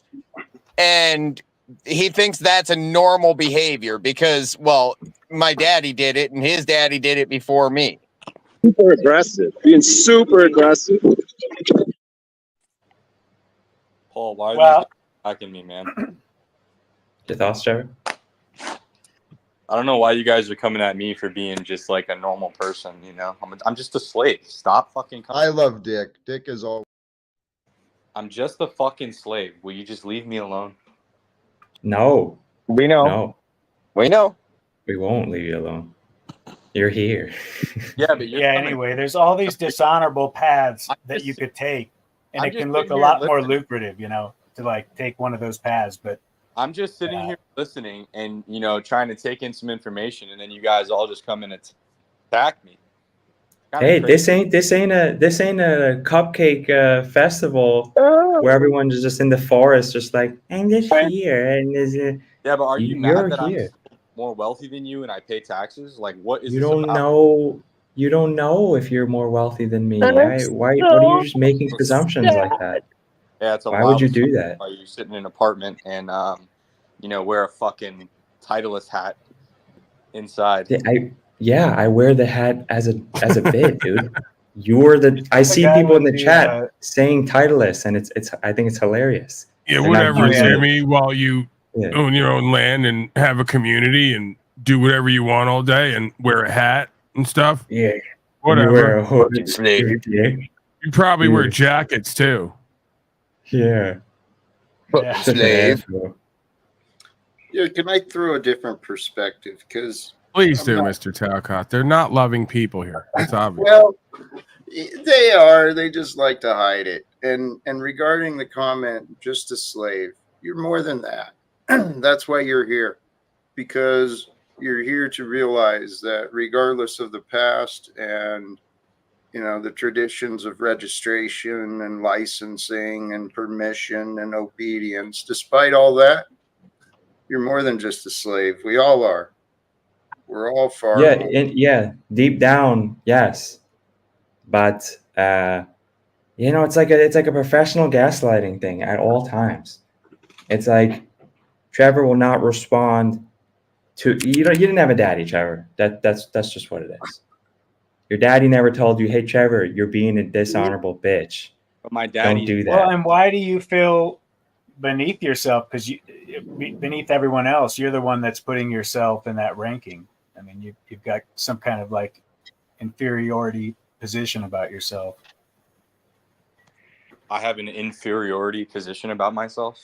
And he thinks that's a normal behavior because, well, my daddy did it and his daddy did it before me. Super aggressive. Being super aggressive. Paul, why are you attacking me, man? Your thoughts, Trevor? I don't know why you guys are coming at me for being just like a normal person, I'm just a slave. Stop fucking coming. I love Dick. Dick is all. I'm just a fucking slave. Will you just leave me alone? No. We know. No. We know. We won't leave you alone. You're here. Yeah, but anyway, there's all these dishonorable paths that you could take, and it can look a lot more lucrative, to like take one of those paths. But I'm just sitting here listening and, trying to take in some information, and then you guys all just come and attack me. Hey, this ain't a cupcake festival where everyone's just in the forest, just like, I'm just here, and yeah, but are you mad that here? I'm more wealthy than you and I pay taxes? Like, what is You this don't about? know. You don't know if you're more wealthy than me. Why? What are you just making presumptions like that? Yeah, it's a Why would you wild do that? Why you sit in an apartment and wear a fucking Titleist hat inside? I wear the hat as a bit, dude. I see people in the chat saying Titleist, and it's I think it's hilarious. Yeah, They're whatever, not using it. Jimmy. While you own your own land and have a community and do whatever you want all day and wear a hat and stuff. Yeah, whatever. You wear a hood. Yeah. You probably wear jackets too. Yeah. Slave. Yeah, can I throw a different perspective? Because please do, Mr. Talcott. They're not loving people here. It's obvious. Well, they are. They just like to hide it. And regarding the comment, just a slave, you're more than that. That's why you're here, because you're here to realize that regardless of the past and the traditions of registration and licensing and permission and obedience, despite all that, You're more than just a slave. We all are. We're all far. Yeah, more. yeah, deep down, yes. But it's like a professional gaslighting thing at all times. It's like Trevor will not respond to you didn't have a daddy, Trevor. That's just what it is. Your daddy never told you, hey Trevor, you're being a dishonorable bitch. But my daddy. Don't do that. Well, and why do you feel beneath yourself? Because beneath everyone else, you're the one that's putting yourself in that ranking. I mean, you've got some kind of like inferiority position about yourself. I have an inferiority position about myself.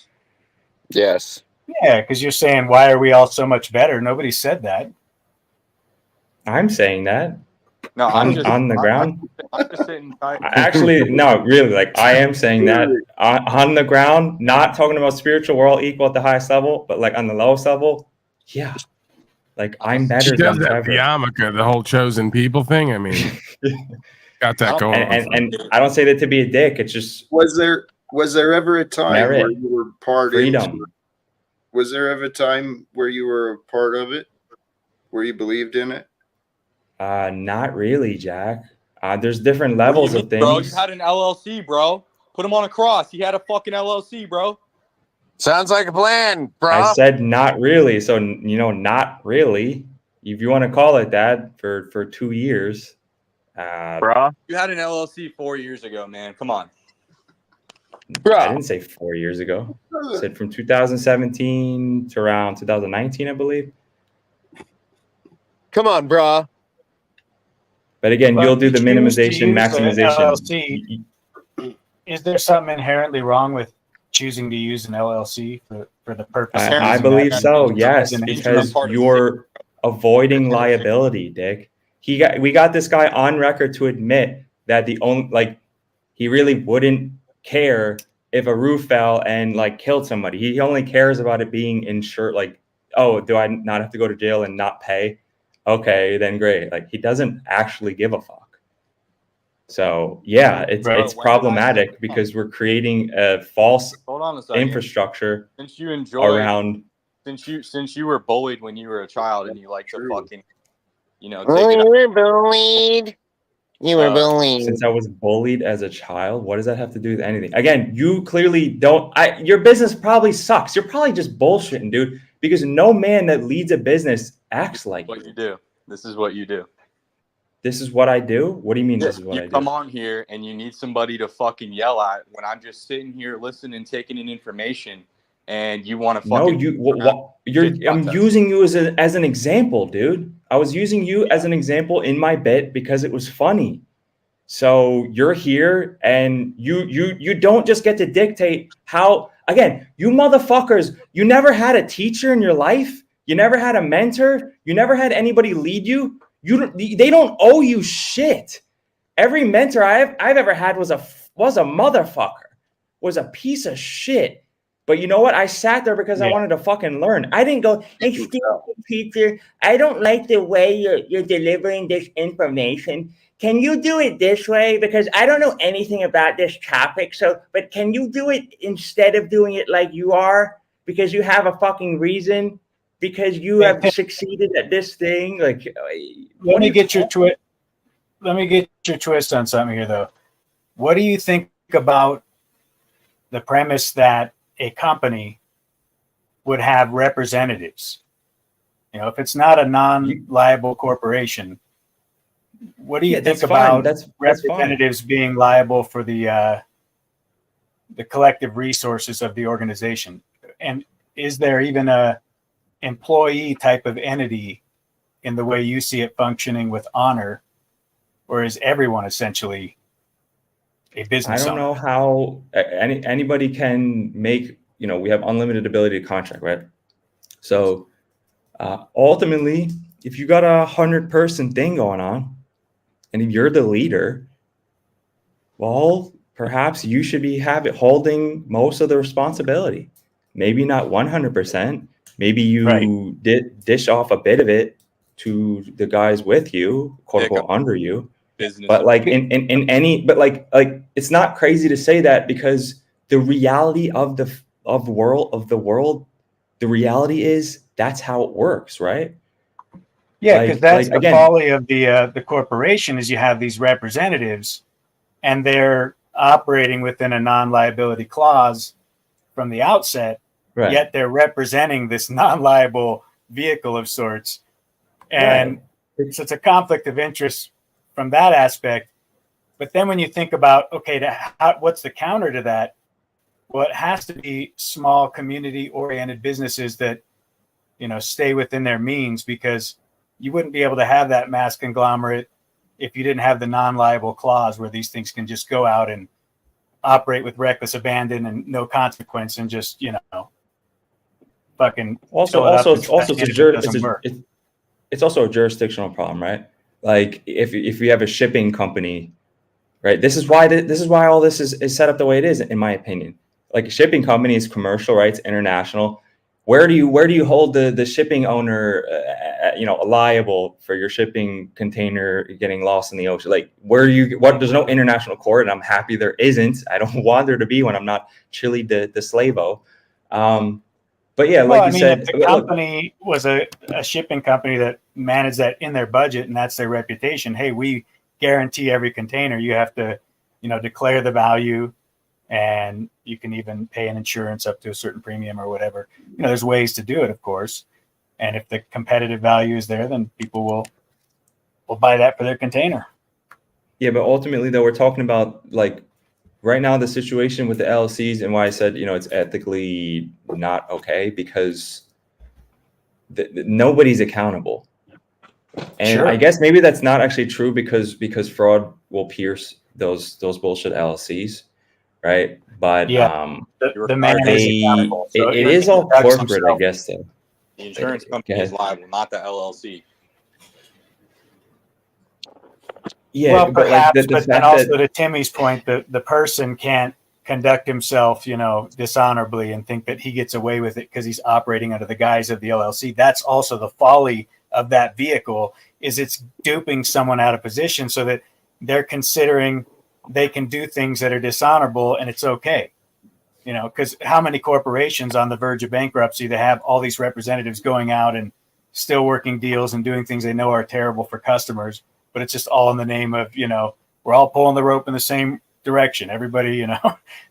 Yes. Yeah, because you're saying, why are we all so much better? Nobody said that. I'm saying that. No, on the ground. I'm just sitting tight. Actually, no, really, like I am saying that on the ground, not talking about spiritual world equal at the highest level, but like on the lowest level, yeah, like I'm better She does than that Trevor. yarmulke, the whole chosen people thing. I mean, got that going. And I don't say that to be a dick. It's just Was there ever a time merit, where you were part freedom. into it? Was there ever a time where you were a part of it, where you believed in it? Not really, Jack. There's different levels of things. Bro, you had an LLC, bro. Put him on a cross. He had a fucking LLC, bro. Sounds like a plan, bro. I said not really, so not really. If you want to call it that, for 2 years, bro. You had an LLC 4 years ago, man. Come on, bro. I didn't say 4 years ago. I said from 2017 to around 2019, I believe. Come on, bro. But again, But you'll do the you choose to minimization, use the maximization. LLC. Is there something inherently wrong with choosing to use an LLC for the purpose? I believe so. Yes, because you're avoiding liability, Dick. We got this guy on record to admit that he really wouldn't care if a roof fell and like killed somebody. He only cares about it being insured. Like, oh, do I not have to go to jail and not pay? Okay, then great. Like, he doesn't actually give a fuck. So yeah, it's problematic because we're creating a false infrastructure since you enjoy around. Since you were bullied when you were a child and you like to fucking, you were bullied. You were bullied. Since I was bullied as a child, what does that have to do with anything? Again, you clearly don't. Your business probably sucks. You're probably just bullshitting, dude. Because no man that leads a business acts like what you do. This is what you do. This is what I do? What do you mean this is what I do? You come on here and you need somebody to fucking yell at when I'm just sitting here listening, taking in information, and you want to fucking... No, I'm using you as an example, dude. I was using you as an example in my bit because it was funny. So you're here and you don't just get to dictate how... Again, you motherfuckers, you never had a teacher in your life. You never had a mentor. You never had anybody lead you. They don't owe you shit. Every mentor I've ever had was a motherfucker, was a piece of shit. But you know what? I sat there because I wanted to fucking learn. I didn't go, excuse me, teacher, I don't like the way you're delivering this information. Can you do it this way? Because I don't know anything about this topic. But can you do it instead of doing it like you are? Because you have a fucking reason. Because you have succeeded at this thing. Like, let me get your twist on something here, though. What do you think about the premise that a company would have representatives? You know, if it's not a non-liable corporation, what do you think about representatives being liable for the collective resources of the organization? And is there even a employee type of entity in the way you see it functioning with honor, or is everyone essentially a business owner? I don't owner? know how anybody can make, we have unlimited ability to contract, right? So ultimately, if you got 100-person thing going on and if you're the leader, well, perhaps you should be holding most of the responsibility. Maybe not 100%. Maybe you did dish off a bit of it to the guys with you, quote unquote, under you. But like it's not crazy to say that because the reality of the world the reality is that's how it works, right? Yeah, because that's the again, folly of the corporation is you have these representatives, and they're operating within a non-liability clause from the outset. Right. Yet they're representing this non-liable vehicle of sorts, and so it's a conflict of interest from that aspect. But then when you think about, okay, what's the counter to that? Well, it has to be small community-oriented businesses that, you know, stay within their means, because you wouldn't be able to have that mass conglomerate if you didn't have the non-liable clause where these things can just go out and operate with reckless abandon and no consequence and just, you know, fucking it's also a jurisdictional problem, right? Like if you have a shipping company, right? This is why all this is set up the way it is, in my opinion. Like a shipping company is commercial, right? It's international. Where do you hold the shipping owner, liable for your shipping container getting lost in the ocean? Like there's no international court, and I'm happy there isn't. I don't want there to be when I'm not Chile the slave-o. But yeah, like you said, if the company was a shipping company that managed that in their budget and that's their reputation, hey, we guarantee every container. You have to, declare the value, and you can even pay an insurance up to a certain premium or whatever. There's ways to do it, of course. And if the competitive value is there, then people will buy that for their container. Yeah, but ultimately, though, we're talking about like right now the situation with the LLCs, and why I said it's ethically not okay, because nobody's accountable. And sure. I guess maybe that's not actually true because fraud will pierce those bullshit LLCs, right? But yeah, the man is accountable. So it is all corporate, I guess. Though the insurance company is liable, not the LLC. Yeah, well, but perhaps, like but then also to Timmy's point, the person can't conduct himself, dishonorably and think that he gets away with it because he's operating under the guise of the LLC. That's also the folly of that vehicle, is it's duping someone out of position so that they're considering they can do things that are dishonorable and it's okay. Because how many corporations on the verge of bankruptcy, they have all these representatives going out and still working deals and doing things they know are terrible for customers, but it's just all in the name of, we're all pulling the rope in the same direction. Everybody,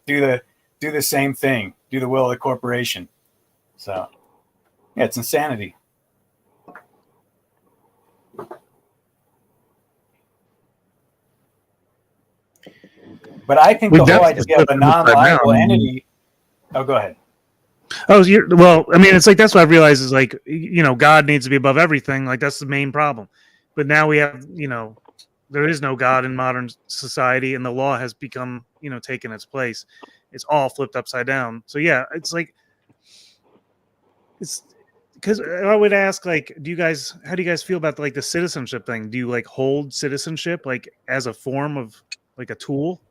do the same thing, do the will of the corporation. So yeah, it's insanity. But I think the whole idea of a non-liable entity. Oh, go ahead. Oh, well, I mean, it's like that's what I realized is like, God needs to be above everything. Like that's the main problem. But now we have, there is no God in modern society, and the law has become, taken its place. It's all flipped upside down. So yeah, it's like, it's because I would ask, like, how do you guys feel about like the citizenship thing? Do you like hold citizenship like as a form of like a tool?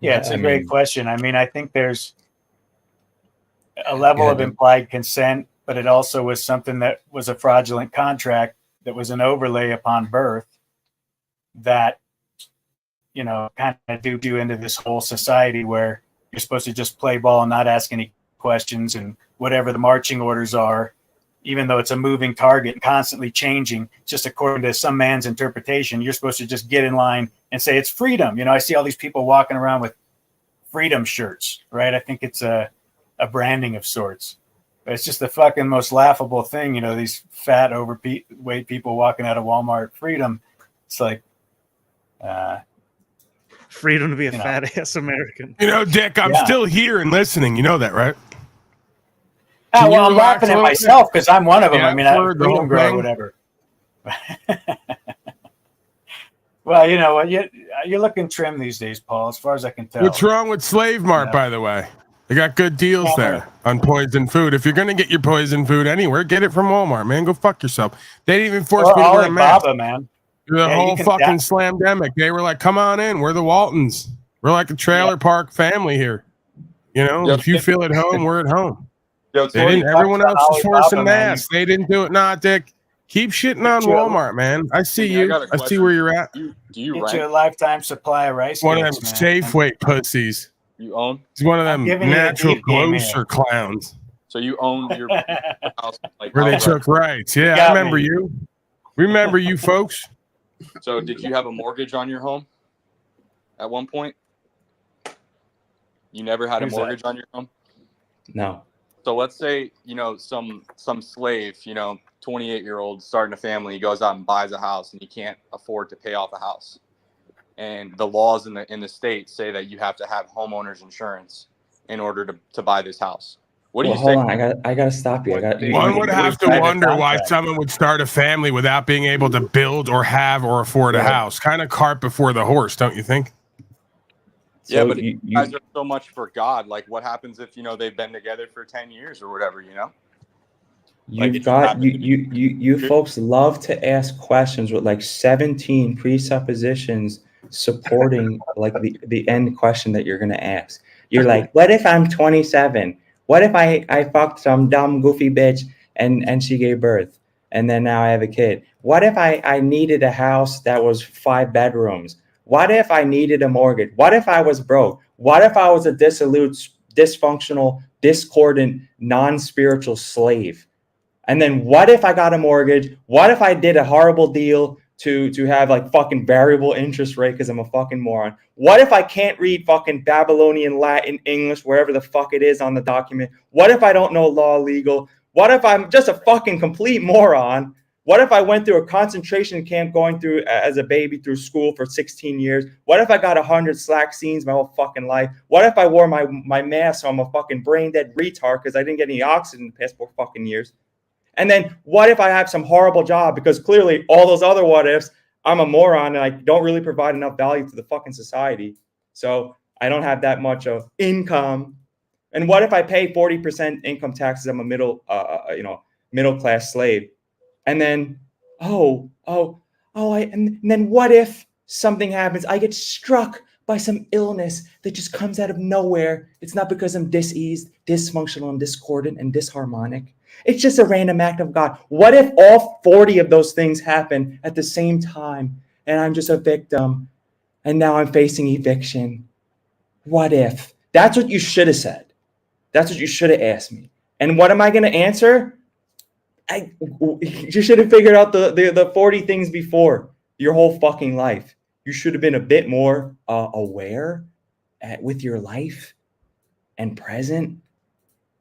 Yeah, it's a great question. I mean, I think there's a level of implied consent, but it also was something that was a fraudulent contract that was an overlay upon birth that, kind of duped you into this whole society where you're supposed to just play ball and not ask any questions, and whatever the marching orders are, even though it's a moving target and constantly changing, just according to some man's interpretation, you're supposed to just get in line and say it's freedom. I see all these people walking around with freedom shirts, right? I think it's a branding of sorts. But it's just the fucking most laughable thing, these fat, overweight people walking out of Walmart, freedom. It's like, freedom to be a fat ass American. Dick, I'm still here and listening. You know that, right? Well, I'm laughing at myself because I'm one of them. I mean, freedom grow or whatever. Well, you know what? You're looking trim these days, Paul, as far as I can tell. What's wrong with Slave Mart, by the way? They got good deals there on poison food. If you're going to get your poison food anywhere, get it from Walmart, man. Go fuck yourself. They didn't even force me to wear a mask. Man. The whole fucking slamdemic. They were like, come on in. We're the Waltons. We're like a trailer park family here. If you feel at home, we're at home. Everyone else was forcing masks. They didn't do it. Nah, Dick. Keep shitting on Walmart, man. I see Jimmy, I you. got a I see question. where you're at. Do you Get you a rent? lifetime supply of rice One of them cakes, man. Safeway pussies. You own? He's one of I'm them giving you a natural deep game here. grocer clowns. So you own your house like Where they outright. took rights. Yeah, I got remember me. you. Remember you folks? So did you have a mortgage on your home at one point? You never had a Who's mortgage on your home? No. So let's say, some slave, 28-year-old starting a family, he goes out and buys a house and he can't afford to pay off a house. And the laws in the state say that you have to have homeowners insurance in order to buy this house. What do you say? Hold on, I gotta stop you. One would have to wonder why someone would start a family without being able to build or have or afford a house. Kind of cart before the horse, don't you think? Yeah, but you guys are so much for God. Like, what happens if they've been together for 10 years or whatever? You folks love to ask questions with like 17 presuppositions supporting like the end question that you're gonna ask. You're like, what if I'm 27? What if I fucked some dumb goofy bitch and she gave birth and then now I have a kid? What if I needed a house that was 5 bedrooms? What if I needed a mortgage? What if I was broke? What if I was a dissolute, dysfunctional, discordant, non-spiritual slave? And then what if I got a mortgage? What if I did a horrible deal to have like fucking variable interest rate because I'm a fucking moron? What if I can't read fucking Babylonian, Latin, English, wherever the fuck it is on the document? What if I don't know law legal? What if I'm just a fucking complete moron? What if I went through a concentration camp going through as a baby through school for 16 years? What if I got 100 slack scenes my whole fucking life? What if I wore my mask so I'm a fucking brain dead retard because I didn't get any oxygen the past 4 fucking years? And then what if I have some horrible job because clearly all those other what ifs, I'm a moron and I don't really provide enough value to the fucking society. So I don't have that much of income. And what if I pay 40% income taxes? I'm a middle class slave. And then, and then what if something happens? I get struck by some illness that just comes out of nowhere. It's not because I'm diseased, dysfunctional, and discordant and disharmonic. It's just a random act of God. What if all 40 of those things happen at the same time and I'm just a victim and now I'm facing eviction? What if? That's what you should have said. That's what you should have asked me. And what am I going to answer? You should have figured out the 40 things before your whole fucking life. You should have been a bit more aware with your life and present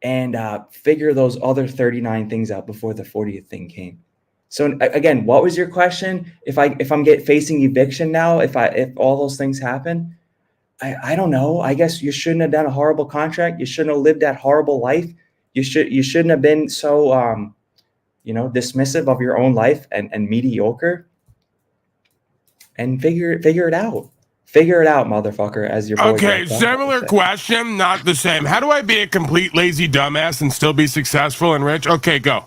and figure those other 39 things out before the 40th thing came. So again, what was your question? If I'm facing eviction now, if all those things happen, I don't know. I guess you shouldn't have done a horrible contract. You shouldn't have lived that horrible life. You shouldn't have been so dismissive of your own life and mediocre. And figure it out. Figure it out, motherfucker, as your boy. Okay, similar question, not the same. How do I be a complete lazy dumbass and still be successful and rich? Okay, go.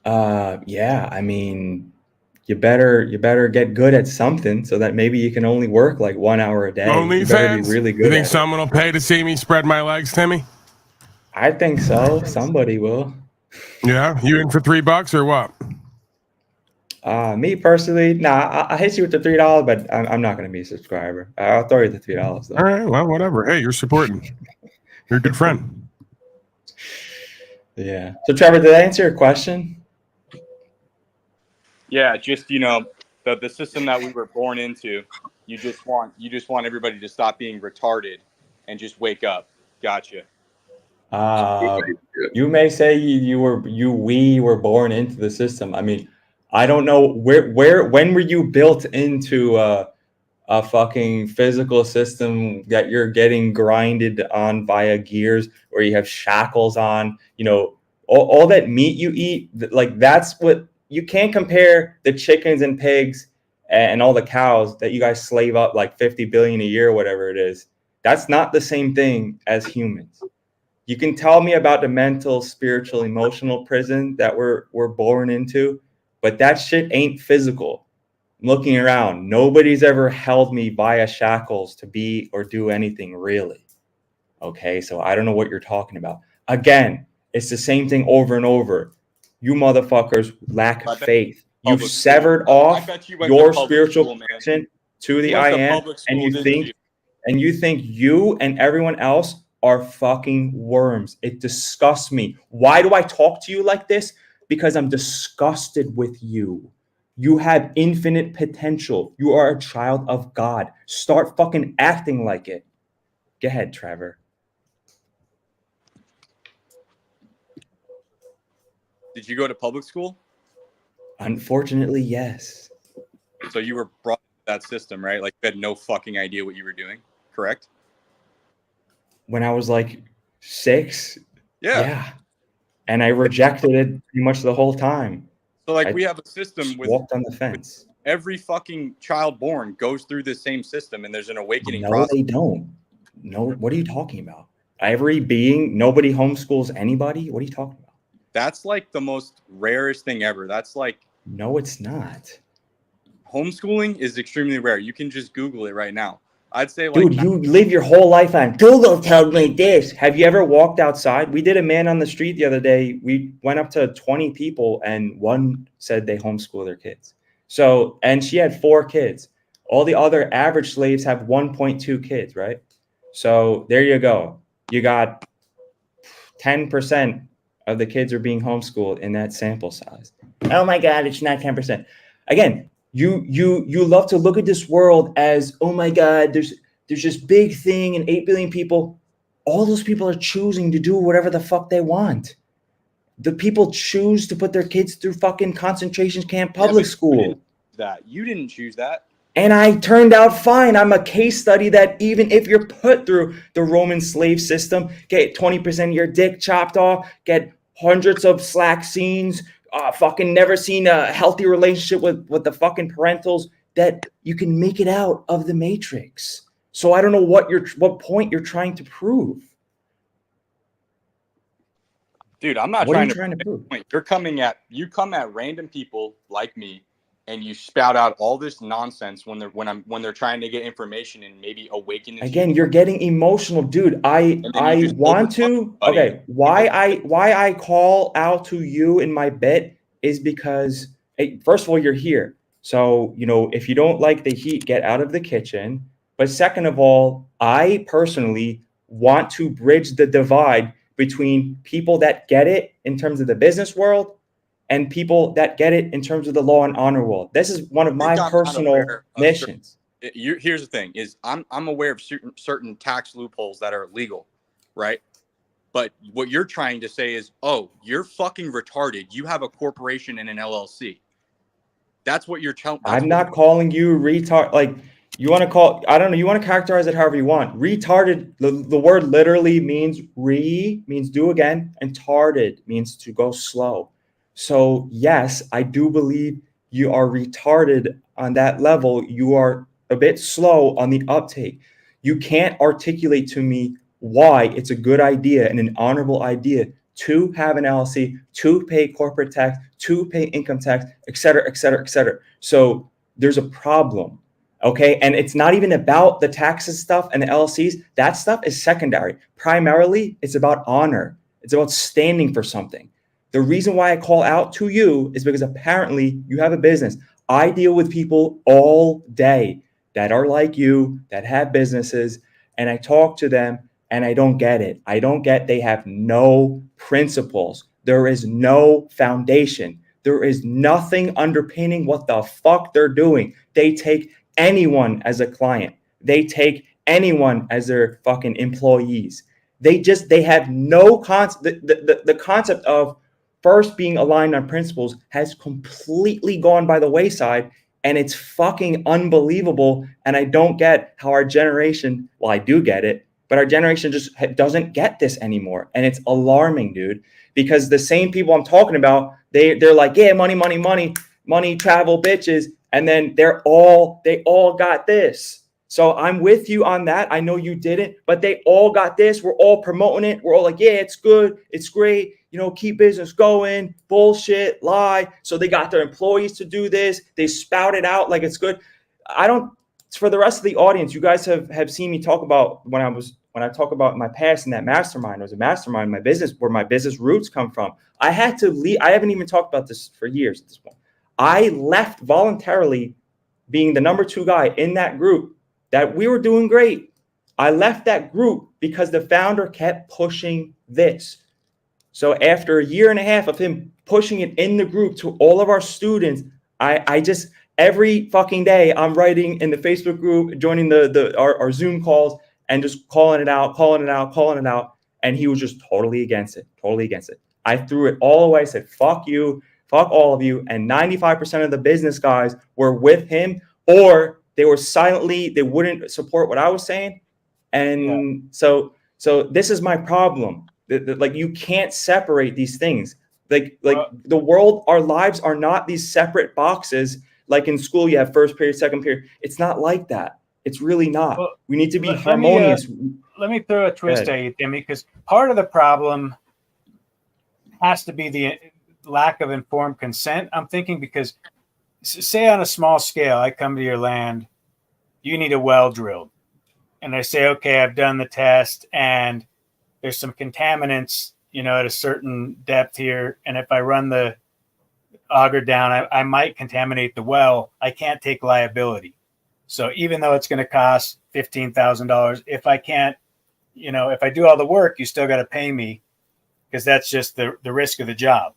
Yeah, I mean, you better get good at something so that maybe you can only work like 1 hour a day. You better be OnlyFans? really good. You think someone will pay to see me spread my legs, Timmy? I think so. Somebody will. Yeah, you in for $3 or what? Me personally, nah. I hit you with the $3, but I'm not going to be a subscriber. I'll throw you the $3 though. All right, well, whatever. Hey, you're supporting. You're a good friend. Yeah. So, Trevor, did I answer your question? Yeah, just the system that we were born into. You just want everybody to stop being retarded and just wake up. Gotcha. You may say we were born into the system. I mean, I don't know when were you built into a fucking physical system that you're getting grinded on via gears, where you have shackles on, all that meat you eat, like that's what you can't compare the chickens and pigs and all the cows that you guys slave up like 50 billion a year, or whatever it is. That's not the same thing as humans. You can tell me about the mental, spiritual, emotional prison that we're born into, but that shit ain't physical. I'm looking around. Nobody's ever held me via shackles to be or do anything really. Okay, so I don't know what you're talking about. Again, it's the same thing over and over. You motherfuckers lack I bet faith. You've public school. severed I off bet you went to your public spiritual school, man. connection to the You went I to am, public and school, you didn't think you? you and everyone else are fucking worms. It disgusts me. Why do I talk to you like this? Because I'm disgusted with you. You have infinite potential. You are a child of God. Start fucking acting like it. Go ahead, Trevor. Did you go to public school? Unfortunately, yes. So you were brought into that system, right? Like you had no fucking idea what you were doing, correct? When I was like 6, Yeah. yeah. And I rejected it pretty much the whole time. So like I we have a system just with walked on the fence. every fucking child born goes through this same system, and there's an awakening No, process. they don't. No, what are you talking about? Every being, nobody homeschools anybody. What are you talking about? That's like the most rarest thing ever. That's like No, it's not. homeschooling is extremely rare. You can just Google it right now. I'd say like Dude, you live your whole life on Google told me this. Have you ever walked outside? We did a man on the street the other day. We went up to 20 people and one said they homeschool their kids. So, and she had 4 kids. All the other average slaves have 1.2 kids, right? So there you go. You got 10% of the kids are being homeschooled in that sample size. Oh my God, it's not 10%. Again, you love to look at this world as, oh my God, there's this big thing and 8 billion people. All those people are choosing to do whatever the fuck they want. The people choose to put their kids through fucking concentration camp public school. You didn't choose that. And I turned out fine. I'm a case study that even if you're put through the Roman slave system, get 20% of your dick chopped off, get hundreds of slack scenes, fucking never seen a healthy relationship with the fucking parentals, that you can make it out of the matrix. So I don't know what point you're trying to prove. Dude, I'm not What are trying you to trying to prove? You come at random people like me and you spout out all this nonsense when they're trying to get information and maybe awaken into Again, you're getting emotional, dude. I want to. Okay, why I call out to you in my bit is because, hey, first of all, you're here. So, if you don't like the heat, get out of the kitchen. But second of all, I personally want to bridge the divide between people that get it in terms of the business world and people that get it in terms of the law and honor world. This is one of my personal missions. Here's the thing: is I'm aware of certain tax loopholes that are legal, right? But what you're trying to say is, oh, you're fucking retarded. You have a corporation and an LLC. That's what you're telling. I'm not calling you retard. Like, you want to call, I don't know, you want to characterize it however you want. Retarded, the word literally means means do again, and tarded means to go slow. So yes, I do believe you are retarded on that level. You are a bit slow on the uptake. You can't articulate to me why it's a good idea and an honorable idea to have an LLC, to pay corporate tax, to pay income tax, et cetera, et cetera, et cetera. So there's a problem. Okay. And it's not even about the taxes stuff and the LLCs. That stuff is secondary. Primarily, it's about honor. It's about standing for something. The reason why I call out to you is because apparently you have a business. I deal with people all day that are like you, that have businesses, and I talk to them and I don't get it. I don't get they have no principles. There is no foundation. There is nothing underpinning what the fuck they're doing. They take anyone as a client. They take anyone as their fucking employees. They have no concept. The concept of first being aligned on principles has completely gone by the wayside, and it's fucking unbelievable. And I don't get how our generation, well, I do get it, but our generation just doesn't get this anymore. And it's alarming, dude, because the same people I'm talking about, they're like, yeah, money, money, money, money, travel, bitches. And then they all got this. So I'm with you on that. I know you didn't, but they all got this. We're all promoting it. We're all like, yeah, it's good. It's great. Keep business going. Bullshit, lie. So they got their employees to do this. They spout it out like it's good. For the rest of the audience, you guys have seen me talk about when I was when I talk about my past in that mastermind, it was a mastermind, my business, where my business roots come from. I had to leave. I haven't even talked about this for years at this point. I left voluntarily, being the number 2 guy in that group that we were doing great. I left that group because the founder kept pushing this. So after a year and a half of him pushing it in the group to all of our students, I just, every fucking day I'm writing in the Facebook group, joining our Zoom calls, and just calling it out. And he was just totally against it. I threw it all away, said, fuck you, fuck all of you. And 95% of the business guys were with him, or they were silently, they wouldn't support what I was saying. And so this is my problem. Like, you can't separate these things. Like the world, our lives are not these separate boxes. Like in school, you have first period, second period. It's not like that. It's really not. Well, we need to be harmonious. Let me throw a twist at you, Timmy, because part of the problem has to be the lack of informed consent. I'm thinking, because say on a small scale, I come to your land, you need a well drilled. And I say, okay, I've done the test and there's some contaminants, at a certain depth here. And if I run the auger down, I might contaminate the well. I can't take liability. So even though it's going to cost $15,000, if I can't, if I do all the work, you still got to pay me, because that's just the risk of the job.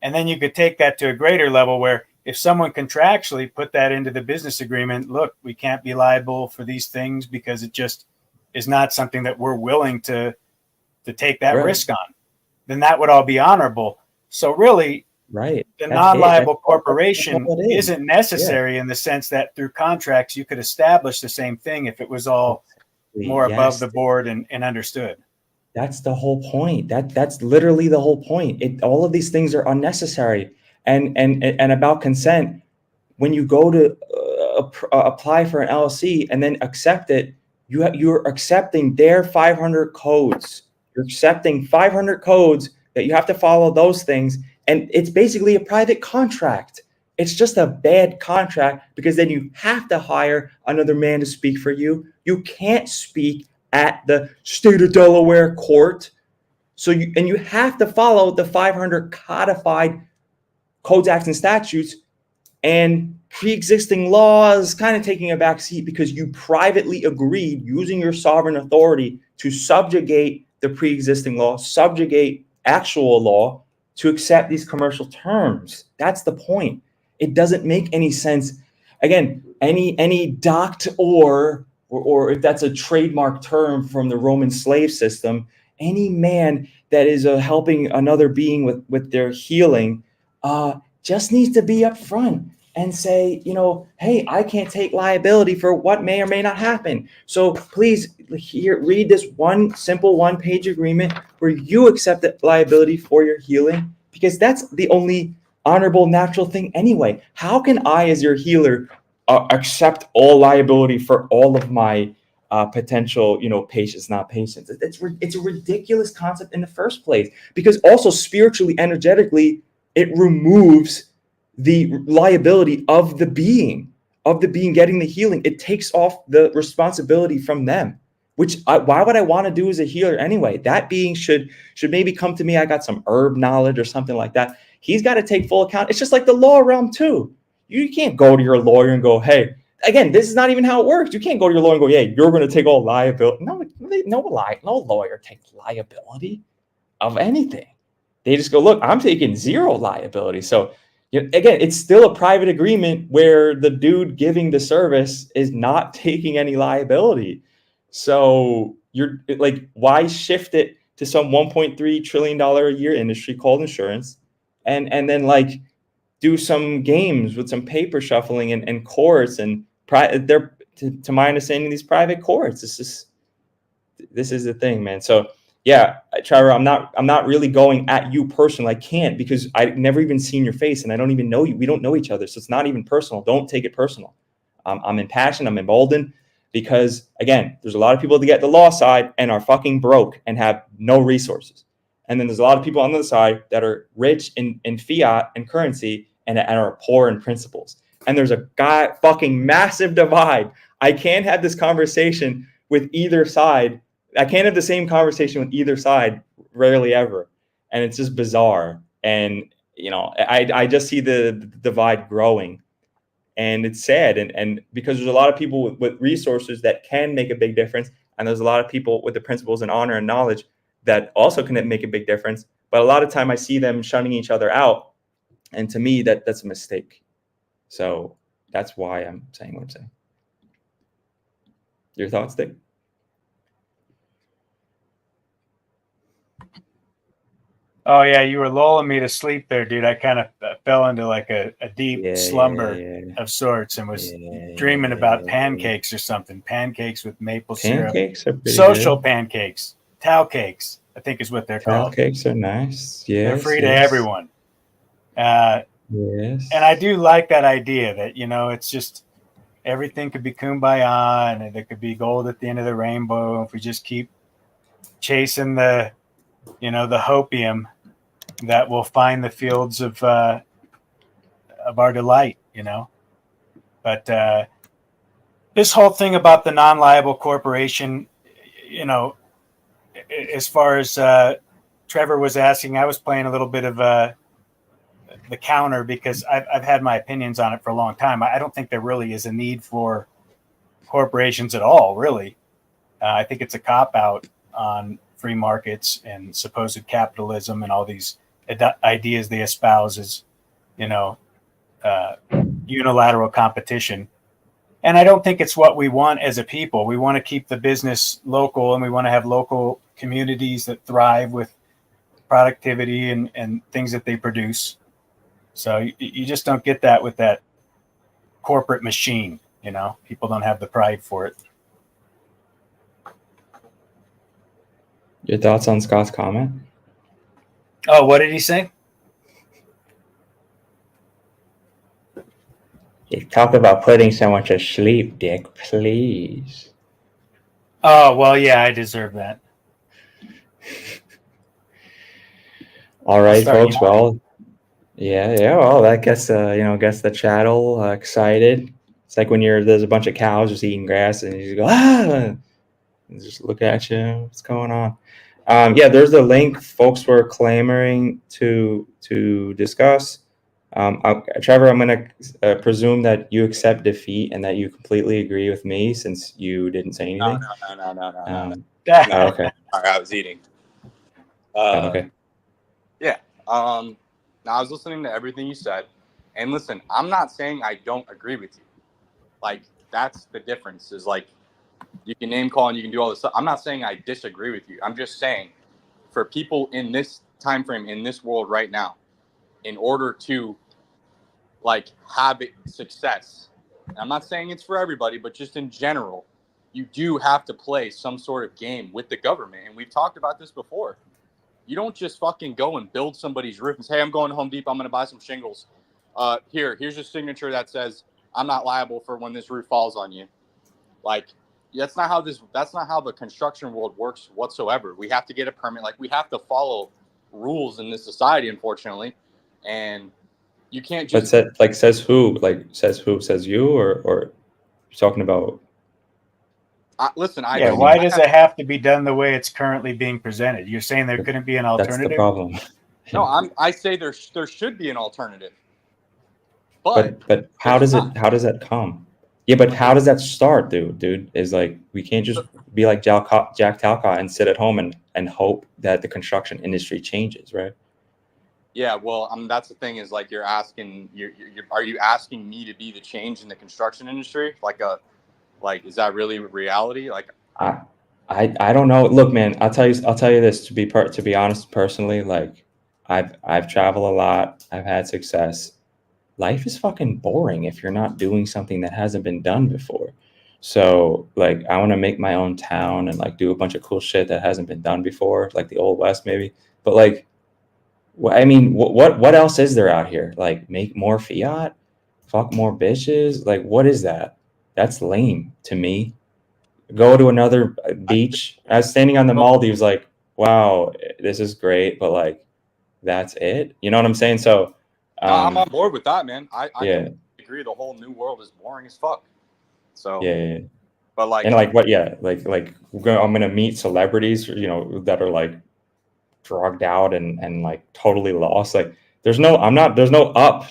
And then you could take that to a greater level, where if someone contractually put that into the business agreement, look, we can't be liable for these things because it just is not something that we're willing to take that risk on, then that would all be honorable. So really, the non-liable corporation isn't necessary in the sense that through contracts, you could establish the same thing if it was all more above the board and understood. That's the whole point. That's literally the whole point. All of these things are unnecessary. And about consent, when you go to apply for an LLC and then accept it, you're accepting their 500 codes. You're accepting 500 codes that you have to follow those things. And it's basically a private contract. It's just a bad contract, because then you have to hire another man to speak for you. You can't speak at the state of Delaware court. So you have to follow the 500 codified codes, acts, and statutes, and pre-existing laws kind of taking a back seat, because you privately agreed, using your sovereign authority, to subjugate the pre-existing law, subjugate actual law, to accept these commercial terms. That's the point. It doesn't make any sense. Again, any docked or if that's a trademark term from the Roman slave system, any man that is helping another being with their healing just needs to be upfront and say, hey, I can't take liability for what may or may not happen. So please read this one simple one-page agreement where you accept the liability for your healing, because that's the only honorable, natural thing anyway. How can I, as your healer, accept all liability for all of my potential, patients, not patients? It's a ridiculous concept in the first place, because also spiritually, energetically, it removes the liability of the being getting the healing. It takes off the responsibility from them, which why would I want to do as a healer anyway? That being should maybe come to me. I got some herb knowledge or something like that. He's got to take full account. It's just like the law realm too. You can't go to your lawyer and go, hey, again, this is not even how it works. You can't go to your lawyer and go, yeah, you're going to take all liability. No lawyer takes liability of anything. They just go, look, I'm taking zero liability. So again, it's still a private agreement where the dude giving the service is not taking any liability. So you're like, why shift it to some $1.3 trillion a year industry called insurance, and then like do some games with some paper shuffling and courts and they're to my understanding, these private courts. This is the thing, man. So yeah, Trevor, I'm not really going at you personally. I can't, because I've never even seen your face and I don't even know you. We don't know each other. So it's not even personal. Don't take it personal. I'm impassioned. I'm emboldened because, again, there's a lot of people that get the law side and are fucking broke and have no resources. And then there's a lot of people on the other side that are rich in fiat and currency and are poor in principles. And there's a fucking massive divide. I can't have this conversation with either side I can't have the same conversation with either side, rarely ever, and it's just bizarre. And I just see the divide growing, and it's sad. And because there's a lot of people with resources that can make a big difference, and there's a lot of people with the principles and honor and knowledge that also can make a big difference. But a lot of time I see them shunning each other out, and to me that's a mistake. So that's why I'm saying what I'm saying. Your thoughts, Dick? Oh yeah, you were lulling me to sleep there, dude. I kind of fell into like a deep slumber of sorts and was dreaming about pancakes or something. Pancakes with maple syrup. Pancakes are pretty Social good. pancakes. Towel cakes, I think is what they're Towel called. cakes are nice. Yes, They're free to yes. everyone. Yes. And I do like that idea that, it's just everything could be kumbaya and there could be gold at the end of the rainbow if we just keep chasing the hopium, that will find the fields of our delight, But this whole thing about the non-liable corporation, as far as Trevor was asking, I was playing a little bit of the counter because I've had my opinions on it for a long time. I don't think there really is a need for corporations at all, really. I think it's a cop-out on free markets and supposed capitalism and all these ideas they espouse as, unilateral competition. And I don't think it's what we want as a people. We want to keep the business local, and we want to have local communities that thrive with productivity and things that they produce. So you just don't get that with that corporate machine. People don't have the pride for it. Your thoughts on Scott's comment? Oh, what did he say? You talk about putting someone to sleep, Dick, please. Oh, well, yeah, I deserve that. All right, folks. Well, yeah. Well, that gets gets the chattel excited. It's like when there's a bunch of cows just eating grass, and you just go and just look at you. What's going on? Yeah, there's the link. Folks were clamoring to discuss. Trevor, I'm going to presume that you accept defeat and that you completely agree with me since you didn't say anything. No. Okay. I was eating. Okay. Yeah. Now I was listening to everything you said, and listen, I'm not saying I don't agree with you. Like, that's the difference. Is like, you can name call and you can do all this stuff. I'm not saying I disagree with you. I'm just saying, for people in this time frame, in this world right now, in order to have success, and I'm not saying it's for everybody, but just in general, you do have to play some sort of game with the government. And we've talked about this before. You don't just fucking go and build somebody's roof and say, hey, I'm going to Home Depot, I'm going to buy some shingles. Here's your signature that says I'm not liable for when this roof falls on you. That's not how the construction world works whatsoever. We have to get a permit. We have to follow rules in this society, unfortunately. And you can't just says who? Says you or you're talking about? Listen, why does it have to be done the way it's currently being presented? You're saying there couldn't be an alternative? That's the problem. No, I say there should be an alternative. But how does that come? Yeah, but how does that start, dude? Is we can't just be like Jack Talcott and sit at home and hope that the construction industry changes, right? Yeah, well, that's the thing is are you asking me to be the change in the construction industry? Is that really reality? I don't know. Look, man, I'll tell you this to be honest, personally, I've traveled a lot. I've had success. Life is fucking boring if you're not doing something that hasn't been done before. So I want to make my own town and do a bunch of cool shit that hasn't been done before, like the Old West maybe. But what else is there out here? Make more fiat, fuck more bitches. What is that? That's lame to me. Go to another beach. I was standing on the Maldives, wow, this is great, but that's it. You know what I'm saying? So I'm on board with that, man. I yeah. agree. The whole new world is boring as fuck. So yeah. But like, and like what? Yeah, I'm gonna meet celebrities, that are like drugged out and like totally lost. Like there's no up.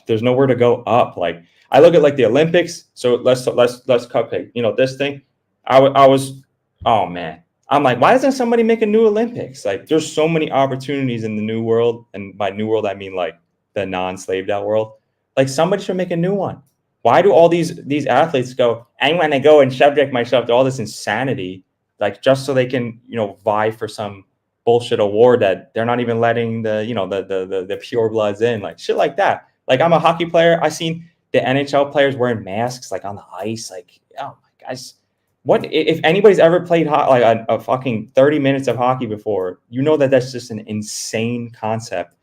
There's nowhere to go up. Like I look at like the Olympics. So let's cupcake. This thing. I was, oh man. I'm like, why doesn't somebody make a new Olympics? Like there's so many opportunities in the new world, and by new world I mean like the non-slaved out world. Like somebody should make a new one. Why do all these athletes go, I want to go and subject myself to all this insanity, like just so they can, vie for some bullshit award that they're not even letting the pure bloods in, like shit like that. Like I'm a hockey player. I seen the NHL players wearing masks like on the ice. Like, oh my guys, what if anybody's ever played like a fucking 30 minutes of hockey before? That's just an insane concept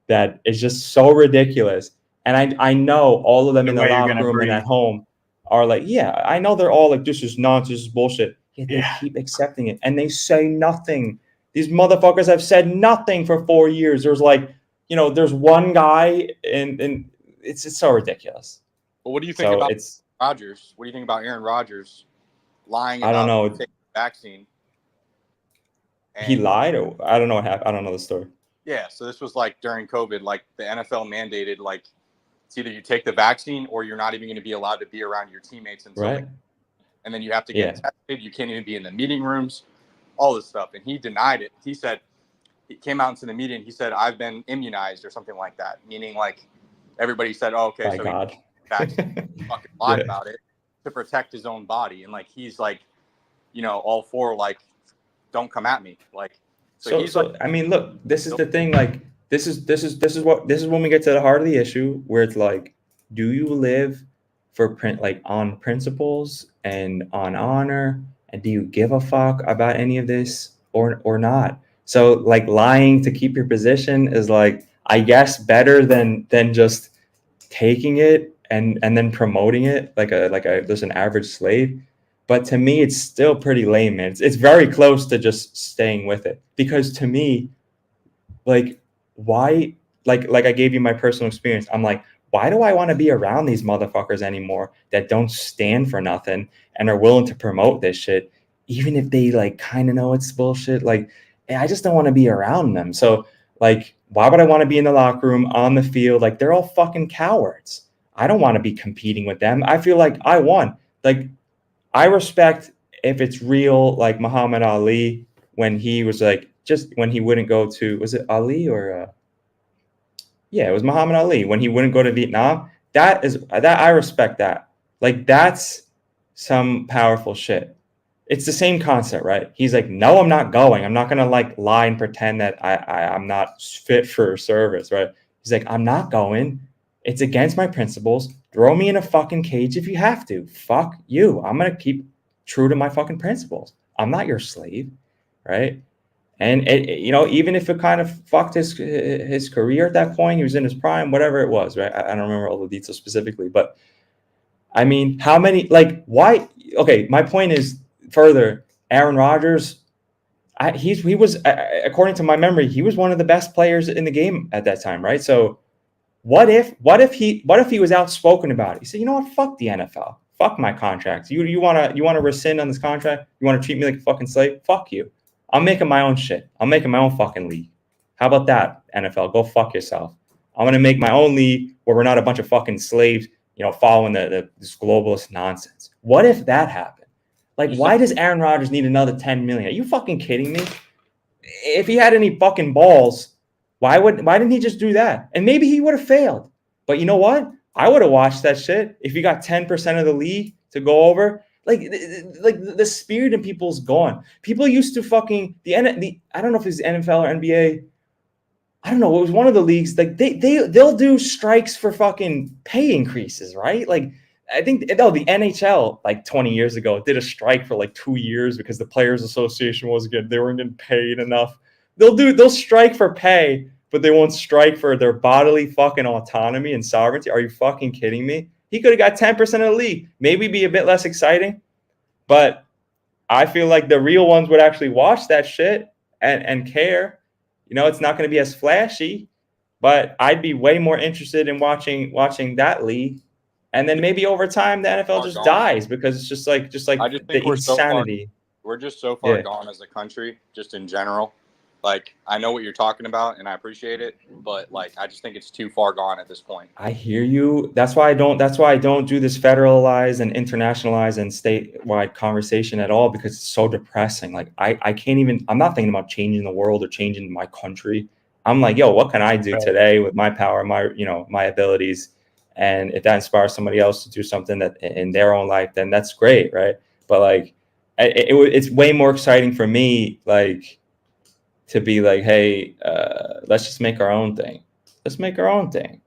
that is just so ridiculous. And I know all of them in the locker room and at home are like, yeah, I know they're all like, this is nonsense, this is bullshit. Yeah, they keep accepting it and they say nothing. These motherfuckers have said nothing for 4 years. There's like, there's one guy and it's so ridiculous. Well, what do you think about Rodgers? What do you think about Aaron Rodgers lying about taking the vaccine? He lied, or I don't know what happened. I don't know the story. Yeah, so this was like during COVID, like the NFL mandated, like it's either you take the vaccine or you're not even going to be allowed to be around your teammates until and then you have to get tested. You can't even be in the meeting rooms, all this stuff. And he denied it. He said, he came out into the media and he said, I've been immunized or something like that. Meaning like everybody said, oh, okay, so God. He fucking lied about it to protect his own body. And like, he's like, all for like, don't come at me. Like, so I mean, look, this is the thing. Like, this is when we get to the heart of the issue, where it's like, do you live for on principles and on honor, and do you give a fuck about any of this or not? So like lying to keep your position is like, I guess, better than just taking it and then promoting it like there's an average slave. But to me, it's still pretty lame, man. It's very close to just staying with it. Because to me, like, why, like I gave you my personal experience. I'm like, why do I want to be around these motherfuckers anymore that don't stand for nothing and are willing to promote this shit, even if they like kind of know it's bullshit? Like, I just don't want to be around them. So like, why would I want to be in the locker room, on the field? Like, they're all fucking cowards. I don't want to be competing with them. I feel like I won. Like, I respect if it's real, like Muhammad Ali, when he was like, just when he wouldn't go to, was it Ali or, yeah, it was Muhammad Ali, when he wouldn't go to Vietnam. That I respect that. Like, that's some powerful shit. It's the same concept, right? He's like, no, I'm not going. I'm not going to like lie and pretend that I'm not fit for service, right? He's like, I'm not going. It's against my principles. Throw me in a fucking cage if you have to. Fuck you. I'm going to keep true to my fucking principles. I'm not your slave, right? And even if it kind of fucked his career at that point, he was in his prime, whatever it was, right? I don't remember all the details specifically, but I mean, how many, like, why? Okay, my point is further, Aaron Rodgers, he was, according to my memory, he was one of the best players in the game at that time, right? So what if he was outspoken about it? He said, you know what, fuck the NFL, fuck my contract. You want to rescind on this contract? You want to treat me like a fucking slave? Fuck you. I'm making my own shit. I'm making my own fucking league. How about that, NFL? Go fuck yourself. I'm gonna make my own league where we're not a bunch of fucking slaves, following this globalist nonsense. What if that happened? Like, why does Aaron Rodgers need another 10 million? Are you fucking kidding me? If he had any fucking balls, why didn't he just do that? And maybe he would have failed. But you know what? I would have watched that shit if you got 10% of the league to go over. Like the spirit in people's gone. People used to fucking I don't know if it's NFL or NBA. I don't know. It was one of the leagues. Like they'll do strikes for fucking pay increases, right? Like I think the NHL like 20 years ago did a strike for like 2 years because the Players Association wasn't good. They weren't getting paid enough. They'll strike for pay, but they won't strike for their bodily fucking autonomy and sovereignty. Are you fucking kidding me? He could have got 10% of the league. Maybe be a bit less exciting, but I feel like the real ones would actually watch that shit and care. It's not going to be as flashy, but I'd be way more interested in watching that league and then maybe over time the NFL just gone. dies because it's just like I just the think we're insanity. we're just so far Yeah. gone as a country, just in general. Like, I know what you're talking about, and I appreciate it, but like, I just think it's too far gone at this point. I hear you. That's why I don't do this federalized and internationalized and statewide conversation at all, because it's so depressing. Like I can't even, I'm not thinking about changing the world or changing my country. I'm like, yo, what can I do today with my power, my abilities? And if that inspires somebody else to do something that in their own life, then that's great, right? But like, it's way more exciting for me, like, to be like, hey, let's just make our own thing. Let's make our own thing.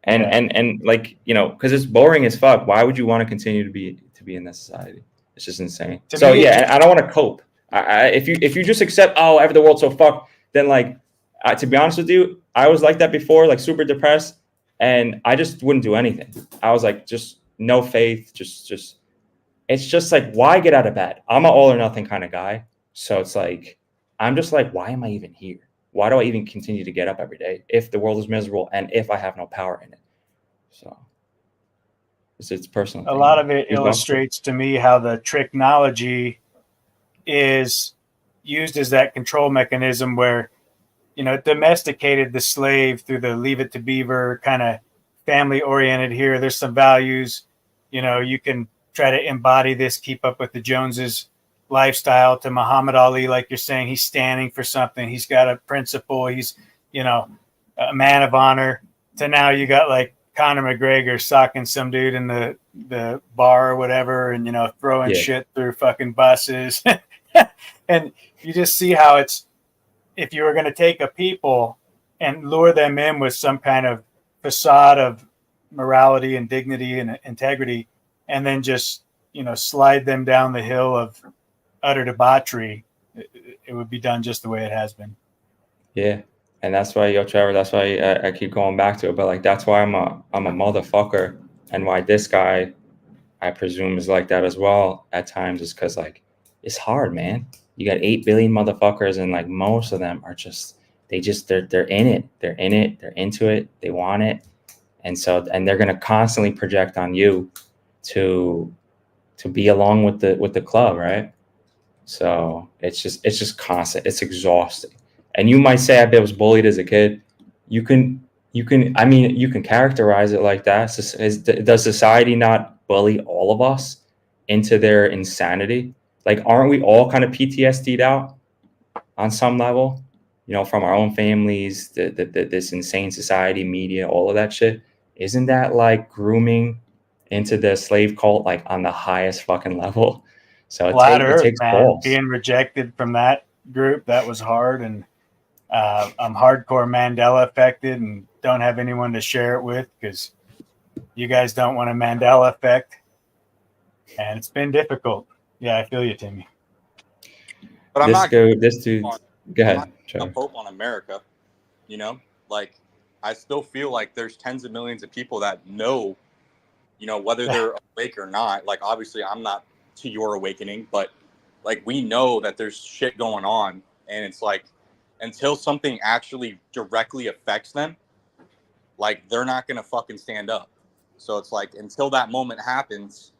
And like, because it's boring as fuck. Why would you want to continue to be in this society? It's just insane. So yeah, I don't want to cope. If you just accept, oh, the world's so fucked, then like, to be honest with you, I was like that before, like super depressed, and I just wouldn't do anything. I was like, just no faith, just it's just like, why get out of bed? I'm an all or nothing kind of guy. So it's like, I'm just like, why am I even here? Why do I even continue to get up every day if the world is miserable and if I have no power in it? So it's personal. A lot of it illustrates to me how the technology is used as that control mechanism where, it domesticated the slave through the Leave It to Beaver kind of family oriented here. There's some values, you can try to embody this, keep up with the Joneses lifestyle, to Muhammad Ali, like you're saying, he's standing for something. He's got a principle. He's, a man of honor. To now you got like Conor McGregor socking some dude in the bar or whatever, and, throwing shit through fucking buses. And you just see how it's, if you were going to take a people and lure them in with some kind of facade of morality and dignity and integrity, and then just, slide them down the hill of utter debauchery, it would be done just the way it has been. Yeah. And that's why, Trevor, that's why I keep going back to it. But like, that's why I'm a motherfucker, and why this guy, I presume, is like that as well at times, is because like, it's hard, man. You got 8 billion motherfuckers, and like most of them are just, they're in it. They're in it. They're into it. They want it. And so, and they're going to constantly project on you to be along with the club, right? So it's just constant. It's exhausting. And you might say, I was bullied as a kid. You can characterize it like that. Does society not bully all of us into their insanity? Like, aren't we all kind of PTSD'd out on some level? From our own families, this insane society, media, all of that shit. Isn't that like grooming into the slave cult, like on the highest fucking level? So it takes balls. Being rejected from that group, that was hard. And I'm hardcore Mandela affected and don't have anyone to share it with, because you guys don't want a Mandela effect. And it's been difficult. Yeah, I feel you, Timmy. But I'm not go ahead. A pope on America, like, I still feel like there's tens of millions of people that know, whether they're awake or not. Like, obviously I'm not to your awakening, but like, we know that there's shit going on, and it's like, until something actually directly affects them, like, they're not gonna fucking stand up. So it's like, until that moment happens,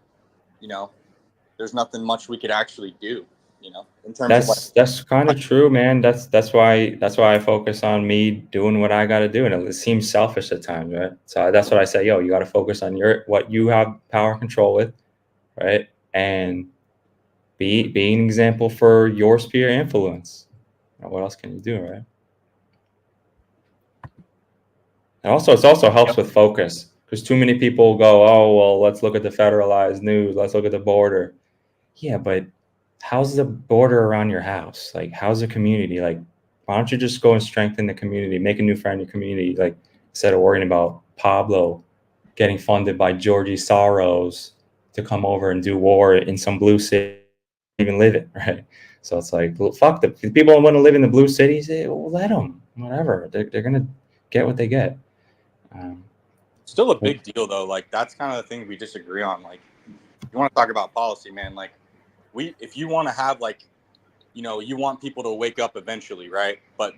there's nothing much we could actually do, in terms of that's kind of true, man. That's why I focus on me doing what I got to do, and it seems selfish at times, right? So that's what I say, yo, you got to focus on what you have power and control with, right? And be an example for your sphere of influence. What else can you do, right? And also, it also helps with focus, because too many people go, oh, well, let's look at the federalized news. Let's look at the border. Yeah, but how's the border around your house? Like, how's the community? Like, why don't you just go and strengthen the community, make a new friend in your community, like, instead of worrying about Pablo getting funded by Georgie Soros to come over and do war in some blue city, even live it, right? So it's like, well, fuck the people who want to live in the blue cities. Well, let them, whatever. They're gonna get what they get. Still a big deal though. Like, that's kind of the thing we disagree on. Like, you want to talk about policy, man. Like, if you want to have, like, you want people to wake up eventually, right? But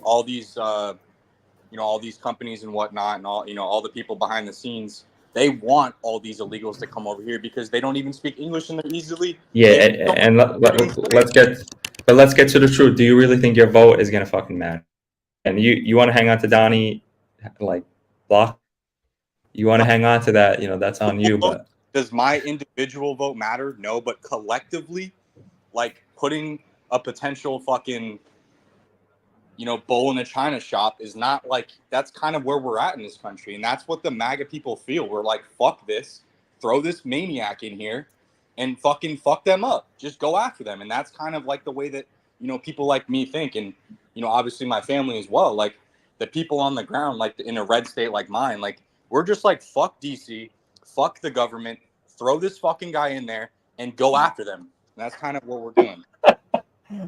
all these all these companies and whatnot, and all the people behind the scenes, They want all these illegals to come over here because they don't even speak English and they're easily. Yeah, and let's get to the truth. Do you really think your vote is gonna fucking matter? And you want to hang on to Donnie, like block? You want to hang on to that? You know, that's on you. But Does my individual vote matter? No, but collectively, like putting a potential fucking, bull in a china shop is not like, that's kind of where we're at in this country. And that's what the MAGA people feel. We're like, fuck this, throw this maniac in here and fucking fuck them up. Just go after them. And that's kind of like the way that, people like me think. And, obviously my family as well. Like the people on the ground, like in a red state like mine, like we're just like, fuck DC, fuck the government, throw this fucking guy in there and go after them. And that's kind of what we're doing.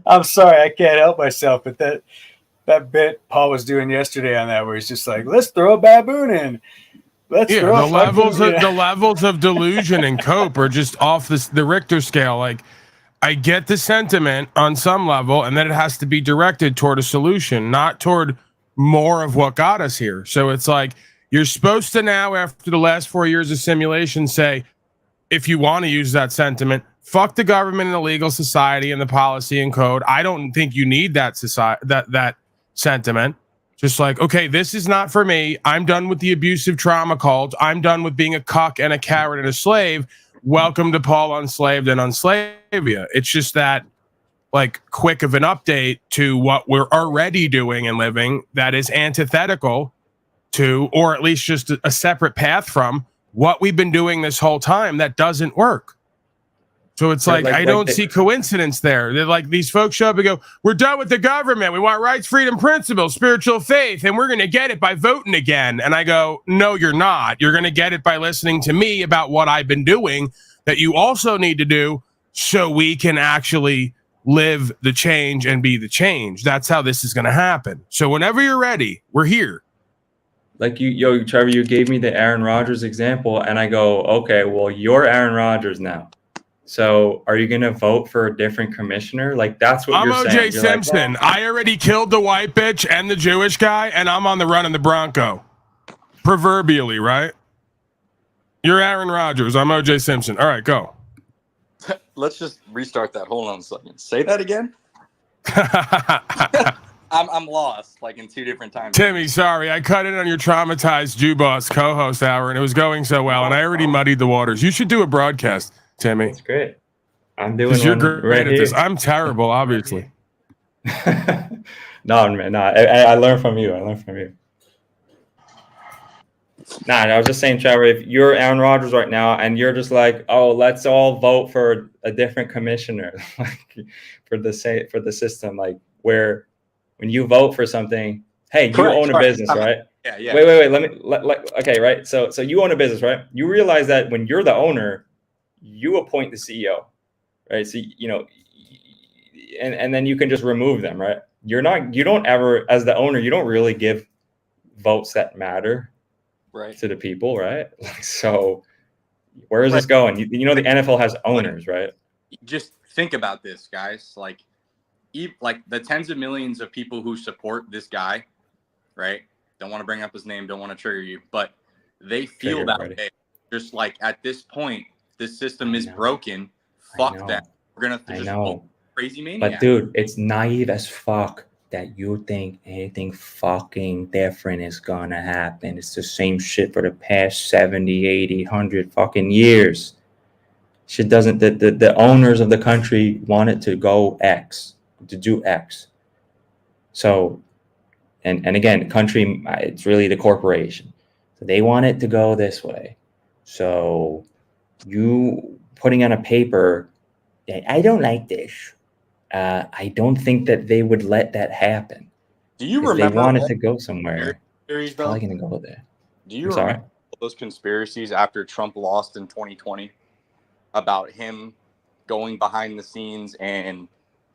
I'm sorry, I can't help myself, but that bit Paul was doing yesterday on that, where he's just like, let's throw a baboon in. Let's throw the levels of delusion and cope are just off the Richter scale. Like, I get the sentiment on some level, and then it has to be directed toward a solution, not toward more of what got us here. So it's like, you're supposed to now, after the last 4 years of simulation, say, if you want to use that sentiment, fuck the government and the legal society and the policy and code. I don't think you need that that sentiment. Just like, okay, this is not for me. I'm done with the abusive trauma cult. I'm done with being a cuck and a coward and a slave. Welcome to Paul Unslaved and Unslavia. It's just that, like, quick of an update to what we're already doing and living that is antithetical to, or at least just a separate path from, what we've been doing this whole time that doesn't work. So it's like I don't see coincidence there. They're like, these folks show up and go, we're done with the government. We want rights, freedom, principles, spiritual faith, and we're going to get it by voting again. And I go, no, you're not. You're going to get it by listening to me about what I've been doing that you also need to do so we can actually live the change and be the change. That's how this is going to happen. So whenever you're ready, we're here. like Trevor, you gave me the Aaron Rodgers example, and I go, okay, well, you're Aaron Rodgers now. So are you going to vote for a different commissioner? Like, that's what you're saying. I'm O.J. Simpson. Like, well, I already killed the white bitch and the Jewish guy, and I'm on the run in the Bronco. Proverbially, right? You're Aaron Rodgers. I'm O.J. Simpson. All right, go. Let's just restart that. Hold on a second. Say that again. I'm lost, like in two different times. Timmy, sorry. I cut in on your traumatized Jew boss co-host hour, and it was going so well, and I already muddied the waters. You should do a broadcast, Timmy. That's great. I'm doing one you're great right at this. here. I'm terrible, obviously. No, man, no. I learned from you. Nah, I was just saying, Trevor, if you're Aaron Rodgers right now and you're just like, oh, let's all vote for a different commissioner, like for the system, like where when you vote for something, hey, you own a business, right? Yeah. Wait. Okay, right. So you own a business, right? You realize that when you're the owner, you appoint the CEO, right? So and then you can just remove them, right? You don't ever, as the owner, you don't really give votes that matter. Right. To the people, right? So where is this going? The NFL has owners, right? Just think about this, guys. Like the tens of millions of people who support this guy, right? Don't want to bring up his name, don't want to trigger you, but they feel that way. Just like at this point, this system is broken. Fuck that. We're gonna just vote crazy maniac. But dude, it's naive as fuck that you think anything fucking different is gonna happen. It's the same shit for the past 70, 80, 100 fucking years. Shit doesn't, the owners of the country want it to go X, to do X. So, and again, country, it's really the corporation. So they want it to go this way. So you putting on a paper, I don't like this. I don't think that they would let that happen. Do you remember? If they wanted to go somewhere, it's probably going to go there. Do you remember those conspiracies after Trump lost in 2020 about him going behind the scenes and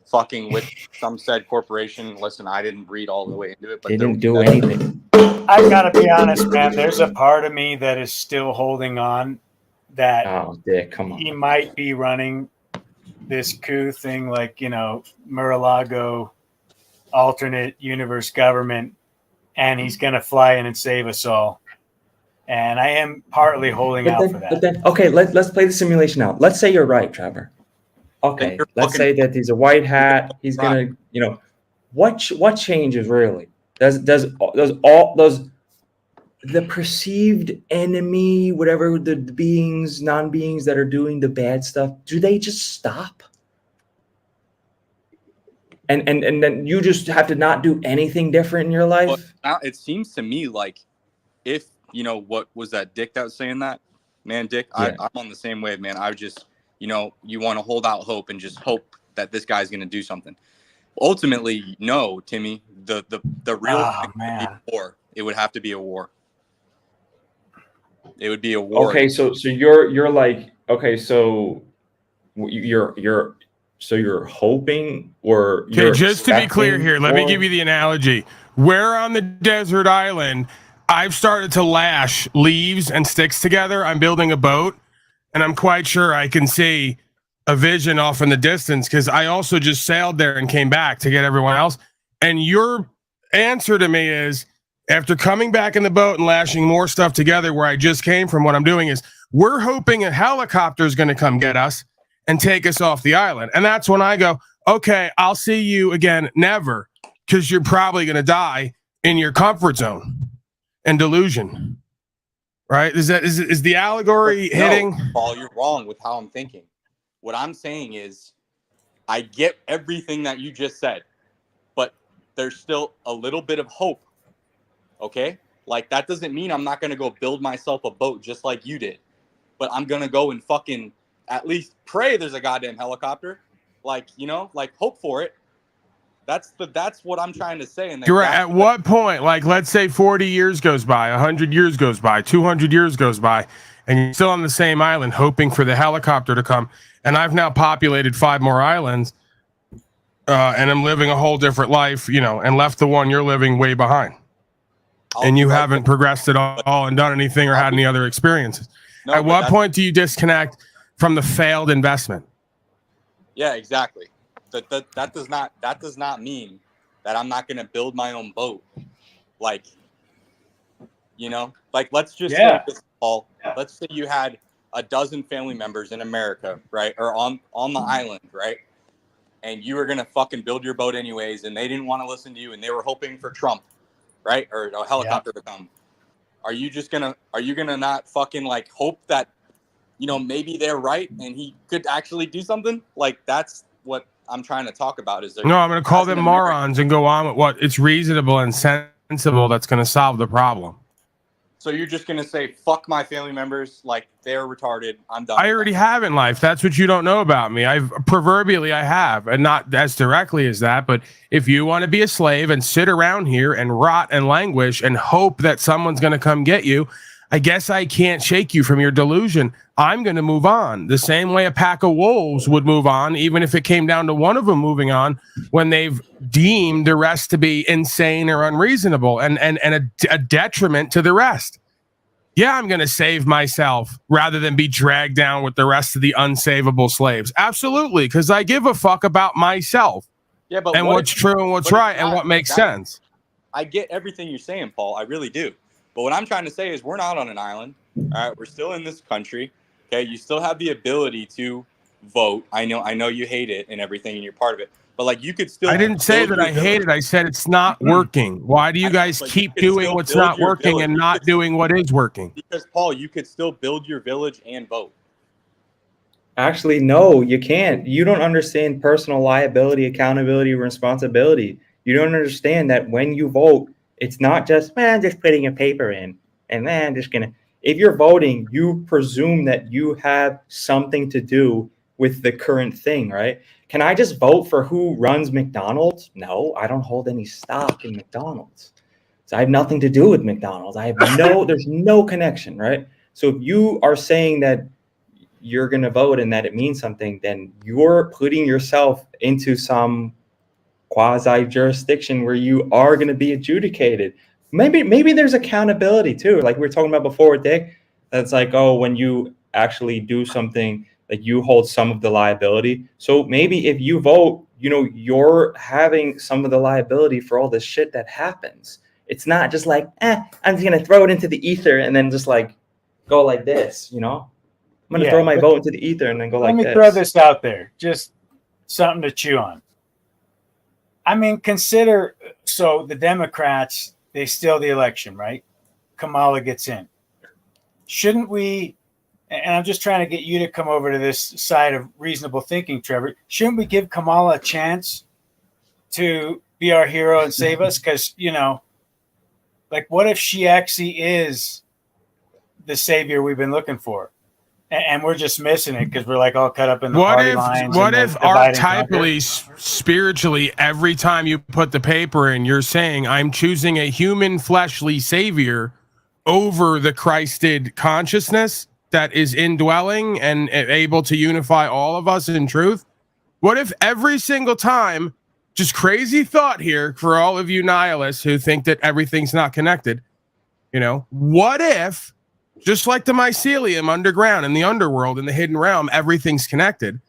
fucking with some said corporation? Listen, I didn't read all the way into it, but they didn't do anything. I gotta be honest, man. There's a part of me that is still holding on that come on. He might be running this coup thing, like, Mar-a-Lago alternate universe government, and he's gonna fly in and save us all. and I am partly holding out for that. But then, okay, let's play the simulation out. Let's say you're right, Trevor. Okay, let's say that he's a white hat. He's gonna, you know, what changes really? Does the perceived enemy, whatever the beings, non-beings that are doing the bad stuff, do they just stop? And then you just have to not do anything different in your life? Well, now it seems to me like if, you know, what was that Dick that was saying that? Man, Dick, Yeah. I'm on the same wave, man. I would just, you know, you want to hold out hope and just hope that this guy's going to do something. Ultimately, no, Timmy, the real thing would be a war. It would have to be a war. It would be a war. Okay, so you're like, okay, so you're hoping, or Okay, just to be clear here, let me give you the analogy. Where on the desert island, I've started to lash leaves and sticks together. I'm building a boat, and I'm quite sure I can see a vision off in the distance because I also just sailed there and came back to get everyone else. And your answer to me is, after coming back in the boat and lashing more stuff together where I just came from, what I'm doing is we're hoping a helicopter is going to come get us and take us off the island. And that's when I go, okay, I'll see you again. Never, because you're probably going to die in your comfort zone and delusion. Right? Is the allegory hitting? No, Paul, you're wrong with how I'm thinking. What I'm saying is I get everything that you just said, but there's still a little bit of hope. Okay? Like, that doesn't mean I'm not going to go build myself a boat just like you did, but I'm going to go and fucking at least pray there's a goddamn helicopter. Like, you know, like, hope for it. That's what I'm trying to say. And You're right. At what point, like, let's say 40 years goes by, 100 years goes by, 200 years goes by, and you're still on the same island hoping for the helicopter to come, and I've now populated 5 more islands, and I'm living a whole different life, you know, and left the one you're living way behind. And you haven't progressed at all and done anything or had any other experiences. At what point do you disconnect from the failed investment? Yeah, exactly. That does not mean that I'm not going to build my own boat. Like, you know, like, let's just say this, Paul. Let's say you had a dozen family members in America, right? Or on the island, right? And you were going to fucking build your boat anyways, and they didn't want to listen to you, and they were hoping for Trump, right? Or a helicopter to come. Are you gonna not fucking, like, hope that, you know, maybe they're right and he could actually do something? Like, that's what I'm trying to talk about. No, I'm going to call them morons and go on with what it's reasonable and sensible that's going to solve the problem. So you're just going to say, fuck my family members, like, they're retarded, I'm done. I already have in life. That's what you don't know about me. I have, and not as directly as that. But if you want to be a slave and sit around here and rot and languish and hope that someone's going to come get you, I guess I can't shake you from your delusion. I'm going to move on the same way a pack of wolves would move on, even if it came down to one of them moving on when they've deemed the rest to be insane or unreasonable and a detriment to the rest. Yeah, I'm going to save myself rather than be dragged down with the rest of the unsavable slaves. Absolutely, because I give a fuck about myself. Yeah, but and what's true and what's right and what makes sense. I get everything you're saying, Paul. I really do. But what I'm trying to say is we're not on an island. All right, we're still in this country. Okay, you still have the ability to vote. I know you hate it and everything, and you're part of it. But, like, you could still. I didn't say that I hate it. I said it's not working. Why do you guys keep doing what's not working and not doing what is working? Because, Paul, you could still build your village and vote. Actually, no, you can't. You don't understand personal liability, accountability, responsibility. You don't understand that when you vote, it's not just, man, just putting a paper in and then just gonna. If you're voting, you presume that you have something to do with the current thing, right? Can I just vote for who runs McDonald's? No, I don't hold any stock in McDonald's. So I have nothing to do with McDonald's. There's no connection, right? So if you are saying that you're going to vote and that it means something, then you're putting yourself into some quasi jurisdiction where you are going to be adjudicated. Maybe there's accountability too. Like we were talking about before, Dick, that's like, oh, when you actually do something, like you hold some of the liability. So maybe if you vote, you know, you're having some of the liability for all this shit that happens. It's not just like, I'm just gonna throw it into the ether and then just like go like this, you know? I'm gonna throw my vote into the ether and then go like this. Let me throw this out there, just something to chew on. I mean, consider, so the Democrats, they steal the election, right? Kamala gets in. Shouldn't we, and I'm just trying to get you to come over to this side of reasonable thinking, Trevor, shouldn't we give Kamala a chance to be our hero and save us? Because, you know, like, what if she actually is the savior we've been looking for? And we're just missing it because we're like all cut up in the party lines. What and if the divide and archetypally, spiritually, every time you put the paper in, you're saying, I'm choosing a human fleshly savior over the Christed consciousness that is indwelling and able to unify all of us in truth? What if every single time, just crazy thought here for all of you nihilists who think that everything's not connected, you know, what if, just like the mycelium underground in the underworld, in the hidden realm, everything's connected.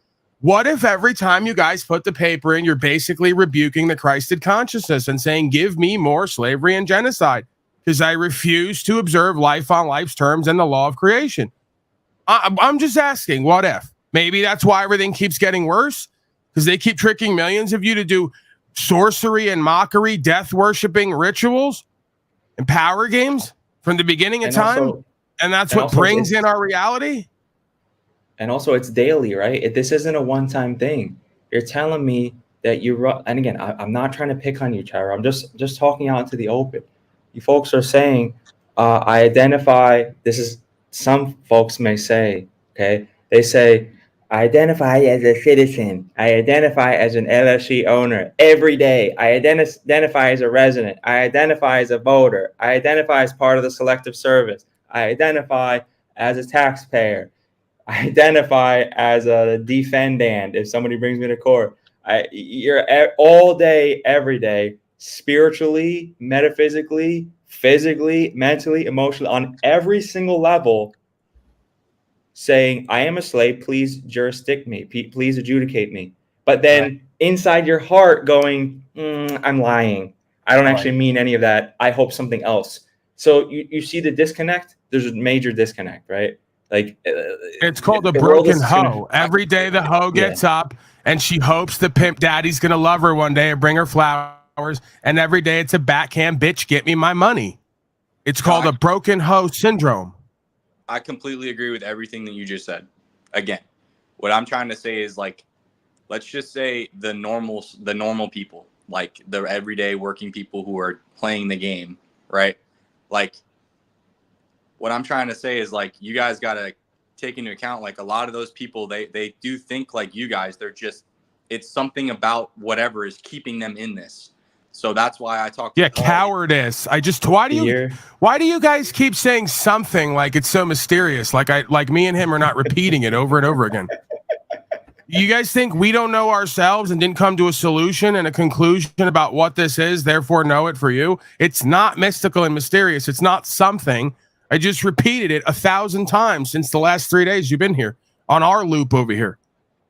What if every time you guys put the paper in, you're basically rebuking the Christed consciousness and saying, give me more slavery and genocide because I refuse to observe life on life's terms and the law of creation? I'm just asking, what if? Maybe that's why everything keeps getting worse, because they keep tricking millions of you to do sorcery and mockery, death worshiping rituals and power games from the beginning of time. And that's what brings in our reality. And also, it's daily, right? This isn't a one-time thing. You're telling me that and again, I'm not trying to pick on you, Trevor. I'm just talking out into the open. You folks are saying, I identify. This is some folks may say, okay? They say, I identify as a citizen. I identify as an LLC owner every day. I identify as a resident. I identify as a voter. I identify as part of the selective service. I identify as a taxpayer. I identify as a defendant if somebody brings me to court. You're all day, every day, spiritually, metaphysically, physically, mentally, emotionally, on every single level, saying, I am a slave, please jurisdict me, please adjudicate me. But then inside your heart going, I'm lying. I don't actually mean any of that. I hope something else. So you see the disconnect? There's a major disconnect, right? Like it's called a broken hoe. Every day the hoe gets up and she hopes the pimp daddy's going to love her one day and bring her flowers. And every day it's a backhand bitch, get me my money. It's called a broken hoe syndrome. I completely agree with everything that you just said. Again, what I'm trying to say is, like, let's just say the normal people, like the everyday working people who are playing the game, right? Like, what I'm trying to say is, like, you guys got to take into account, like, a lot of those people, they do think like you guys. They're just, it's something about whatever is keeping them in this. So that's why I talk. Yeah, cowardice. Why do you guys keep saying something like it's so mysterious? Like me and him are not repeating it over and over again. You guys think we don't know ourselves and didn't come to a solution and a conclusion about what this is, therefore know it for you? It's not mystical and mysterious. It's not something. I just repeated it 1,000 times since the last 3 days you've been here on our loop over here.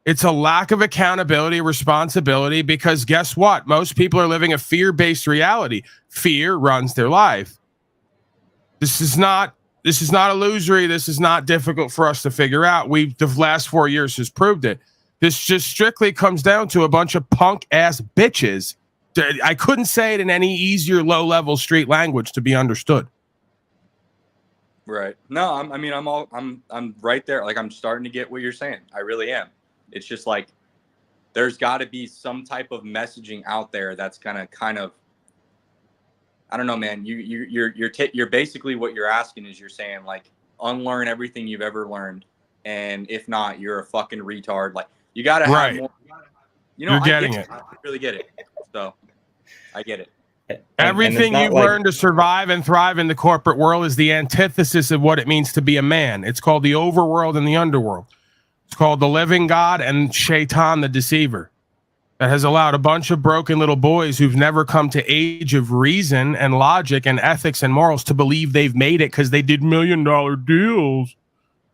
It's a lack of accountability, responsibility, because guess what? Most people are living a fear-based reality. Fear runs their life. This is not illusory. This is not difficult for us to figure out. The last 4 years has proved it. This just strictly comes down to a bunch of punk ass bitches. I couldn't say it in any easier low-level street language to be understood. Right. No, I'm right there. Like, I'm starting to get what you're saying. I really am. It's just like, there's got to be some type of messaging out there that's gonna kind of, I don't know, man. You're basically, what you're asking is, you're saying, like, unlearn everything you've ever learned, and if not, you're a fucking retard. Like, you got to have more. You know, you're getting it. I really get it. So, I get it. Everything you've learned to survive and thrive in the corporate world is the antithesis of what it means to be a man. It's called the overworld and the underworld. It's called the living God and Shaitan, the deceiver, that has allowed a bunch of broken little boys who've never come to age of reason and logic and ethics and morals to believe they've made it because they did $1 million deals.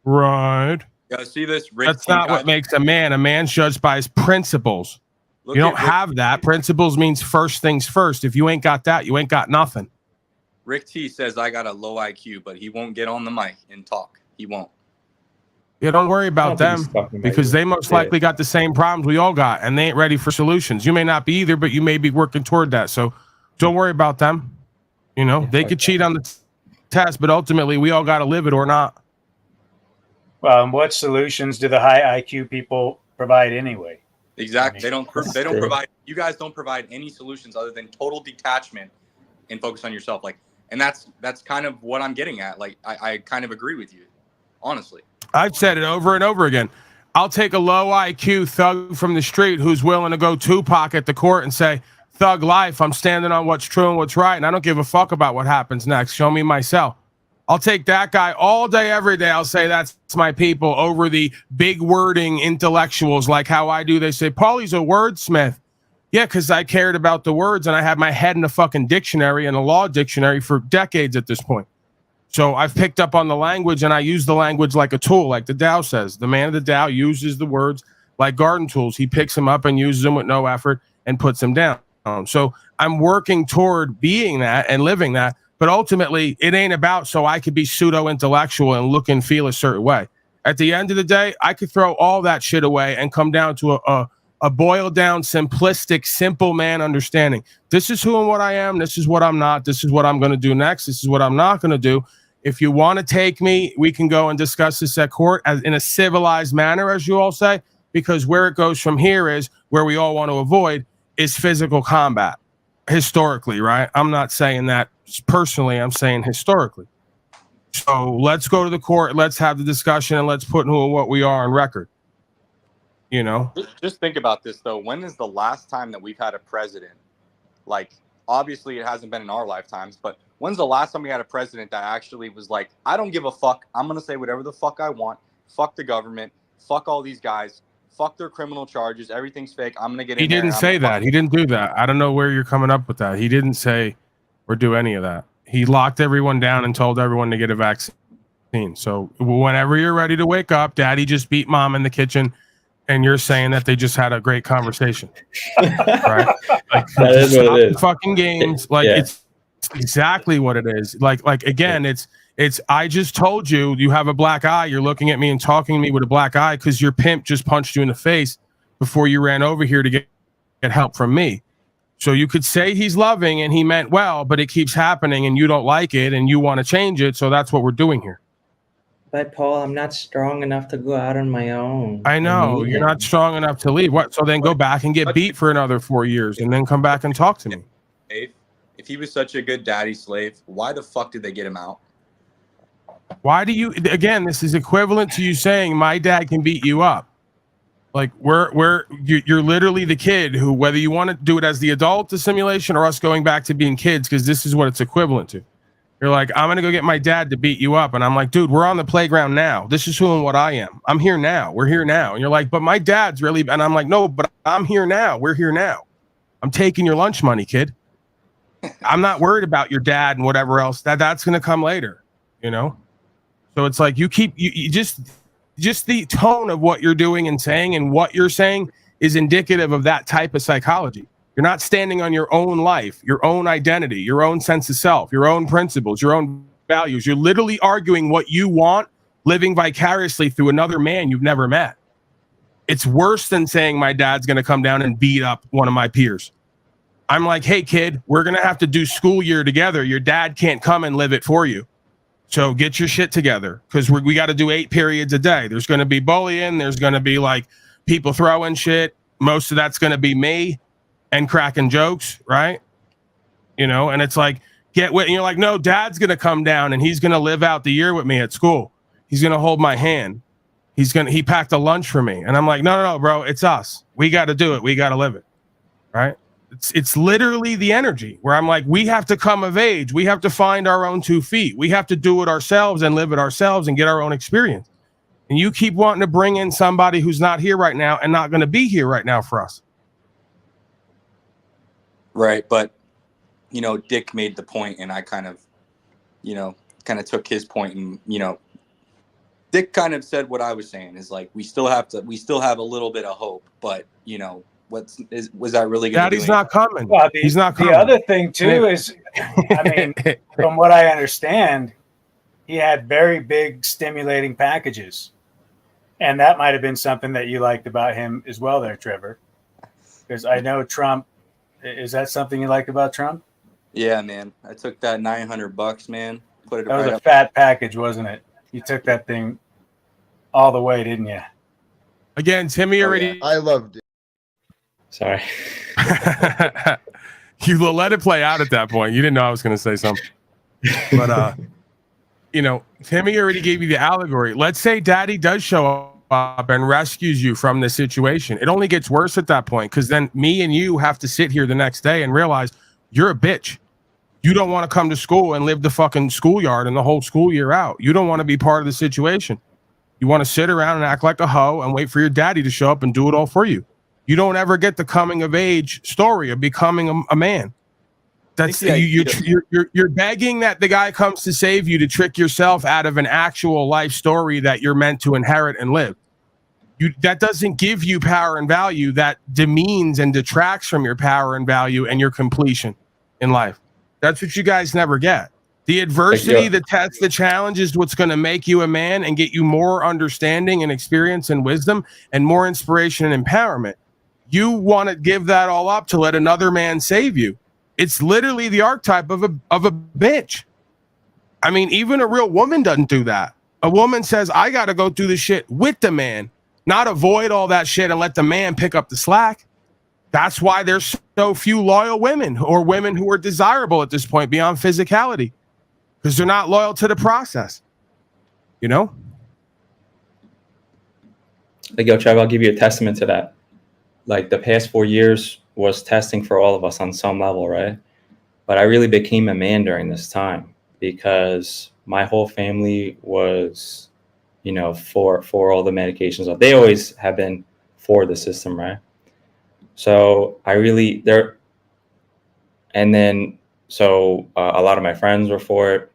Right. Yeah, see this? That's not what makes a man. A man's judged by his principles. You don't have that. Principles means first things first. If you ain't got that, you ain't got nothing. Rick T says I got a low IQ, but he won't get on the mic and talk. He won't. Yeah, don't worry about them because they most likely got the same problems we all got, and they ain't ready for solutions. You may not be either, but you may be working toward that. So don't worry about them. You know, they could cheat on the test, but ultimately we all got to live it or not. Well, and what solutions do the high IQ people provide anyway? Exactly. They don't provide. You guys don't provide any solutions other than total detachment and focus on yourself. Like, and that's kind of what I'm getting at. Like, I kind of agree with you, honestly. I've said it over and over again. I'll take a low IQ thug from the street who's willing to go Tupac at the court and say, thug life, I'm standing on what's true and what's right, and I don't give a fuck about what happens next. Show me myself. I'll take that guy all day, every day. I'll say that's my people over the big wording intellectuals like how I do. They say, Paulie's a wordsmith. Yeah, because I cared about the words, and I had my head in a fucking dictionary and a law dictionary for decades at this point. So I've picked up on the language, and I use the language like a tool, like the Tao says. The man of the Tao uses the words like garden tools. He picks them up and uses them with no effort and puts them down. So I'm working toward being that and living that. But ultimately, it ain't about so I could be pseudo-intellectual and look and feel a certain way. At the end of the day, I could throw all that shit away and come down to a boiled down, simplistic, simple man understanding. This is who and what I am. This is what I'm not. This is what I'm going to do next. This is what I'm not going to do. If you want to take me, we can go and discuss this at court in a civilized manner, as you all say, because where it goes from here is where we all want to avoid is physical combat. Historically, right? I'm not saying that personally. I'm saying historically. So let's go to the court. Let's have the discussion and let's put who and what we are on record. You know? Just think about this, though. When is the last time that we've had a president? Like, obviously, it hasn't been in our lifetimes, but when's the last time we had a president that actually was like, I don't give a fuck. I'm going to say whatever the fuck I want. Fuck the government. Fuck all these guys. Fuck their criminal charges. Everything's fake. I'm going to get in there. He didn't say that. He didn't do that. I don't know where you're coming up with that. He didn't say or do any of that. He locked everyone down and told everyone to get a vaccine. So whenever you're ready to wake up, daddy just beat mom in the kitchen and you're saying that they just had a great conversation. Right? Like, that is what it is. Fucking games. Like, it's exactly what it is. Like again, it's I just told you you have a black eye. You're looking at me and talking to me with a black eye because your pimp just punched you in the face before you ran over here to get help from me. So you could say he's loving and he meant well, but it keeps happening and you don't like it and you want to change it. So that's what we're doing here. But Paul, I'm not strong enough to go out on my own. I know you're not strong enough to leave. What? So then go back and get beat for another 4 years and then come back and talk to me. If he was such a good daddy slave, why the fuck did they get him out? Why do you, again, this is equivalent to you saying my dad can beat you up. Like you're literally the kid who, whether you want to do it as the adult, the simulation, or us going back to being kids, because this is what it's equivalent to. You're like, I'm going to go get my dad to beat you up. And I'm like, dude, we're on the playground now. This is who and what I am. I'm here now. We're here now. And you're like, but my dad's really, and I'm like, no, but I'm here now. We're here now. I'm taking your lunch money, kid. I'm not worried about your dad and whatever else. That's going to come later, you know? So it's like you just the tone of what you're doing and saying and what you're saying is indicative of that type of psychology. You're not standing on your own life, your own identity, your own sense of self, your own principles, your own values. You're literally arguing what you want, living vicariously through another man you've never met. It's worse than saying my dad's going to come down and beat up one of my peers. I'm like, hey, kid, we're going to have to do school year together. Your dad can't come and live it for you. So get your shit together because we got to do 8 periods a day. There's going to be bullying. There's going to be like people throwing shit. Most of that's going to be me and cracking jokes, right? You know, and it's like, get with, and you're like, no, dad's going to come down and he's going to live out the year with me at school. He's going to hold my hand. He packed a lunch for me. And I'm like, no, bro, it's us. We got to do it. We got to live it. Right. It's literally the energy where I'm like, we have to come of age. We have to find our own 2 feet. We have to do it ourselves and live it ourselves and get our own experience. And you keep wanting to bring in somebody who's not here right now and not going to be here right now for us. Right. But, you know, Dick made the point and I kind of took his point and, you know, Dick kind of said what I was saying is like, we still have a little bit of hope, but, you know, was that really going to do Daddy's not coming. Well, He's not the coming. other thing too is, I mean, from what I understand, he had very big stimulating packages, and that might have been something that you liked about him as well, there, Trevor. Because I know Trump. Is that something you liked about Trump? Yeah, man. I took that $900, man. Put it That was right a up. fat package, wasn't it? You took that thing all the way, didn't you? Again, Timmy already. I loved it. Sorry. You let it play out at that point. You didn't know I was going to say something. But, you know, Timmy already gave you the allegory. Let's say Daddy does show up and rescues you from this situation. It only gets worse at that point, because then me and you have to sit here the next day and realize you're a bitch. You don't want to come to school and live the fucking schoolyard and the whole school year out. You don't want to be part of the situation. You want to sit around and act like a hoe and wait for your daddy to show up and do it all for you. You don't ever get the coming of age story of becoming a man. That's you're begging that the guy comes to save you to trick yourself out of an actual life story that you're meant to inherit and live. That doesn't give you power and value. That demeans and detracts from your power and value and your completion in life. That's what you guys never get. The adversity, the test, the challenge is what's going to make you a man and get you more understanding and experience and wisdom and more inspiration and empowerment. You want to give that all up to let another man save you. It's literally the archetype of a bitch. I mean, even a real woman doesn't do that. A woman says, I got to go through the shit with the man, not avoid all that shit and let the man pick up the slack. That's why there's so few loyal women or women who are desirable at this point beyond physicality, because they're not loyal to the process. You know? Like, yo, Trev, I'll give you a testament to that. Like, the past 4 years was testing for all of us on some level, right? But I really became a man during this time because my whole family was, you know, for all the medications. They always have been for the system, right? So I really and then a lot of my friends were for it.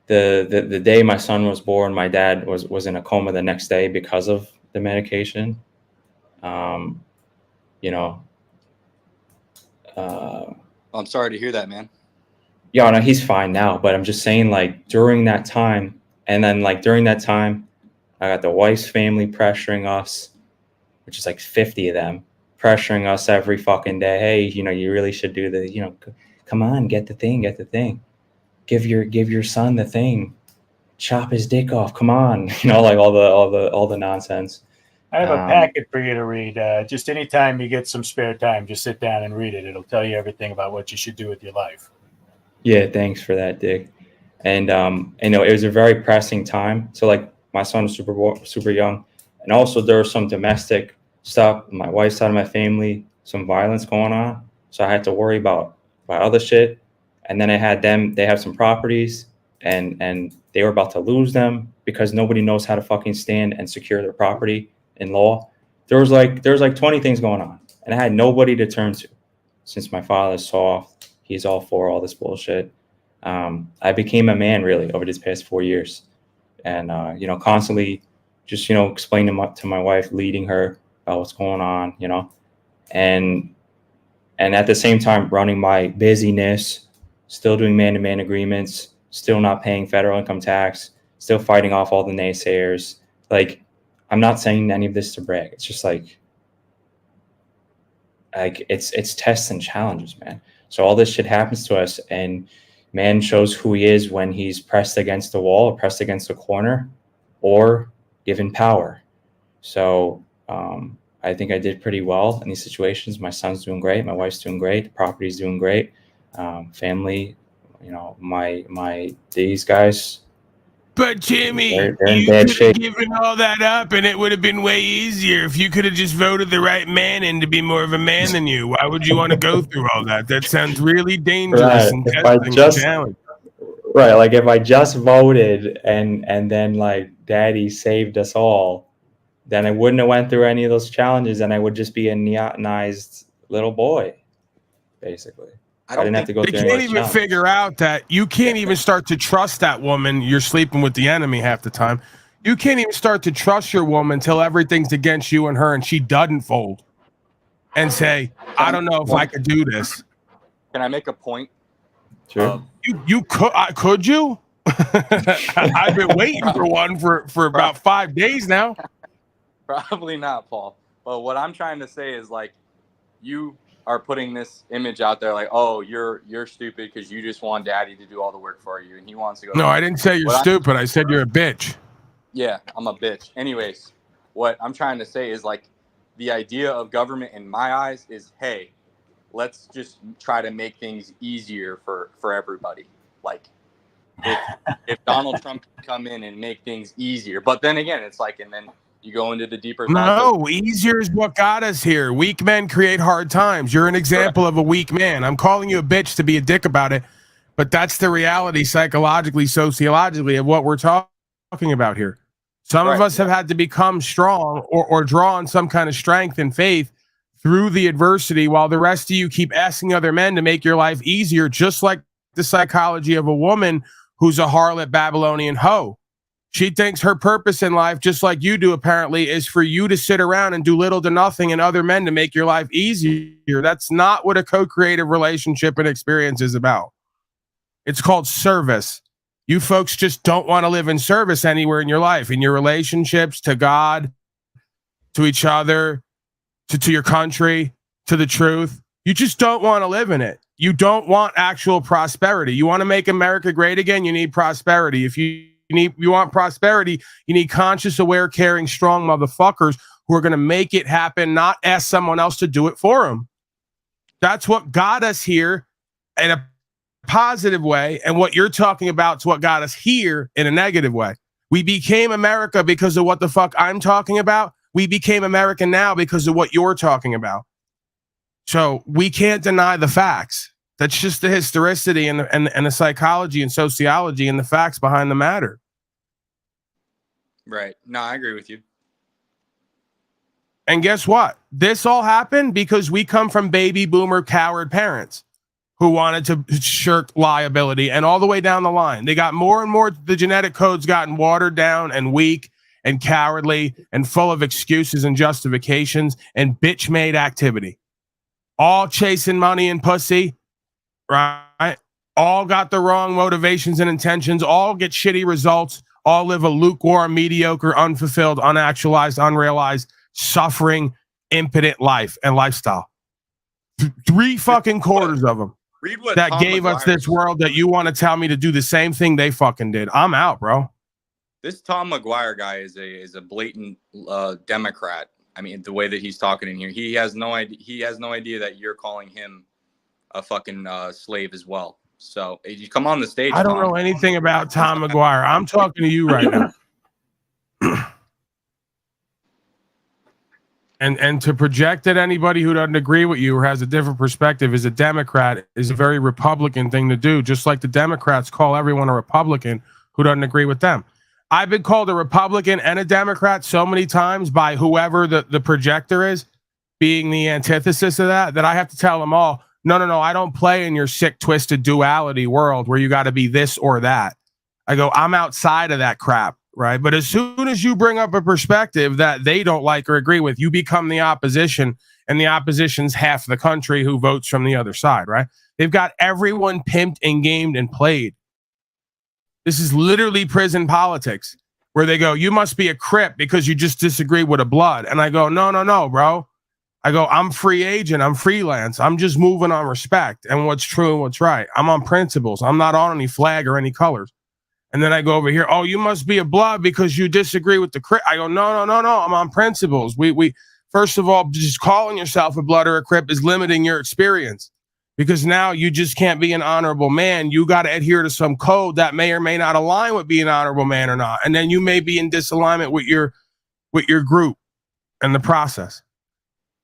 The day my son was born, my dad was in a coma the next day because of the medication. You know, I'm sorry to hear that, man. Yeah, no, he's fine now, but I'm just saying, like, during that time, and then like during that time, I got the wife's family pressuring us, which is like 50 of them pressuring us every fucking day. Hey, you know, you really should do the, you know, come on, get the thing. Give your son the thing. Chop his dick off. Come on. You know, like all the nonsense. I have a packet for you to read. Just anytime you get some spare time, just sit down and read it. It'll tell you everything about what you should do with your life. Yeah, thanks for that, Dick. And you know, it was a very pressing time. So like my son was super young, and also there was some domestic stuff, my wife's side of my family, some violence going on. So I had to worry about other shit. And then I had them, they have some properties and they were about to lose them because nobody knows how to fucking stand and secure their property in law. There was like 20 things going on, and I had nobody to turn to. Since my father's soft, he's all for all this bullshit. I became a man really over these past 4 years, and you know, constantly just, you know, explaining to my wife, leading her about what's going on, you know, and at the same time running my busyness, still doing man-to-man agreements, still not paying federal income tax, still fighting off all the naysayers. Like, I'm not saying any of this to brag. It's just like it's tests and challenges, man. So all this shit happens to us, and man shows who he is when he's pressed against the wall or pressed against a corner or given power. So I think I did pretty well in these situations. My son's doing great. My wife's doing great. The property's doing great. Family, you know, these guys. But Jimmy, they're in you bad could shape. have given all that up and it would have been way easier if you could have just voted the right man in to be more of a man than you. Why would you want to go through all that? That sounds really dangerous Right. and If I testing just and challenge. right, like if I just voted and then like Daddy saved us all, then I wouldn't have went through any of those challenges, and I would just be a neotenized little boy, basically. I didn't have to go They through any can't of those even challenges. figure out that you can't even start to trust that woman. You're sleeping with the enemy half the time You can't even start to trust your woman until everything's against you and her, and she doesn't fold and say, "I don't know if I could do this." Can I make a point? Sure. You could you? I've been waiting for one for about 5 days now. Probably not, Paul. But what I'm trying to say is, like, you are putting this image out there like, oh, you're stupid because you just want daddy to do all the work for you and he wants to go. No, I didn't say you're What stupid. I said you're a bitch. Yeah, I'm a bitch. Anyways, what I'm trying to say is, like, the idea of government in my eyes is, hey, let's just try to make things easier for everybody. Like, if Donald Trump can come in and make things easier, but then again, it's like, and then you go into the deeper thoughts. No, easier is what got us here. Weak men create hard times. You're an example of a weak man. I'm calling you a bitch to be a dick about it, but that's the reality psychologically, sociologically of what we're talking about here. Some of us have had to become strong or draw on some kind of strength and faith through the adversity, while the rest of you keep asking other men to make your life easier, just like the psychology of a woman who's a harlot Babylonian hoe. She thinks her purpose in life, just like you do apparently, is for you to sit around and do little to nothing and other men to make your life easier. That's not what a co-creative relationship and experience is about. It's called service. You folks just don't want to live in service anywhere in your life, in your relationships, to God, to each other, to your country, to the truth. You just don't want to live in it. You don't want actual prosperity. You want to make America great again? You need prosperity. If you want prosperity, you need conscious, aware, caring, strong motherfuckers who are going to make it happen, not ask someone else to do it for them. That's what got us here in a positive way, and what you're talking about is what got us here in a negative way. We became America because of what the fuck I'm talking about. We became American now because of what you're talking about. So we can't deny the facts. That's just the historicity and the psychology and sociology and the facts behind the matter. Right. No, I agree with you. And guess what? This all happened because we come from baby boomer coward parents who wanted to shirk liability, and all the way down the line. They got more and more, the genetic code's gotten watered down and weak and cowardly and full of excuses and justifications and bitch-made activity. All chasing money and pussy, right? All got the wrong motivations and intentions, all get shitty results, all live a lukewarm, mediocre, unfulfilled, unactualized, unrealized, suffering, impotent life and lifestyle. 3 fucking quarters of them that Tom gave us this world that you want to tell me to do the same thing they fucking did. I'm out, bro. This Tom McGuire guy is a blatant Democrat. I mean, the way that he's talking in here, he has no idea. He has no idea that you're calling him a fucking slave as well. So you come on the stage. I don't know anything about Tom McGuire. I'm talking to you right now. And to project at anybody who doesn't agree with you or has a different perspective is a Democrat is a very Republican thing to do, just like the Democrats call everyone a Republican who doesn't agree with them. I've been called a Republican and a Democrat so many times by whoever the projector is, being the antithesis of that I have to tell them all, no, I don't play in your sick, twisted duality world where you got to be this or that. I go, I'm outside of that crap. Right. But as soon as you bring up a perspective that they don't like or agree with, you become the opposition, and the opposition's half the country who votes from the other side. Right. They've got everyone pimped and gamed and played. This is literally prison politics where they go, you must be a Crip because you just disagree with a Blood. And I go, no, bro. I go, I'm free agent. I'm freelance. I'm just moving on respect and what's true and what's right. I'm on principles. I'm not on any flag or any colors. And then I go over here. Oh, you must be a Blood because you disagree with the Crip. I go, no. I'm on principles. We first of all, just calling yourself a Blood or a Crip is limiting your experience, because now you just can't be an honorable man. You got to adhere to some code that may or may not align with being an honorable man or not. And then you may be in disalignment with your group and the process.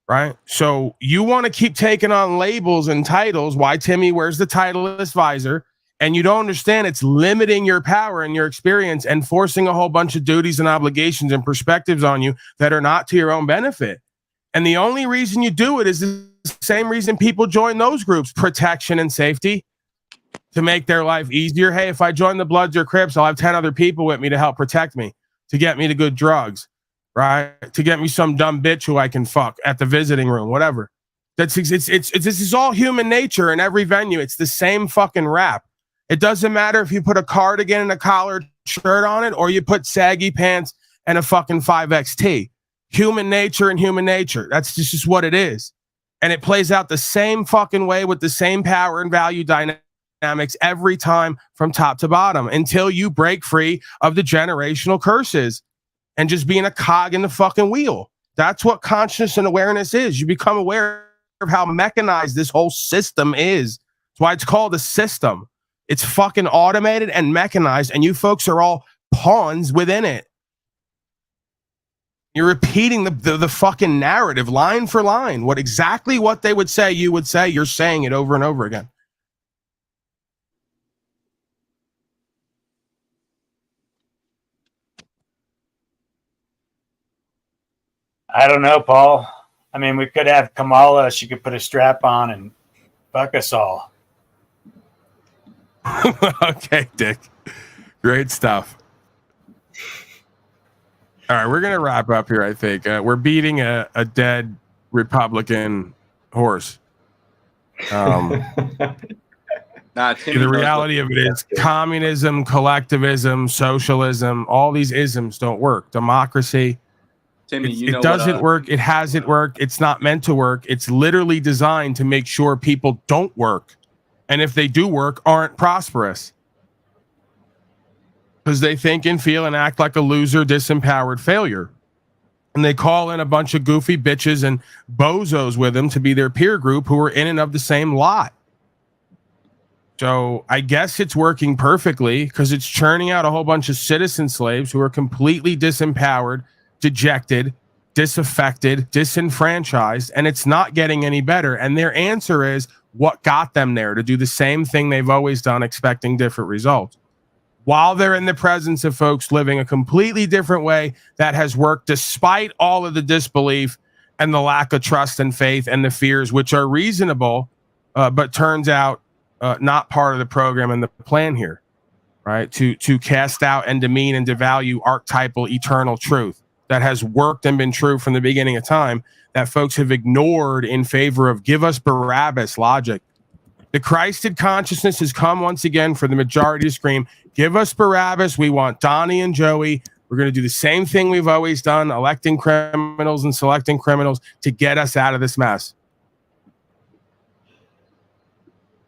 Right. So you want to keep taking on labels and titles. Why Timmy wears the Titleist visor? And you don't understand it's limiting your power and your experience and forcing a whole bunch of duties and obligations and perspectives on you that are not to your own benefit. And the only reason you do it is the same reason people join those groups: protection and safety, to make their life easier. Hey, if I join the Bloods or Crips, I'll have 10 other people with me to help protect me. to get me to good drugs, right? To get me some dumb bitch who I can fuck at the visiting room, whatever. This is all human nature in every venue. It's the same fucking rap. It doesn't matter if you put a cardigan and a collared shirt on it or you put saggy pants and a fucking 5XT. Human nature and human nature. That's just what it is. And it plays out the same fucking way with the same power and value dynamics every time from top to bottom until you break free of the generational curses and just being a cog in the fucking wheel. That's what consciousness and awareness is. You become aware of how mechanized this whole system is. That's why it's called a system. It's fucking automated and mechanized, and you folks are all pawns within it. You're repeating the fucking narrative line for line. Exactly what they would say, you would say. You're saying it over and over again. I don't know, Paul. I mean, we could have Kamala. She could put a strap on and fuck us all. Okay, Dick. Great stuff. All right, we're going to wrap up here, I think. We're beating a dead Republican horse. Timmy The reality of it is communism, collectivism, socialism, all these isms don't work. Democracy, Timmy, it doesn't work. It hasn't worked. It's not meant to work. It's literally designed to make sure people don't work. And if they do work, aren't prosperous. Because they think and feel and act like a loser, disempowered failure. And they call in a bunch of goofy bitches and bozos with them to be their peer group who are in and of the same lot. So I guess it's working perfectly because it's churning out a whole bunch of citizen slaves who are completely disempowered, dejected, disaffected, disenfranchised, and it's not getting any better. And their answer is what got them there, to do the same thing they've always done, expecting different results. While they're in the presence of folks living a completely different way that has worked despite all of the disbelief and the lack of trust and faith and the fears, which are reasonable, but turns out not part of the program and the plan here, right? To cast out and demean and devalue archetypal eternal truth that has worked and been true from the beginning of time that folks have ignored in favor of give us Barabbas logic. The Christed consciousness has come once again for the majority to scream, give us Barabbas. We want Donnie and Joey. We're going to do the same thing we've always done, electing criminals and selecting criminals to get us out of this mess.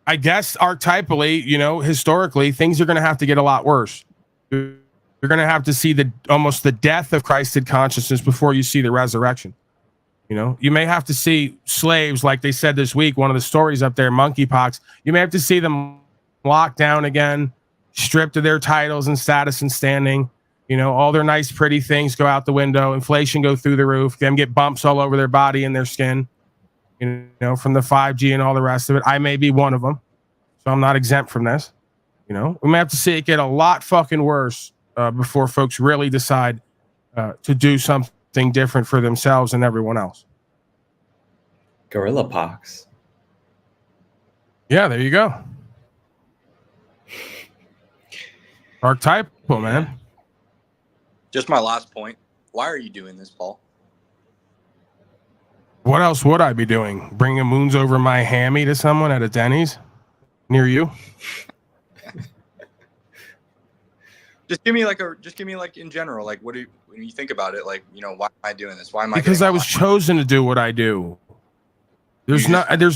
I guess archetypally, historically, things are going to have to get a lot worse. You're going to have to see almost the death of Christed consciousness before you see the resurrection. You may have to see slaves, like they said this week, one of the stories up there, monkeypox. You may have to see them locked down again, stripped of their titles and status and standing. All their nice, pretty things go out the window. Inflation go through the roof. Them get bumps all over their body and their skin. From the 5G and all the rest of it. I may be one of them, so I'm not exempt from this. We may have to see it get a lot fucking worse before folks really decide to do something different for themselves and everyone else. Gorilla pox. Yeah, there you go. Archetypal, man. Just my last point. Why are you doing this, Paul? What else would I be doing? Bringing moons over my hammy to someone at a Denny's near you? Just give me in general, like when you think about it, why am I doing this? Why am I? Because I was chosen to do what I do. There's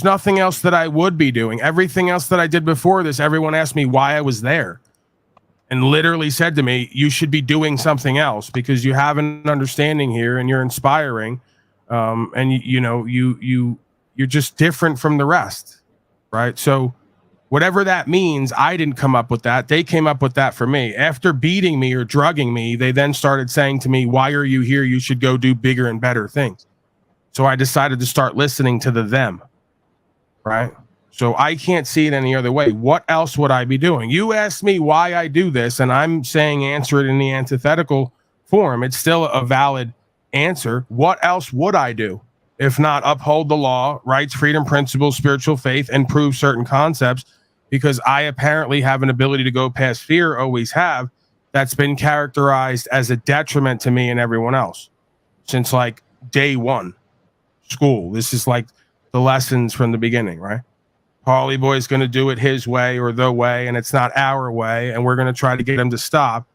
nothing else that I would be doing. Everything else that I did before this, everyone asked me why I was there. And literally said to me, you should be doing something else because you have an understanding here and you're inspiring. And you're just different from the rest, right? So whatever that means, I didn't come up with that. They came up with that for me. After beating me or drugging me, they then started saying to me, why are you here? You should go do bigger and better things. So I decided to start listening to them, right? So I can't see it any other way. What else would I be doing? You asked me why I do this, and I'm saying answer it in the antithetical form. It's still a valid answer. What else would I do if not uphold the law, rights, freedom, principles, spiritual faith, and prove certain concepts? Because I apparently have an ability to go past fear, always have, that's been characterized as a detriment to me and everyone else since like day one. School. This is like the lessons from the beginning, right? Paulie Boy's going to do it his way or the way, and it's not our way, and we're going to try to get him to stop.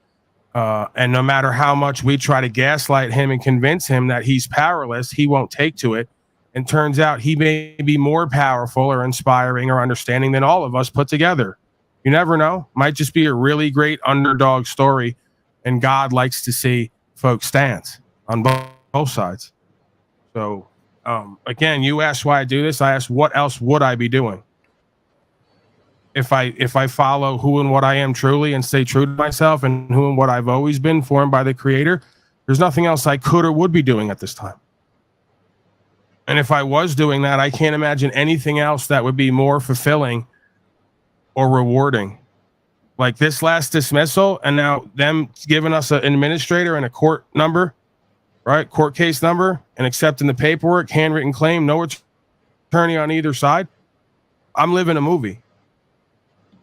And no matter how much we try to gaslight him and convince him that he's powerless, he won't take to it. And turns out he may be more powerful or inspiring or understanding than all of us put together. You never know. Might just be a really great underdog story, and God likes to see folks stance on both sides. So, again, you asked why I do this. I asked what else would I be doing if I follow who and what I am truly and stay true to myself and who and what I've always been formed by the Creator. There's nothing else I could or would be doing at this time. And if I was doing that, I can't imagine anything else that would be more fulfilling or rewarding. Like this last dismissal, and now them giving us an administrator and a court number, right? Court case number, and accepting the paperwork, handwritten claim, no attorney on either side. I'm living a movie,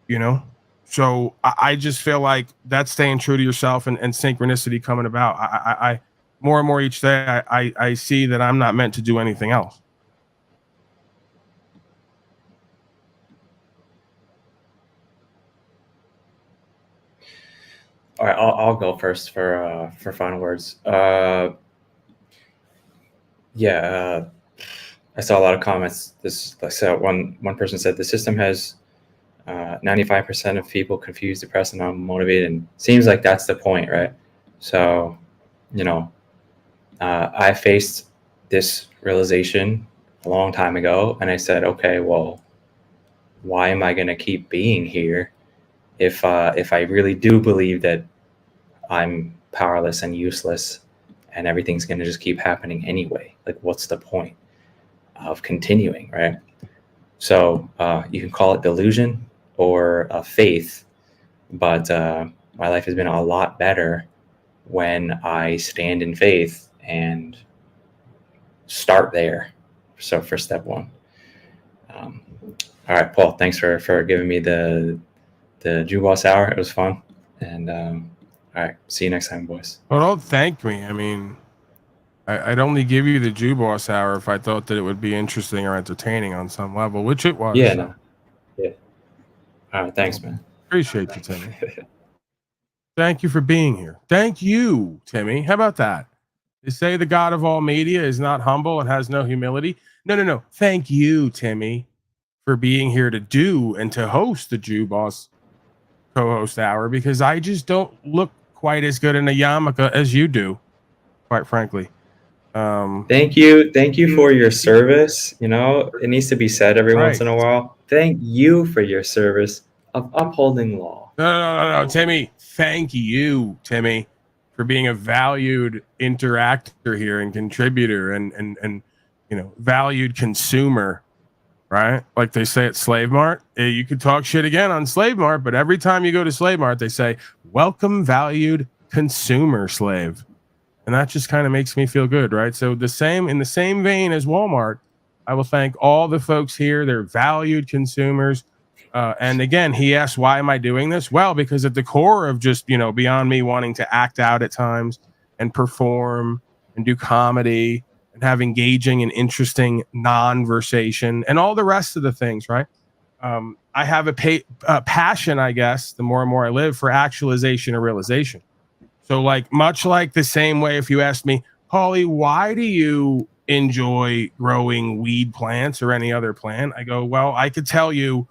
you know? So I just feel like that's staying true to yourself and synchronicity coming about. I more and more each day, I see that I'm not meant to do anything else. All right, I'll go first for final words. I saw a lot of comments. One person said the system has 95% of people confused, depressed, and unmotivated, and seems like that's the point, right? So, you know, I faced this realization a long time ago, and I said, okay, well, why am I going to keep being here if I really do believe that I'm powerless and useless and everything's going to just keep happening anyway? Like, what's the point of continuing, right? So you can call it delusion or faith, but my life has been a lot better when I stand in faith and start there. So for step one. All right, Paul, thanks for giving me the Jew Boss Hour. It was fun. And all right, see you next time, boys. Well, don't thank me. I mean, I'd only give you the Jew Boss Hour if I thought that it would be interesting or entertaining on some level, which it was. Yeah, so. no. Yeah. All right, thanks, man. Appreciate you, Timmy. Thank you for being here. Thank you, Timmy. How about that? They say the God of all media is not humble and has no humility. No. Thank you, Timmy, for being here to do and to host the Jew Boss co-host hour, because I just don't look quite as good in a yarmulke as you do, quite frankly. Thank you for your service. You know, it needs to be said every once in a while. Thank you for your service of upholding law. No, Timmy. Thank you, Timmy, for being a valued interactor here and contributor and you know, valued consumer, right? Like they say at Slave Mart. You could talk shit again on Slave Mart, but every time you go to Slave Mart, they say, "Welcome, valued consumer slave." And that just kind of makes me feel good, right? So in the same vein as Walmart, I will thank all the folks here. They're valued consumers. And again, he asked, why am I doing this? Well, because at the core of just, you know, beyond me wanting to act out at times and perform and do comedy and have engaging and interesting non-versation and all the rest of the things, right? I have a passion, I guess, the more and more I live, for actualization or realization. So like, much like the same way, if you asked me, Paulie, why do you enjoy growing weed plants or any other plant? I go, well, I could tell you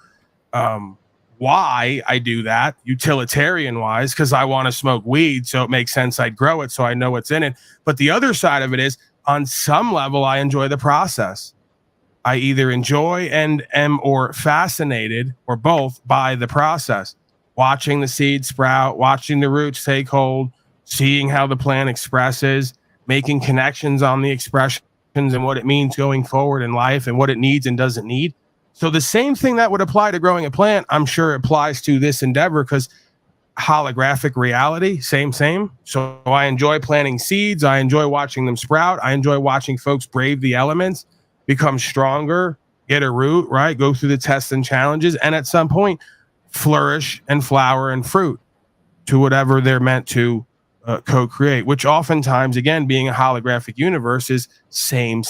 why I do that, utilitarian wise, because I want to smoke weed. So it makes sense I'd grow it so I know what's in it. But the other side of it is, on some level, I enjoy the process. I either enjoy and am or fascinated or both by the process. Watching the seed sprout, watching the roots take hold, seeing how the plant expresses, making connections on the expressions and what it means going forward in life and what it needs and doesn't need. So the same thing that would apply to growing a plant, I'm sure applies to this endeavor, because holographic reality, same. So I enjoy planting seeds. I enjoy watching them sprout. I enjoy watching folks brave the elements, become stronger, get a root, right? Go through the tests and challenges, and at some point flourish and flower and fruit. to whatever they're meant to co-create, which oftentimes, again, being a holographic universe is same,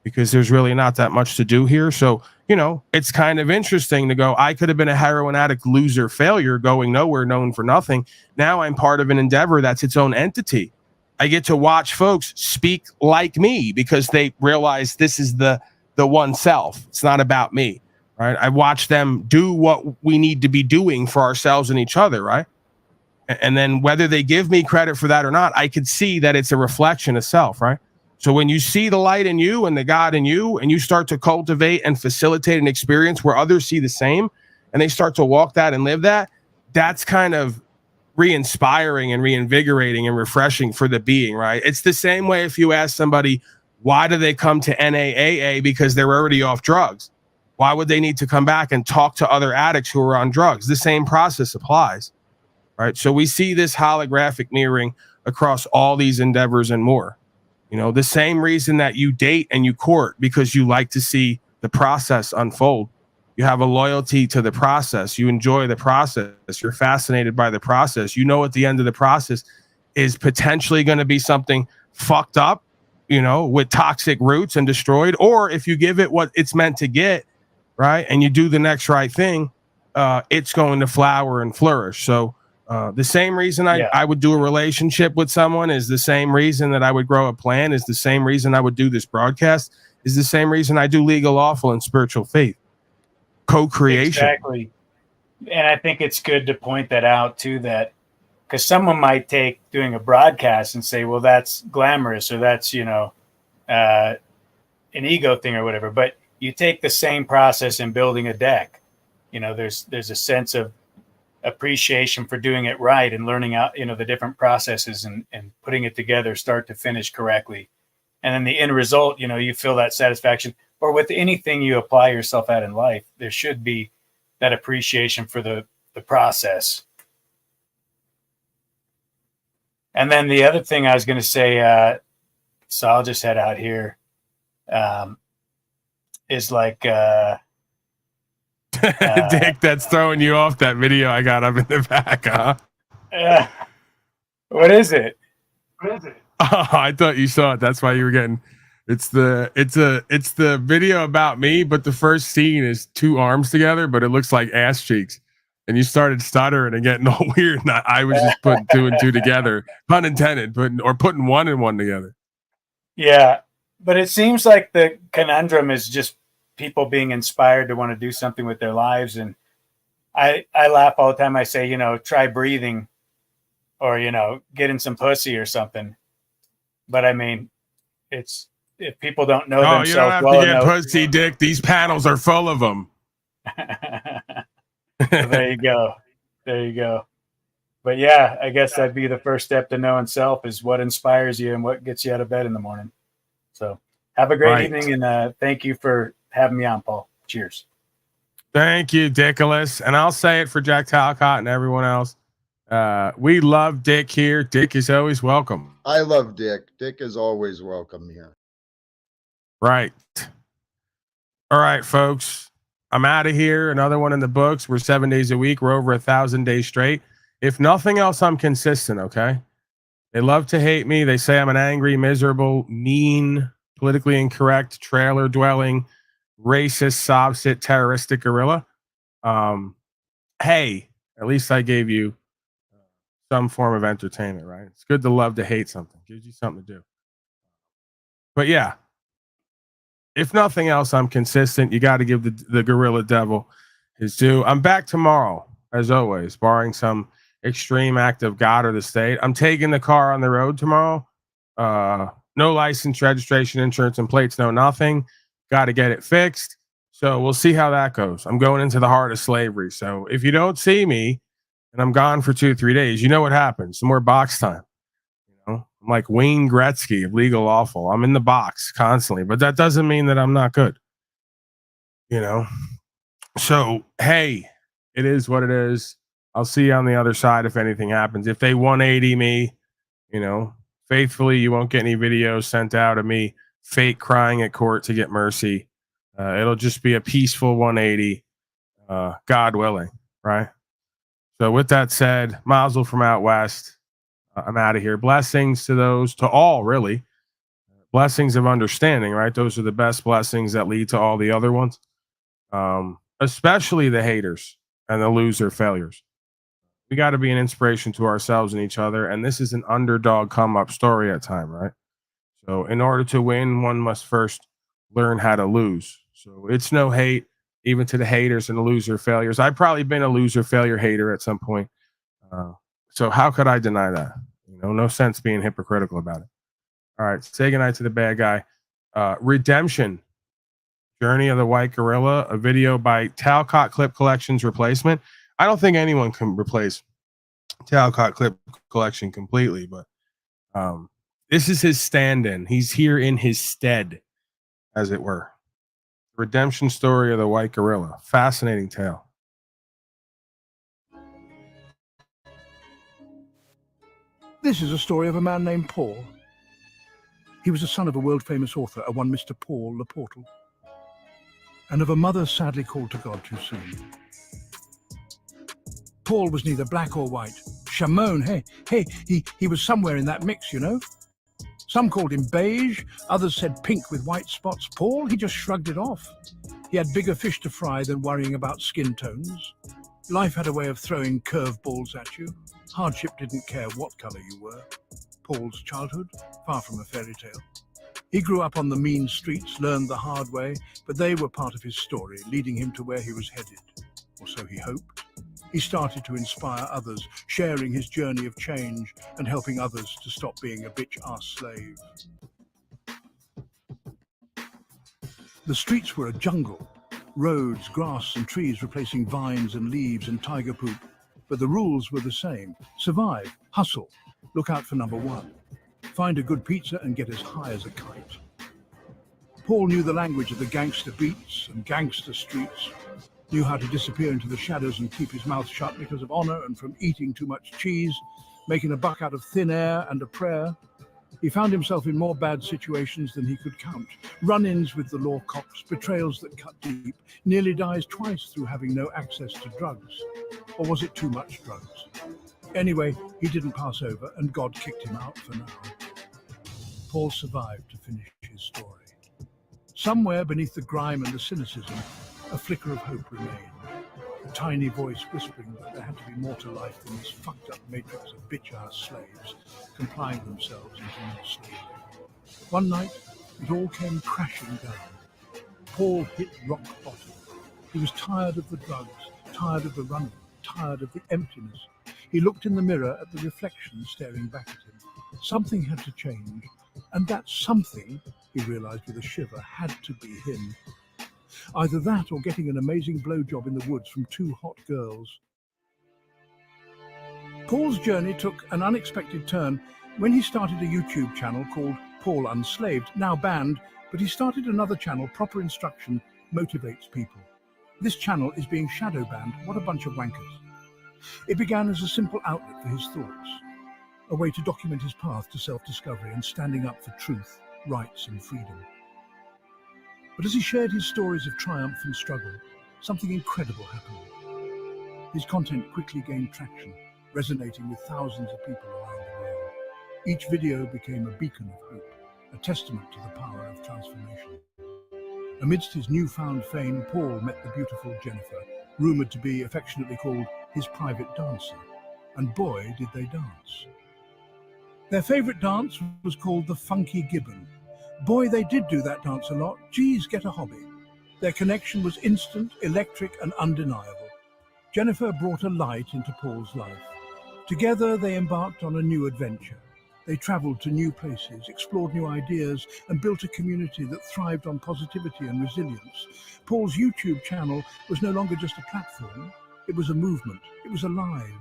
because there's really not that much to do here. So, it's kind of interesting to go, I could have been a heroin addict, loser, failure, going nowhere, known for nothing. Now I'm part of an endeavor that's its own entity. I get to watch folks speak like me because they realize this is the one self. It's not about me, right? I watch them do what we need to be doing for ourselves and each other, right? And then whether they give me credit for that or not, I could see that it's a reflection of self, right? So when you see the light in you and the God in you, and you start to cultivate and facilitate an experience where others see the same, and they start to walk that and live that, that's kind of re-inspiring and reinvigorating and refreshing for the being, right? It's the same way if you ask somebody, why do they come to NAAA? Because they're already off drugs. Why would they need to come back and talk to other addicts who are on drugs? The same process applies, right? So we see this holographic mirroring across all these endeavors and more. The same reason that you date and you court, because you like to see the process unfold. You have a loyalty to the process. You enjoy the process. You're fascinated by the process. At the end of the process is potentially going to be something fucked up, with toxic roots and destroyed. Or if you give it what it's meant to get, right, and you do the next right thing, it's going to flower and flourish. So the same reason I would do a relationship with someone is the same reason that I would grow a plant, is the same reason I would do this broadcast, is the same reason I do legal, lawful, and spiritual faith. Co-creation. Exactly. And I think it's good to point that out too, that because someone might take doing a broadcast and say, well, that's glamorous, or that's, an ego thing or whatever. But you take the same process in building a deck. There's a sense of appreciation for doing it right and learning out, the different processes and putting it together, start to finish correctly. And then the end result, you feel that satisfaction. Or with anything you apply yourself at in life, there should be that appreciation for the process. And then the other thing I was going to say, so I'll just head out here, is like, Dick, that's throwing you off that video I got up in the back, huh? What is it? Oh, I thought you saw it. That's why you were getting. It's the video about me, but the first scene is two arms together, but it looks like ass cheeks. And you started stuttering and getting all weird. And I was just putting two and two together, pun intended, putting one and one together. Yeah, but it seems like the conundrum is just people being inspired to want to do something with their lives. And I laugh all the time. I say, try breathing, or, getting some pussy or something. But I mean, it's, if people don't know themselves, you don't have well to get enough, pussy, Dick. These panels are full of them. So there you go. But yeah, I guess that'd be the first step to knowing self, is what inspires you and what gets you out of bed in the morning. So have a great evening, and thank you for having me on, Paul. Cheers. Thank you, Dickolas. And I'll say it for Jack Talcott and everyone else. We love Dick here. Dick is always welcome. I love Dick. Dick is always welcome here. Right. All right, folks. I'm out of here. Another one in the books. We're 7 days a week. We're over 1,000 days straight. If nothing else, I'm consistent. Okay. They love to hate me. They say I'm an angry, miserable, mean, politically incorrect, trailer dwelling, racist, sob-sit, terroristic gorilla. Hey, at least I gave you some form of entertainment, right? It's good to love to hate something. Gives you something to do. But yeah, if nothing else, I'm consistent. You got to give the gorilla devil his due. I'm back tomorrow, as always, barring some extreme act of God or the state. I'm taking the car on the road tomorrow. No license, registration, insurance, and plates. No nothing. Got to get it fixed. So we'll see how that goes. I'm going into the heart of slavery. So if you don't see me and I'm gone for 2-3 days, you know what happens. Some more box time. I'm like Wayne Gretzky of Legal Lawful. I'm in the box constantly, but that doesn't mean that I'm not good. So, hey, it is what it is. I'll see you on the other side if anything happens. If they 180 me, faithfully, you won't get any videos sent out of me fake crying at court to get mercy. It'll just be a peaceful 180, God willing, right? So with that said, Mazel from out west. I'm out of here. Blessings to all, really. Blessings of understanding, right? Those are the best blessings that lead to all the other ones, especially the haters and the loser failures. We got to be an inspiration to ourselves and each other. And this is an underdog come up story at time, right? So in order to win, one must first learn how to lose. So it's no hate, even to the haters and the loser failures. I've probably been a loser failure hater at some point. So how could I deny that? No sense being hypocritical about it. All right, say goodnight to the bad guy. Redemption, Journey of the White Gorilla, a video by Talcott Clip Collection's replacement. I don't think anyone can replace Talcott Clip Collection completely, but this is his stand-in. He's here in his stead, as it were. Redemption story of the White Gorilla. Fascinating tale. This is a story of a man named Paul. He was the son of a world-famous author, a one Mr. Paul Laportal, and of a mother sadly called to God too soon. Paul was neither black or white. Chamon, he was somewhere in that mix, you know. Some called him beige, others said pink with white spots. Paul, he just shrugged it off. He had bigger fish to fry than worrying about skin tones. Life had a way of throwing curveballs at you. Hardship didn't care what colour you were. Paul's childhood, far from a fairy tale. He grew up on the mean streets, learned the hard way, but they were part of his story, leading him to where he was headed, or so he hoped. He started to inspire others, sharing his journey of change and helping others to stop being a bitch-ass slave. The streets were a jungle. Roads, grass and trees replacing vines and leaves and tiger poop. But the rules were the same. Survive, hustle, look out for number one. Find a good pizza and get as high as a kite. Paul knew the language of the gangster beats and gangster streets, knew how to disappear into the shadows and keep his mouth shut because of honor and from eating too much cheese, making a buck out of thin air and a prayer. He found himself in more bad situations than he could count. Run-ins with the law cops, betrayals that cut deep, nearly dies twice through having no access to drugs. Or was it too much drugs? Anyway, he didn't pass over and God kicked him out for now. Paul survived to finish his story. Somewhere beneath the grime and the cynicism, a flicker of hope remained. A tiny voice whispering that there had to be more to life than this fucked up matrix of bitch-ass slaves complying themselves into more slavery. One night, it all came crashing down. Paul hit rock bottom. He was tired of the drugs, tired of the running, tired of the emptiness. He looked in the mirror at the reflection staring back at him. Something had to change, and that something, he realized with a shiver, had to be him. Either that or getting an amazing blowjob in the woods from two hot girls. Paul's journey took an unexpected turn when he started a YouTube channel called Paul Unslaved, now banned, but he started another channel, Proper Instruction Motivates People. This channel is being shadow banned. What a bunch of wankers. It began as a simple outlet for his thoughts, a way to document his path to self-discovery and standing up for truth, rights and freedom. But as he shared his stories of triumph and struggle, something incredible happened. His content quickly gained traction, resonating with thousands of people around the world. Each video became a beacon of hope, a testament to the power of transformation. Amidst his newfound fame, Paul met the beautiful Jennifer, rumored to be affectionately called his private dancer. And boy, did they dance. Their favorite dance was called the Funky Gibbon. Boy, they did do that dance a lot. Geez, get a hobby. Their connection was instant, electric, and undeniable. Jennifer brought a light into Paul's life. Together, they embarked on a new adventure. They traveled to new places, explored new ideas, and built a community that thrived on positivity and resilience. Paul's YouTube channel was no longer just a platform. It was a movement. It was alive.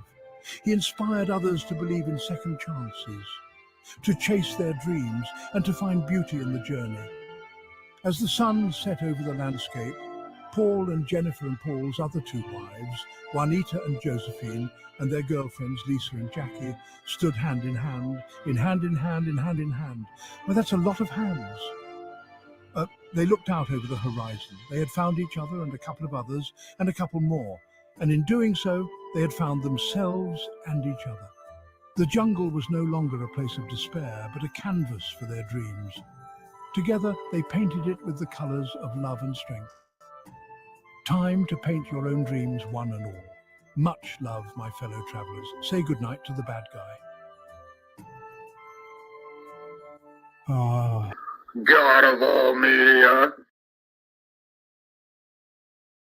He inspired others to believe in second chances, to chase their dreams, and to find beauty in the journey. As the sun set over the landscape, Paul and Jennifer and Paul's other two wives, Juanita and Josephine, and their girlfriends, Lisa and Jackie, stood hand in hand, in hand in hand, in hand in hand. Well, that's a lot of hands. They looked out over the horizon. They had found each other and a couple of others, and a couple more. And in doing so, they had found themselves and each other. The jungle was no longer a place of despair, but a canvas for their dreams. Together, they painted it with the colors of love and strength. Time to paint your own dreams, one and all. Much love, my fellow travelers. Say goodnight to the bad guy. God of all media.